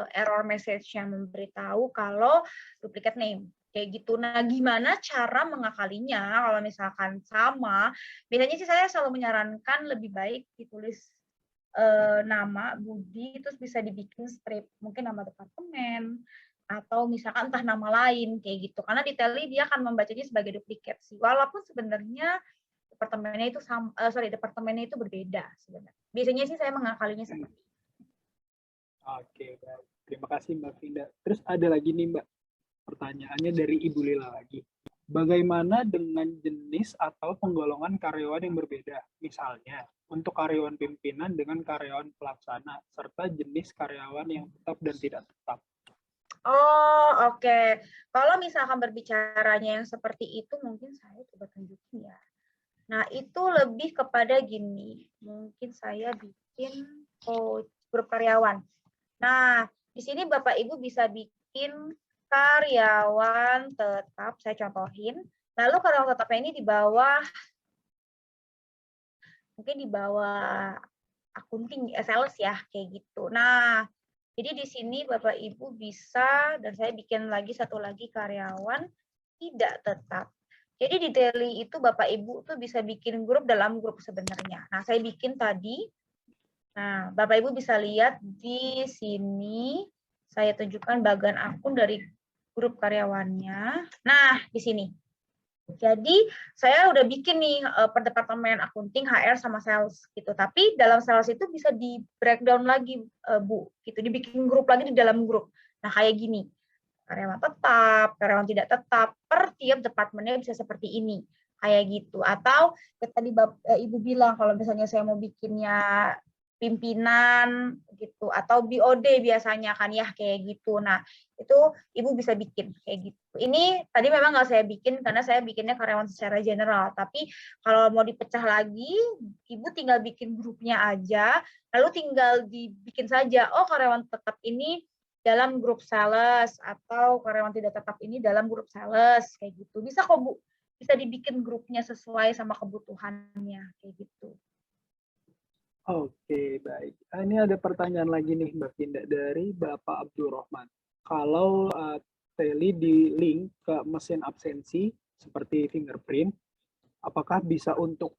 error message yang memberitahu kalau duplicate name kayak gitu. Nah gimana cara mengakalinya kalau misalkan sama? Biasanya sih saya selalu menyarankan lebih baik ditulis nama Budi terus bisa dibikin strip, mungkin nama departemen atau misalkan entah nama lain kayak gitu. Karena di Teli dia akan membacanya sebagai duplikat sih. Walaupun sebenarnya departemennya itu berbeda sebenarnya. Biasanya sih saya mengakalinya seperti itu. Oke, baik. Terima kasih Mbak Finda. Terus ada lagi nih Mbak, pertanyaannya dari Ibu Lila lagi. Bagaimana dengan jenis atau penggolongan karyawan yang berbeda? Misalnya, untuk karyawan pimpinan dengan karyawan pelaksana, serta jenis karyawan yang tetap dan tidak tetap. Oke. Kalau misalkan berbicaranya yang seperti itu, mungkin saya coba tunjukin ya. Nah, itu lebih kepada gini, mungkin saya bikin grup karyawan. Nah, di sini Bapak Ibu bisa bikin karyawan tetap, saya contohin. Lalu karyawan tetapnya ini mungkin di bawah akunting, sales ya, kayak gitu. Nah, jadi di sini Bapak Ibu bisa, dan saya bikin lagi satu lagi karyawan tidak tetap. Jadi di Teli itu Bapak Ibu tuh bisa bikin grup dalam grup sebenarnya. Nah, saya bikin tadi. Nah, Bapak Ibu bisa lihat di sini saya tunjukkan bagian akun dari grup karyawannya. Nah, di sini. Jadi saya udah bikin nih per departemen akunting, HR sama sales gitu. Tapi dalam sales itu bisa di breakdown lagi Bu, gitu. Dibikin grup lagi di dalam grup. Nah, kayak gini. Karyawan tetap, karyawan tidak tetap, per tiap departemennya bisa seperti ini. Kayak gitu. Atau tadi Ibu bilang kalau misalnya saya mau bikinnya pimpinan gitu atau BOD biasanya kan ya kayak gitu. Nah, itu Ibu bisa bikin kayak gitu. Ini tadi memang nggak saya bikin karena saya bikinnya karyawan secara general. Tapi kalau mau dipecah lagi, Ibu tinggal bikin grupnya aja, lalu tinggal dibikin saja, oh karyawan tetap ini dalam grup sales atau karyawan tidak tetap ini dalam grup sales kayak gitu. Bisa kok Bu, bisa dibikin grupnya sesuai sama kebutuhannya kayak gitu. Oke, baik. Ini ada pertanyaan lagi nih Mbak Finda dari Bapak Abdul Rahman. Kalau Teli di link ke mesin absensi seperti fingerprint, apakah bisa untuk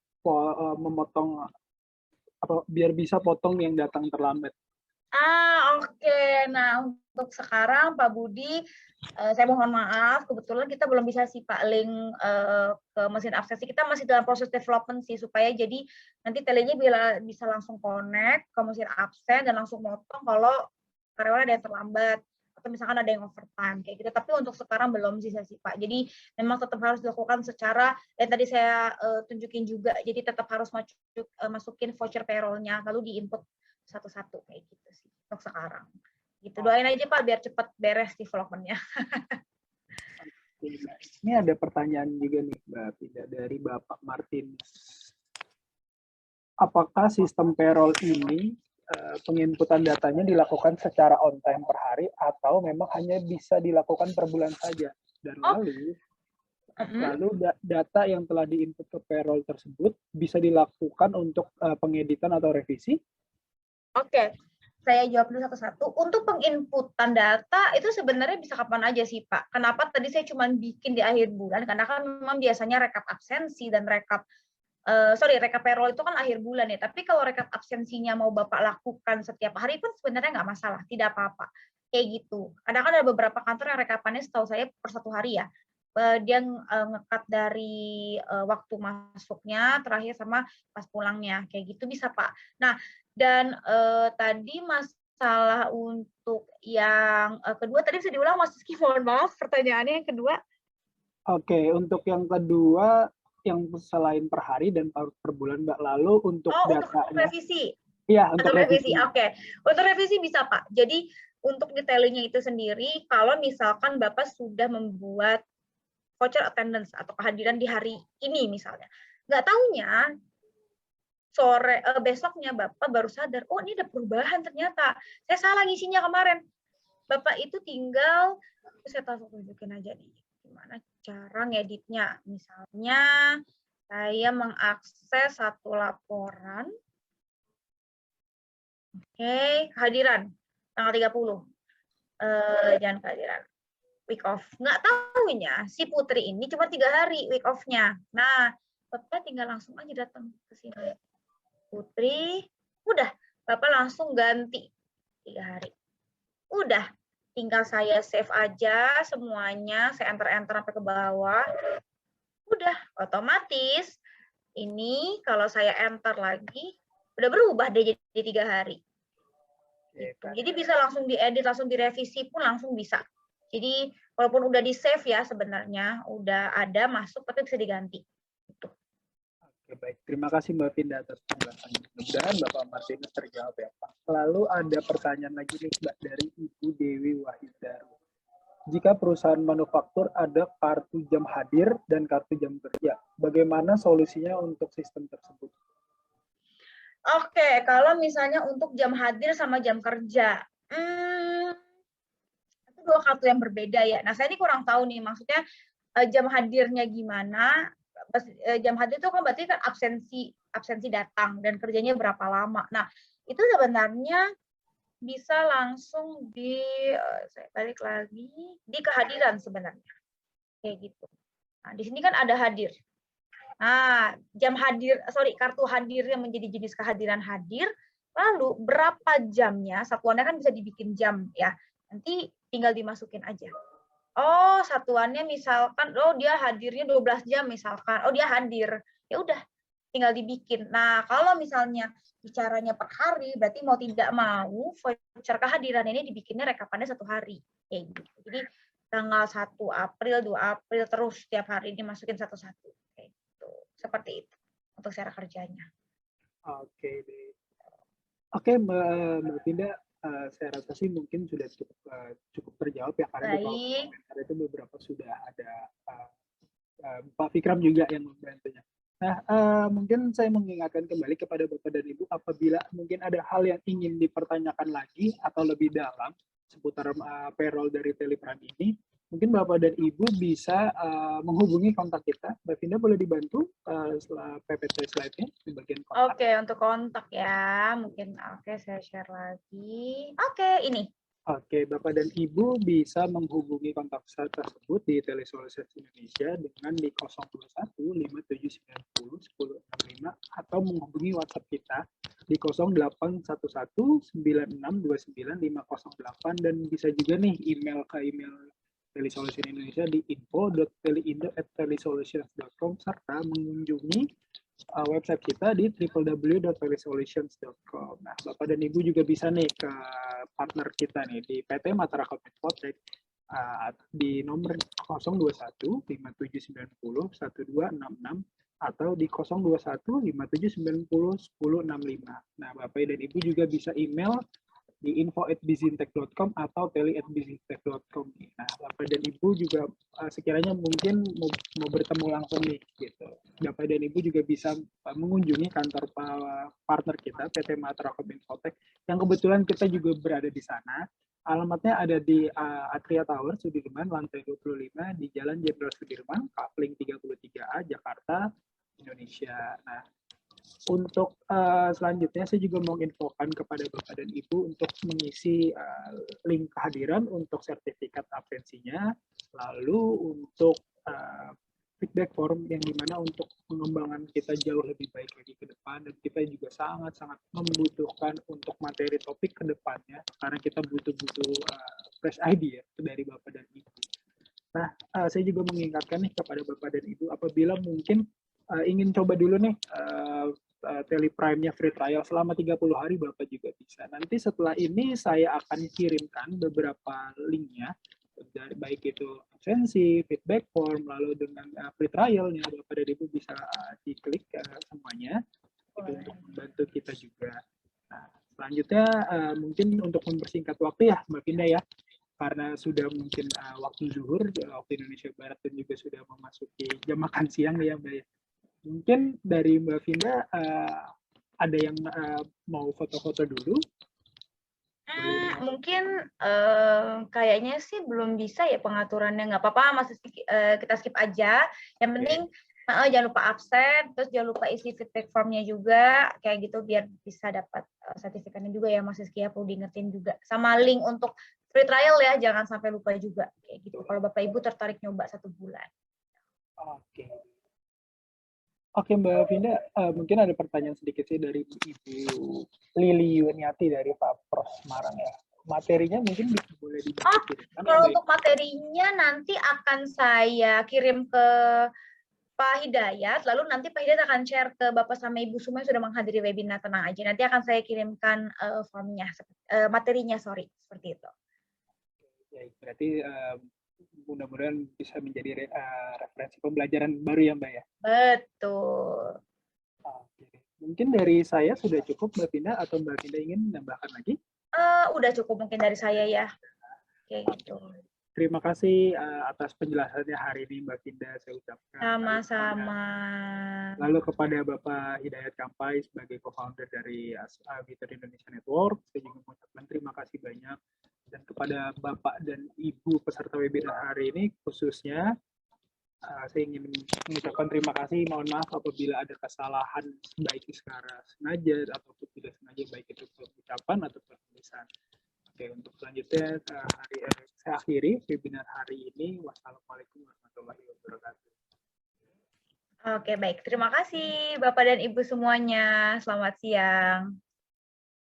memotong biar bisa potong yang datang terlambat? Oke. Nah, untuk sekarang Pak Budi, saya mohon maaf, kebetulan kita belum bisa sih Pak link ke mesin absensi. Kita masih dalam proses development sih, supaya jadi nanti telenya bisa langsung connect ke mesin absen dan langsung motong kalau karyawan ada yang terlambat atau misalkan ada yang overtime kayak gitu. Tapi untuk sekarang belum sih Pak. Jadi memang tetap harus dilakukan secara, dan tadi saya tunjukin juga, jadi tetap harus masukin voucher payroll-nya lalu diinput satu-satu kayak gitu sih untuk sekarang. Gitu. Doain aja Pak biar cepat beres development-nya. Ini ada pertanyaan juga nih Mbak Finda dari Bapak Martin. Apakah sistem payroll ini penginputan datanya dilakukan secara on time per hari atau memang hanya bisa dilakukan per bulan saja? Dan lalu data yang telah diinput ke payroll tersebut bisa dilakukan untuk pengeditan atau revisi? Oke, saya jawab dulu satu-satu. Untuk penginputan data itu sebenarnya bisa kapan aja sih Pak. Kenapa tadi saya cuma bikin di akhir bulan? Karena kan memang biasanya rekap absensi dan rekap payroll itu kan akhir bulan ya. Tapi kalau rekap absensinya mau Bapak lakukan setiap hari pun sebenarnya nggak masalah, tidak apa-apa. Kayak gitu. Karena kan ada beberapa kantor yang rekapannya setahu saya per 1 hari ya. Dia ngekat dari waktu masuknya terakhir sama pas pulangnya. Kayak gitu bisa Pak. Nah, dan tadi masalah untuk yang kedua, tadi bisa diulang Mas Rizky, mohon maaf pertanyaannya yang kedua. Oke, untuk yang kedua, yang selain per hari dan per bulan Mbak, lalu untuk datanya. Untuk revisi. Iya, untuk revisi. Oke, untuk revisi bisa Pak. Jadi untuk detailingnya itu sendiri, kalau misalkan Bapak sudah membuat voucher attendance atau kehadiran di hari ini misalnya, nggak taunya besoknya Bapak baru sadar, oh ini ada perubahan ternyata, saya salah ngisinya kemarin. Bapak itu tinggal, saya tunjukin aja nih, gimana cara ngeditnya. Misalnya, saya mengakses satu laporan, oke, kehadiran, tanggal 30, jangan kehadiran, week off. Nggak tahunya, si Putri ini cuma 3 hari week off-nya. Nah, Bapak tinggal langsung aja datang ke sini. Putri, udah, Bapak langsung ganti 3 hari. Udah, tinggal saya save aja semuanya, saya enter-enter sampai ke bawah. Udah, otomatis ini kalau saya enter lagi, udah berubah deh jadi 3 hari. Gitu. Jadi bisa langsung diedit, langsung direvisi pun langsung bisa. Jadi walaupun udah di-save ya sebenarnya, udah ada masuk tapi bisa diganti. Gitu. Oke, baik. Terima kasih Mbak Finda atas penjelasannya. Mudah-mudahan Bapak Martinus terjawab ya Pak. Lalu ada pertanyaan lagi nih Mbak dari Ibu Dewi Wahidaru. Jika perusahaan manufaktur ada kartu jam hadir dan kartu jam kerja, bagaimana solusinya untuk sistem tersebut? Oke, kalau misalnya untuk jam hadir sama jam kerja, itu dua kartu yang berbeda ya. Nah, saya ini kurang tahu nih, maksudnya jam hadirnya gimana. Jam hadir itu kan berarti kan absensi datang dan kerjanya berapa lama. Nah, itu sebenarnya bisa langsung saya balik lagi, di kehadiran sebenarnya. Kayak gitu. Nah, di sini kan ada hadir. Nah, kartu hadir yang menjadi jenis kehadiran hadir, lalu berapa jamnya, satuannya kan bisa dibikin jam ya. Nanti tinggal dimasukin aja. Oh, satuannya misalkan, dia hadirnya 12 jam misalkan. Oh, dia hadir. Ya udah, tinggal dibikin. Nah, kalau misalnya bicaranya per hari, berarti mau tidak mau voucher kehadiran ini dibikinnya rekapannya 1 hari. Kayak gitu. Jadi tanggal 1 April, 2 April terus setiap hari dimasukin satu-satu. Kayak gitu. Seperti itu untuk cara kerjanya. Oke, Oke, Mbak Finda, saya rasa sih mungkin sudah cukup terjawab ya, karena di komentar itu beberapa sudah ada Pak Fikram juga yang membantunya. Nah, mungkin saya mengingatkan kembali kepada Bapak dan Ibu, apabila mungkin ada hal yang ingin dipertanyakan lagi atau lebih dalam seputar payroll dari Teleprime ini, mungkin Bapak dan Ibu bisa menghubungi kontak kita. Mbak Finda boleh dibantu setelah PPT slide-nya di bagian kontak. Oke, untuk kontak ya, mungkin saya share lagi. Oke, ini. Oke, Bapak dan Ibu bisa menghubungi kontak tersebut di Telesolutions Indonesia dengan di 021 5790 1065 atau menghubungi WhatsApp kita di 0811 9629 508, dan bisa juga nih email ke email Telesolutions Indonesia di info.teleindo@telesolutions.com serta mengunjungi website kita di www.telesolutions.com. Nah, Bapak dan Ibu juga bisa nih ke partner kita nih di PT Matrakom Infotech di nomor 021 5790 1266 atau di 021 5790 1065. Nah, Bapak dan Ibu juga bisa email di info@bizintech.com atau teli@bizintech.com. Nah, Bapak dan Ibu juga sekiranya mungkin mau bertemu langsung nih, gitu. Bapak dan Ibu juga bisa mengunjungi kantor partner kita, PT Matrakom Infotech, yang kebetulan kita juga berada di sana. Alamatnya ada di Atria Tower, Sudirman, lantai 25, di Jalan Jenderal Sudirman, Kapling 33A, Jakarta, Indonesia. Nah, untuk selanjutnya saya juga mau infokan kepada Bapak dan Ibu untuk mengisi link kehadiran untuk sertifikat absensinya, lalu untuk feedback form yang dimana untuk pengembangan kita jauh lebih baik lagi ke depan, dan kita juga sangat-sangat membutuhkan untuk materi topik ke depannya karena kita butuh fresh idea dari Bapak dan Ibu. Nah, saya juga mengingatkan nih kepada Bapak dan Ibu, apabila mungkin ingin coba dulu nih Teleprime-nya free trial selama 30 hari, Bapak juga bisa. Nanti setelah ini saya akan kirimkan beberapa linknya, baik itu absensi, feedback form, lalu dengan free trial-nya, Bapak dan Ibu bisa diklik semuanya itu untuk membantu kita juga. Nah, selanjutnya mungkin untuk mempersingkat waktu ya Mbak Finda ya, karena sudah mungkin waktu zuhur, waktu Indonesia Barat, dan juga sudah memasuki jam makan siang ya Mbak ya. Mungkin dari Mbak Finda ada yang mau foto-foto dulu? Mungkin kayaknya sih belum bisa ya pengaturannya, nggak apa-apa, masih kita skip aja. Yang penting jangan lupa absen, terus jangan lupa isi feedback formnya juga, kayak gitu biar bisa dapat sertifikatnya juga ya Mas Rizky ya, perlu diingetin juga. Sama link untuk free trial ya, jangan sampai lupa juga, kayak gitu. Kalau Bapak Ibu tertarik nyoba 1 bulan. Oke Mbak Finda, mungkin ada pertanyaan sedikit sih dari Ibu Lili Yuniati dari Pak Pros Semarang ya. Materinya mungkin boleh dibantu. Kalau untuk materinya nanti akan saya kirim ke Pak Hidayat, lalu nanti Pak Hidayat akan share ke Bapak sama Ibu semua yang sudah menghadiri webinar, tenang aja. Nanti akan saya kirimkan formnya, materinya, seperti itu. Ya, berarti mudah-mudahan bisa menjadi referensi pembelajaran baru ya Mbak ya? Betul. Oke. Mungkin dari saya sudah cukup Mbak Finda, atau Mbak Finda ingin menambahkan lagi? Udah cukup mungkin dari saya ya. Kayak gitu. Terima kasih atas penjelasannya hari ini Mbak Finda, saya ucapkan. Sama-sama. Lalu kepada Bapak Hidayat Kampai sebagai co-founder dari Auditor Indonesia Network, saya juga mengucapkan terima kasih banyak Dan kepada Bapak dan Ibu peserta webinar hari ini khususnya, saya ingin mengucapkan terima kasih. Mohon maaf apabila ada kesalahan, baik secara sengaja ataupun tidak sengaja, baik itu ucapan atau tulisan. Oke, untuk selanjutnya saya akhiri webinar hari ini. Wassalamualaikum warahmatullahi wabarakatuh. Oke, baik. Terima kasih Bapak dan Ibu semuanya. Selamat siang.